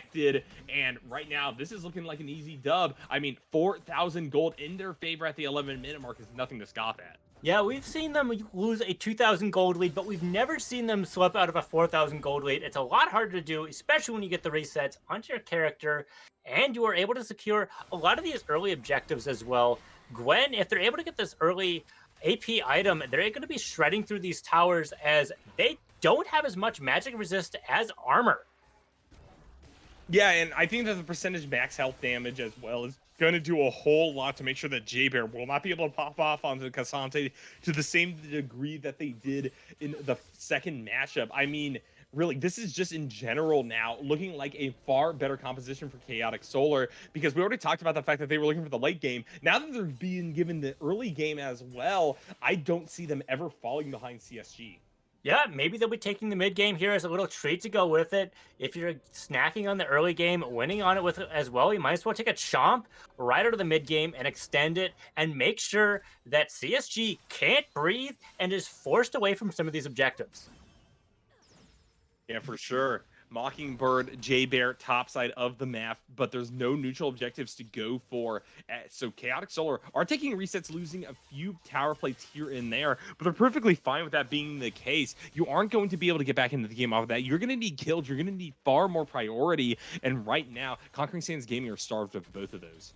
B: And right now, this is looking like an easy dub. I mean, 4,000 gold in their favor at the 11-minute mark is nothing to scoff at.
A: Yeah, we've seen them lose a 2,000 gold lead, but we've never seen them slip out of a 4,000 gold lead. It's a lot harder to do, especially when you get the resets onto your character, and you are able to secure a lot of these early objectives as well. Gwen, if they're able to get this early AP item, they're going to be shredding through these towers as they don't have as much magic resist as armor.
B: Yeah, and I think that the percentage max health damage as well is going to do a whole lot to make sure that J-Bear will not be able to pop off onto Cassante to the same degree that they did in the second matchup. I mean, really, this is just in general now looking like a far better composition for Chaotic Solar, because we already talked about the fact that they were looking for the late game. Now that they're being given the early game as well, I don't see them ever falling behind CSG.
A: Yeah, maybe they'll be taking the mid game here as a little treat to go with it. If you're snacking on the early game, winning on it with it as well, you might as well take a chomp right out of the mid game and extend it and make sure that CSG can't breathe and is forced away from some of these objectives.
B: Yeah, for sure. Mockingbird, J-Bear, top side of the map, but there's no neutral objectives to go for. So Chaotic Solar are taking resets, losing a few tower plates here and there, but they're perfectly fine with that being the case. You aren't going to be able to get back into the game off of that. You're going to need kills. You're going to need far more priority. And right now, Conquering Sands Gaming are starved of both of those.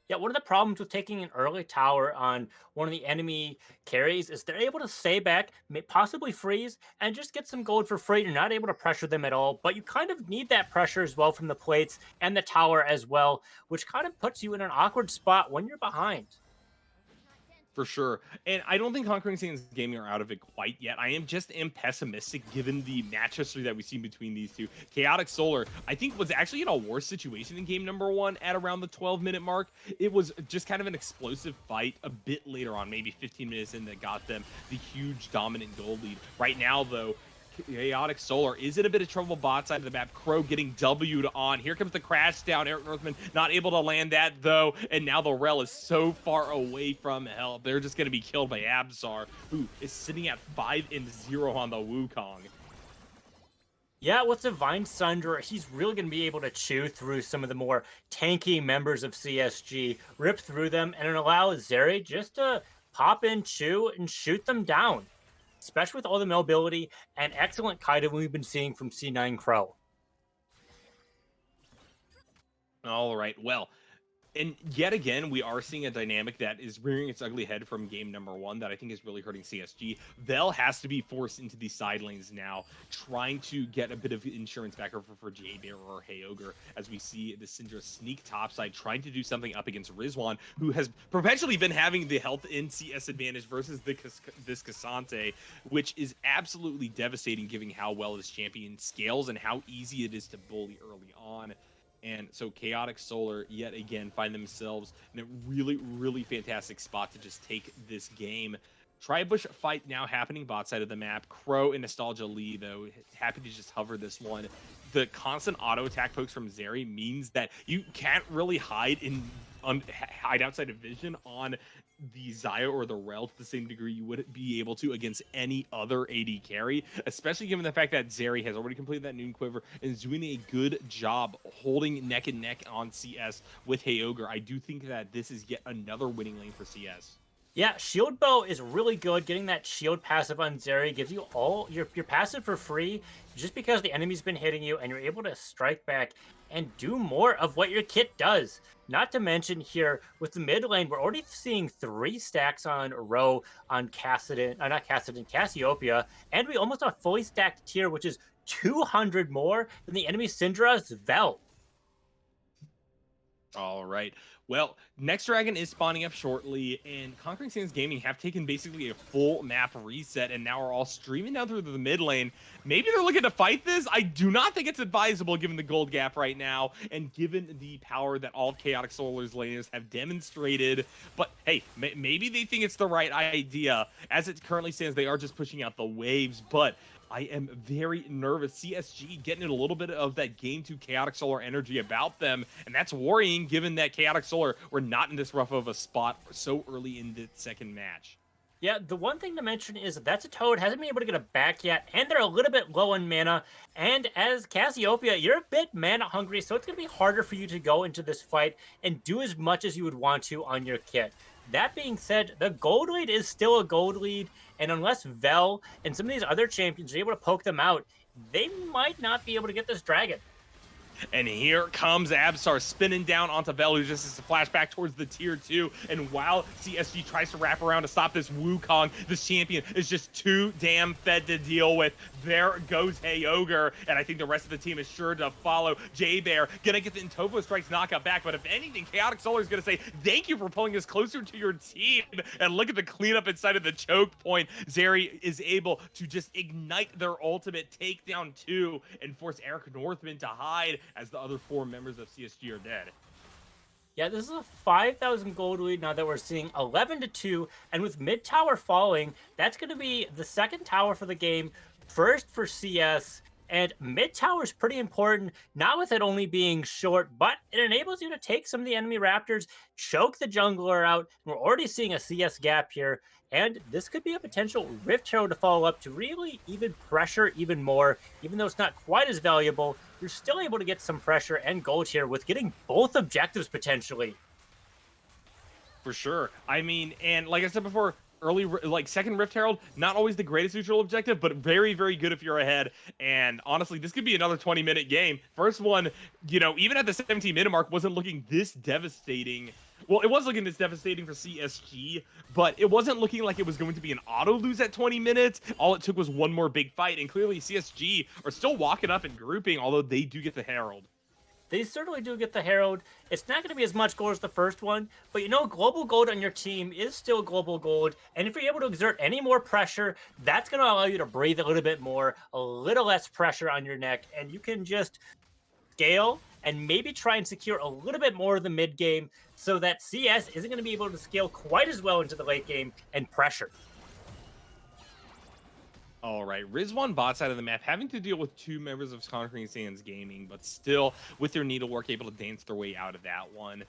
A: Yeah, one of the problems with taking an early tower on one of the enemy carries is they're able to stay back, possibly freeze, and just get some gold for free. You're not able to pressure them at all, but you kind of need that pressure as well from the plates and the tower as well, which kind of puts you in an awkward spot when you're behind.
B: For sure. And I don't think Conquering Sands Gaming are out of it quite yet. I am pessimistic given the match history that we've seen between these two. Chaotic Solar, I think, was actually in a worse situation in game number 1 at around the 12-minute mark. It was just kind of an explosive fight a bit later on, maybe 15 minutes in, that got them the huge dominant goal lead. Right now, though, Chaotic Solar is in a bit of trouble bot side of the map. Crow getting W'd on. Here comes the crash down. Eric Northman not able to land that, though. And now the Rel is so far away from help. They're just going to be killed by Abzar, who is sitting at 5-0 on the Wukong.
A: Yeah, with Divine Sunder, he's really going to be able to chew through some of the more tanky members of CSG, rip through them, and allow Zeri just to pop in, chew, and shoot them down, especially with all the mobility and excellent Kaido we've been seeing from C9 Crow.
B: All right, well, and yet again, we are seeing a dynamic that is rearing its ugly head from game number 1 that I think is really hurting CSG. Vel has to be forced into these side lanes now, trying to get a bit of insurance back over for J-Bear or Heogre, as we see the Syndra sneak topside, trying to do something up against Rizwan, who has perpetually been having the health in CS advantage versus this Cassante, which is absolutely devastating given how well this champion scales and how easy it is to bully early on. And so Chaotic Solar, yet again, find themselves in a really, really fantastic spot to just take this game. Tribush fight now happening bot side of the map. Crow and Nostalgia Lee, though, happy to just hover this one. The constant auto attack pokes from Zeri means that you can't really hide outside of vision on the Xayah or the Rel to the same degree you would be able to against any other AD carry, especially given the fact that Zeri has already completed that Noon Quiver and is doing a good job holding neck and neck on CS with Heogre. I do think that this is yet another winning lane for CS.
A: Yeah, Shield Bow is really good. Getting that shield passive on Zeri gives you all your passive for free just because the enemy's been hitting you and you're able to strike back and do more of what your kit does. Not to mention here with the mid lane, we're already seeing 3 stacks on a row on not Cassidon, Cassiopeia, and we almost have a fully stacked tier, which is 200 more than the enemy Syndra's Vel.
B: All right. Well, Next Dragon is spawning up shortly, and Conquering Sands Gaming have taken basically a full map reset and now are all streaming down through the mid lane. Maybe they're looking to fight this. I do not think it's advisable given the gold gap right now and given the power that all of Chaotic Solar's laners have demonstrated. But hey, maybe they think it's the right idea. As it currently stands, they are just pushing out the waves, but I am very nervous. CSG getting a little bit of that game 2 Chaotic Solar energy about them, and that's worrying given that Chaotic Solar were not in this rough of a spot so early in the second match.
A: Yeah, the one thing to mention is that's a Toad, hasn't been able to get a back yet, and they're a little bit low on mana. And as Cassiopeia, you're a bit mana hungry, so it's going to be harder for you to go into this fight and do as much as you would want to on your kit. That being said, the gold lead is still a gold lead, and unless Vel and some of these other champions are able to poke them out, they might not be able to get this dragon.
B: And here comes Absar spinning down onto Vel, who just is a flashback towards the tier 2. And while CSG tries to wrap around to stop this Wukong, this champion is just too damn fed to deal with. There goes Heyoger, and I think the rest of the team is sure to follow. J-Bear gonna get the Intovo Strikes knockout back, but if anything, Chaotic Solar is gonna say, thank you for pulling us closer to your team. And look at the cleanup inside of the choke point. Zeri is able to just ignite their ultimate, take down 2, and force Eric Northman to hide as the other 4 members of CSG are dead.
A: Yeah, this is a 5,000 gold lead now that we're seeing 11-2, and with mid tower falling, that's going to be the second tower for the game, first for CS, and mid tower is pretty important, not with it only being short, but it enables you to take some of the enemy Raptors, choke the jungler out. We're already seeing a CS gap here, and this could be a potential Rift Herald to follow up to really even pressure even more. Even though it's not quite as valuable, you're still able to get some pressure and gold here with getting both objectives potentially.
B: For sure. I mean, and like I said before, second Rift Herald, not always the greatest neutral objective, but very, very good if you're ahead. And honestly, this could be another 20-minute game. First one, even at the 17-minute mark, wasn't looking this devastating. Well, it was looking this devastating for CSG, but it wasn't looking like it was going to be an auto lose at 20 minutes. All it took was one more big fight, and clearly CSG are still walking up and grouping, although they do get the Herald.
A: They certainly do get the Herald. It's not going to be as much gold as the first one, but global gold on your team is still global gold. And if you're able to exert any more pressure, that's going to allow you to breathe a little bit more, a little less pressure on your neck, and you can just scale and maybe try and secure a little bit more of the mid game so that CS isn't going to be able to scale quite as well into the late game and pressure.
B: All right, Rizwan bot side of the map having to deal with 2 members of Conquering Sands Gaming, but still with their needlework able to dance their way out of that one.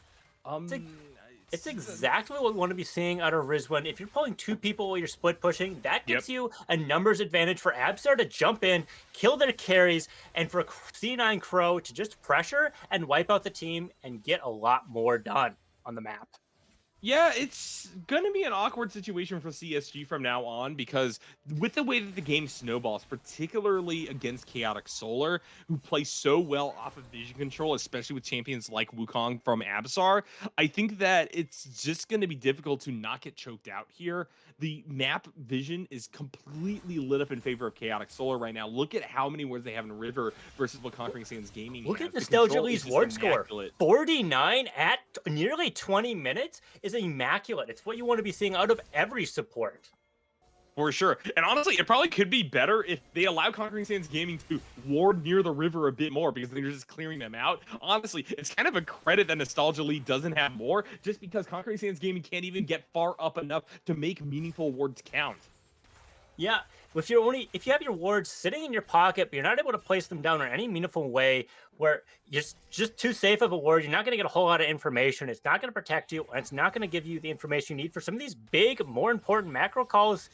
A: It's exactly what we want to be seeing out of Rizwan. If you're pulling 2 people while you're split pushing, that gives you a numbers advantage for Absar to jump in, kill their carries, and for C9 Crow to just pressure and wipe out the team and get a lot more done on the map.
B: Yeah, it's going to be an awkward situation for CSG from now on because with the way that the game snowballs, particularly against Chaotic Solar, who play so well off of vision control, especially with champions like Wukong from Absar, I think that it's just going to be difficult to not get choked out here. The map vision is completely lit up in favor of Chaotic Solar right now. Look at how many wards they have in River versus what Conquering Sands Gaming
A: Look
B: has.
A: at Nostalgia Lee's ward score.
B: Immaculate.
A: 49 at nearly 20 minutes is immaculate. It's what you want to be seeing out of every support.
B: For sure. And honestly, it probably could be better if they allow Conquering Sands Gaming to ward near the river a bit more because they're just clearing them out. Honestly, it's kind of a credit that Nostalgia League doesn't have more just because Conquering Sands Gaming can't even get far up enough to make meaningful wards count.
A: Yeah, if you have your wards sitting in your pocket, but you're not able to place them down in any meaningful way, where you're just too safe of a ward, you're not going to get a whole lot of information. It's not going to protect you, and it's not going to give you the information you need for some of these big, more important macro calls.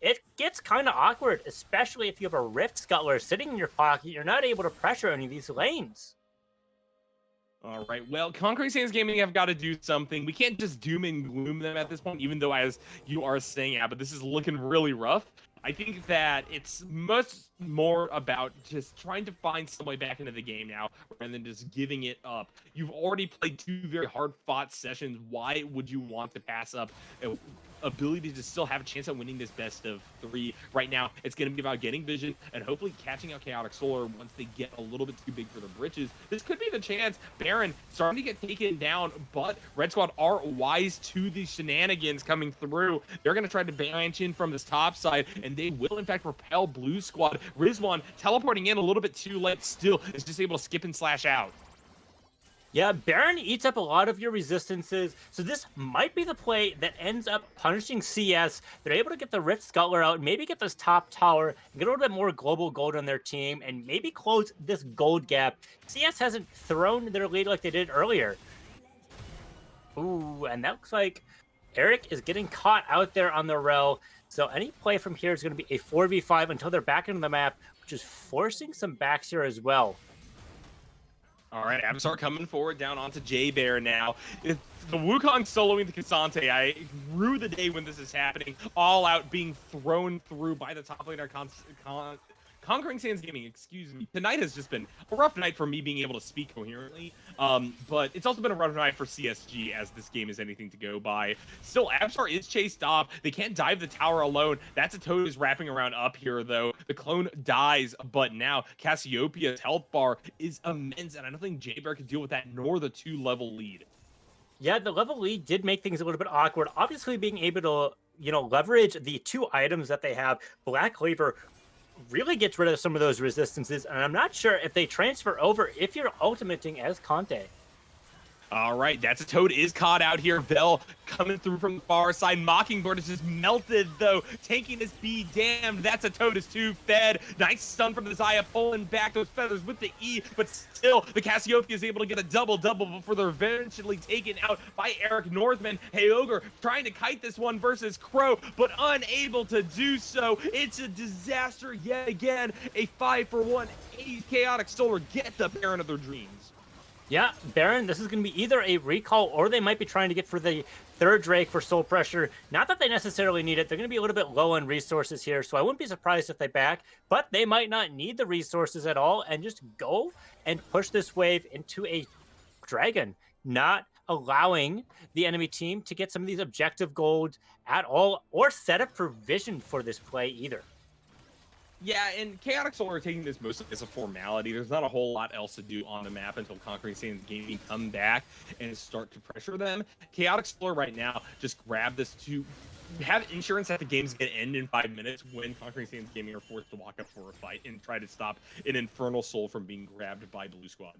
A: It gets kind of awkward, especially if you have a Rift Scuttler sitting in your pocket. You're not able to pressure any of these lanes.
B: All right, well, Conquering Sands Gaming have got to do something. We can't just doom and gloom them at this point, even though, as you are saying, yeah, but this is looking really rough. I think that it's much more about just trying to find some way back into the game now rather than just giving it up. You've already played 2 very hard-fought sessions. Why would you want to pass up a ability to still have a chance at winning this best of 3? Right now, it's going to be about getting vision and hopefully catching out Chaotic Solar once they get a little bit too big for their britches. This could be the chance. Baron starting to get taken down, but Red Squad are wise to the shenanigans coming through. They're going to try to branch in from this top side, and they will, in fact, repel Blue Squad. Rizwan teleporting in a little bit too late still is just able to skip and slash out.
A: Yeah, Baron eats up a lot of your resistances, so this might be the play that ends up punishing CS. They're able to get the Rift Scuttler out, maybe get this top tower, and get a little bit more global gold on their team, and maybe close this gold gap. CS hasn't thrown their lead like they did earlier. Ooh, and that looks like Eric is getting caught out there on the rel. So any play from here is going to be a 4v5 until they're back into the map, which is forcing some backs here as well.
B: All right, Absar coming forward down onto J-Bear now. It's the Wukong soloing the Cassante. I rue the day when this is happening. All out being thrown through by the top laner Conquering Sands Gaming, excuse me. Tonight has just been a rough night for me being able to speak coherently, but it's also been a rough night for CSG as this game is anything to go by. Still, Absar is chased off. They can't dive the tower alone. That's a Toad is wrapping around up here, though. The clone dies, but now Cassiopeia's health bar is immense, and I don't think J-Bear can deal with that, nor the 2-level lead.
A: Yeah, the level lead did make things a little bit awkward. Obviously, being able to, leverage the 2 items that they have, Black Cleaver really gets rid of some of those resistances, and I'm not sure if they transfer over if you're ultimating as Conte.
B: All right, that's a Toad is caught out here. Bell coming through from the far side. Mockingbird is just melted, though. Taking his be damned. That's a Toad is 2 fed. Nice stun from the Zaya, pulling back those feathers with the E, but still, the Cassiopeia is able to get a double-double before they're eventually taken out by Eric Northman. Hey, Ogre trying to kite this one versus Crow, but unable to do so. It's a disaster yet again. A 5-for-1 Chaotic Solar get the Baron of their dreams.
A: Yeah, Baron, this is going to be either a recall or they might be trying to get for the 3rd Drake for Soul Pressure. Not that they necessarily need it. They're going to be a little bit low on resources here, so I wouldn't be surprised if they back, but they might not need the resources at all and just go and push this wave into a dragon, not allowing the enemy team to get some of these objective gold at all or set up provision for this play either.
B: Yeah, and Chaotic Solar are taking this mostly as a formality. There's not a whole lot else to do on the map until Conquering Sands Gaming come back and start to pressure them. Chaotic Solar right now just grab this to have insurance that the game's going to end in 5 minutes when Conquering Sands Gaming are forced to walk up for a fight and try to stop an Infernal Soul from being grabbed by Blue Squad.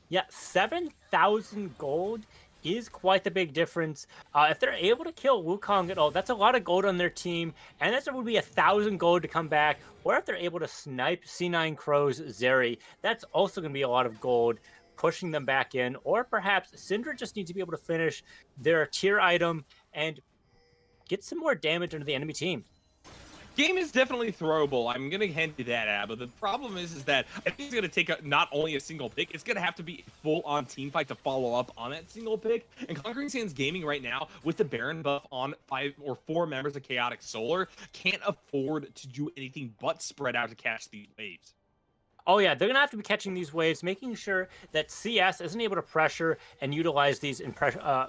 A: Yeah, 7,000 gold is quite the big difference. If they're able to kill Wukong at all, that's a lot of gold on their team, and that's would be 1,000 gold to come back. Or if they're able to snipe C9 Crow's Zeri, that's also going to be a lot of gold, pushing them back in. Or perhaps Syndra just needs to be able to finish their tier item and get some more damage into the enemy team.
B: Game is definitely throwable. I'm going to hand you that, Abba. The problem is that I think it's going to take not only a single pick, it's going to have to be a full-on team fight to follow up on that single pick. And Conquering Sands Gaming right now, with the Baron buff on 5 or 4 members of Chaotic Solar, can't afford to do anything but spread out to catch these waves.
A: Oh yeah, they're gonna have to be catching these waves, making sure that CS isn't able to pressure and utilize these and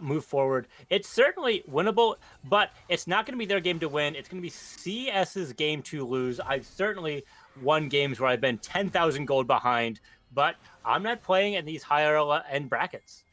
A: move forward. It's certainly winnable, but it's not gonna be their game to win. It's gonna be CS's game to lose. I've certainly won games where I've been 10,000 gold behind, but I'm not playing in these higher end brackets.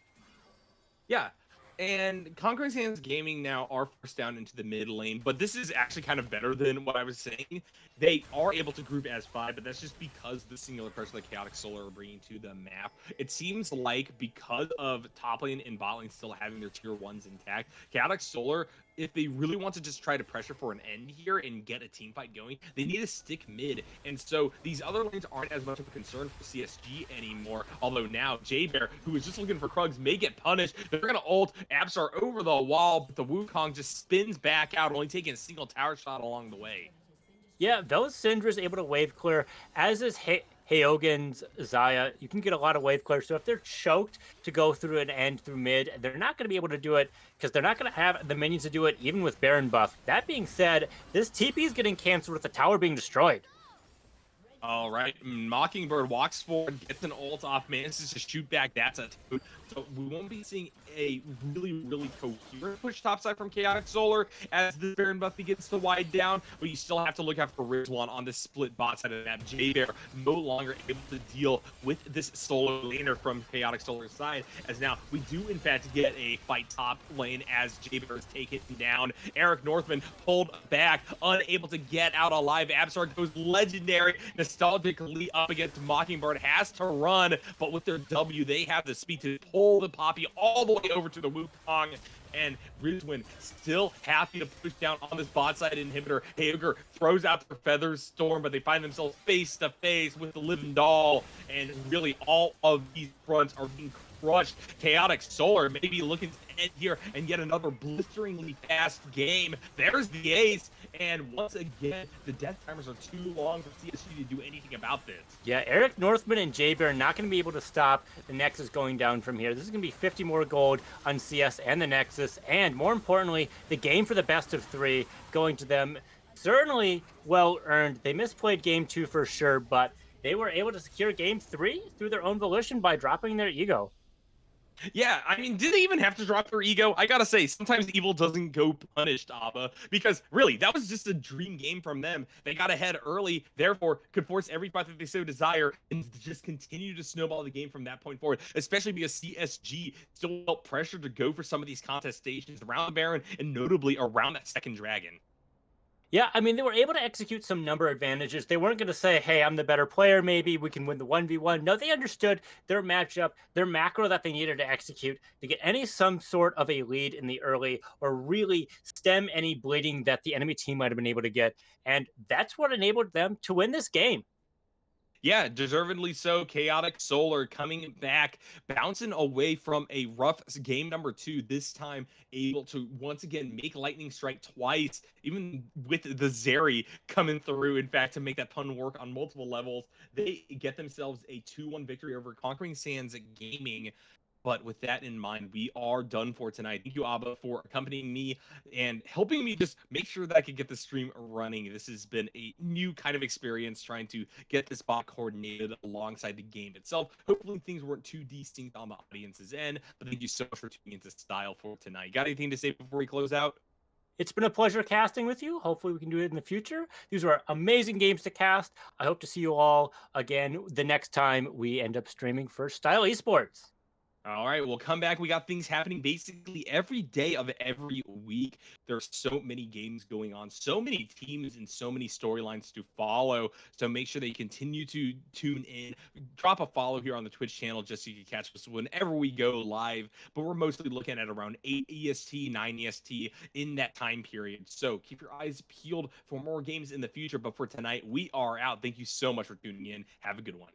B: Yeah. And Conquering Sands Gaming now are forced down into the mid lane, but this is actually kind of better than what I was saying. They are able to group as 5, but that's just because the singular person that Chaotic Solar are bringing to the map. It seems like because of top lane and bot lane still having their tier 1s intact, Chaotic Solar, if they really want to just try to pressure for an end here and get a team fight going, they need to stick mid. And so these other lanes aren't as much of a concern for CSG anymore. Although now J-Bear, who is just looking for Krugs, may get punished. They're going to ult Absar over the wall, but the Wukong just spins back out, only taking a single tower shot along the way.
A: Yeah, those Syndra's able to wave clear, as is Heogan's Zaya, you can get a lot of wave clear. So if they're choked to go through an end through mid, they're not going to be able to do it because they're not going to have the minions to do it, even with Baron buff. That being said, this TP is getting canceled with the tower being destroyed.
B: All right, Mockingbird walks forward, gets an ult off, manages to shoot back. That's a toad. So we won't be seeing a really coherent push topside from Chaotic Solar as the Baron buff begins to wide down, but you still have to look out for Rizwan on the split bot side of the map. J-Bear no longer able to deal with this solo laner from Chaotic Solar's side, as now we do in fact get a fight top lane as J-Bear is taken down. Eric Northman pulled back, unable to get out alive. Absolar goes legendary, nostalgically up against Mockingbird, has to run, but with their W, they have the speed to pull the Poppy all the way over to the Wukong, and Rizwan still happy to push down on this bot side inhibitor. Hager throws out their Feather Storm, but they find themselves face to face with the Living Doll, and really all of these fronts are being crushed. Chaotic Solar may be looking to end here and get another blisteringly fast game. There's the ace, and once again, the death timers are too long for CSG to do anything about this.
A: Yeah, Eric Northman and J-Bear are not going to be able to stop the Nexus going down from here. This is going to be 50 more gold on CS and the Nexus, and more importantly, the game for the best of 3 going to them. Certainly well earned. They misplayed game 2 for sure, but they were able to secure game 3 through their own volition by dropping their ego.
B: Yeah, I mean, did they even have to drop their ego? I gotta say, sometimes evil doesn't go punished, Abba, because really, that was just a dream game from them. They got ahead early, therefore, could force every fight that they so desire and just continue to snowball the game from that point forward, especially because CSG still felt pressure to go for some of these contestations around the Baron and notably around that second dragon.
A: Yeah, I mean, they were able to execute some number advantages. They weren't going to say, hey, I'm the better player, maybe we can win the 1v1. No, they understood their matchup, their macro that they needed to execute to get some sort of a lead in the early or really stem any bleeding that the enemy team might have been able to get. And that's what enabled them to win this game.
B: Yeah, deservedly so. Chaotic Solar coming back, bouncing away from a rough game number 2, this time able to once again make Lightning Strike twice, even with the Zeri coming through, in fact, to make that pun work on multiple levels. They get themselves a 2-1 victory over Conquering Sands Gaming. But with that in mind, we are done for tonight. Thank you, Abba, for accompanying me and helping me just make sure that I could get the stream running. This has been a new kind of experience trying to get this bot coordinated alongside the game itself. Hopefully things weren't too distinct on the audience's end, but thank you so much for tuning into Style for tonight. Got anything to say before we close out?
A: It's been a pleasure casting with you. Hopefully we can do it in the future. These were amazing games to cast. I hope to see you all again the next time we end up streaming for Style Esports.
B: All right, we'll come back. We got things happening basically every day of every week. There's so many games going on, so many teams, and so many storylines to follow. So make sure that you continue to tune in. Drop a follow here on the Twitch channel just so you can catch us whenever we go live. But we're mostly looking at around 8 EST, 9 EST in that time period. So keep your eyes peeled for more games in the future. But for tonight, we are out. Thank you so much for tuning in. Have a good one.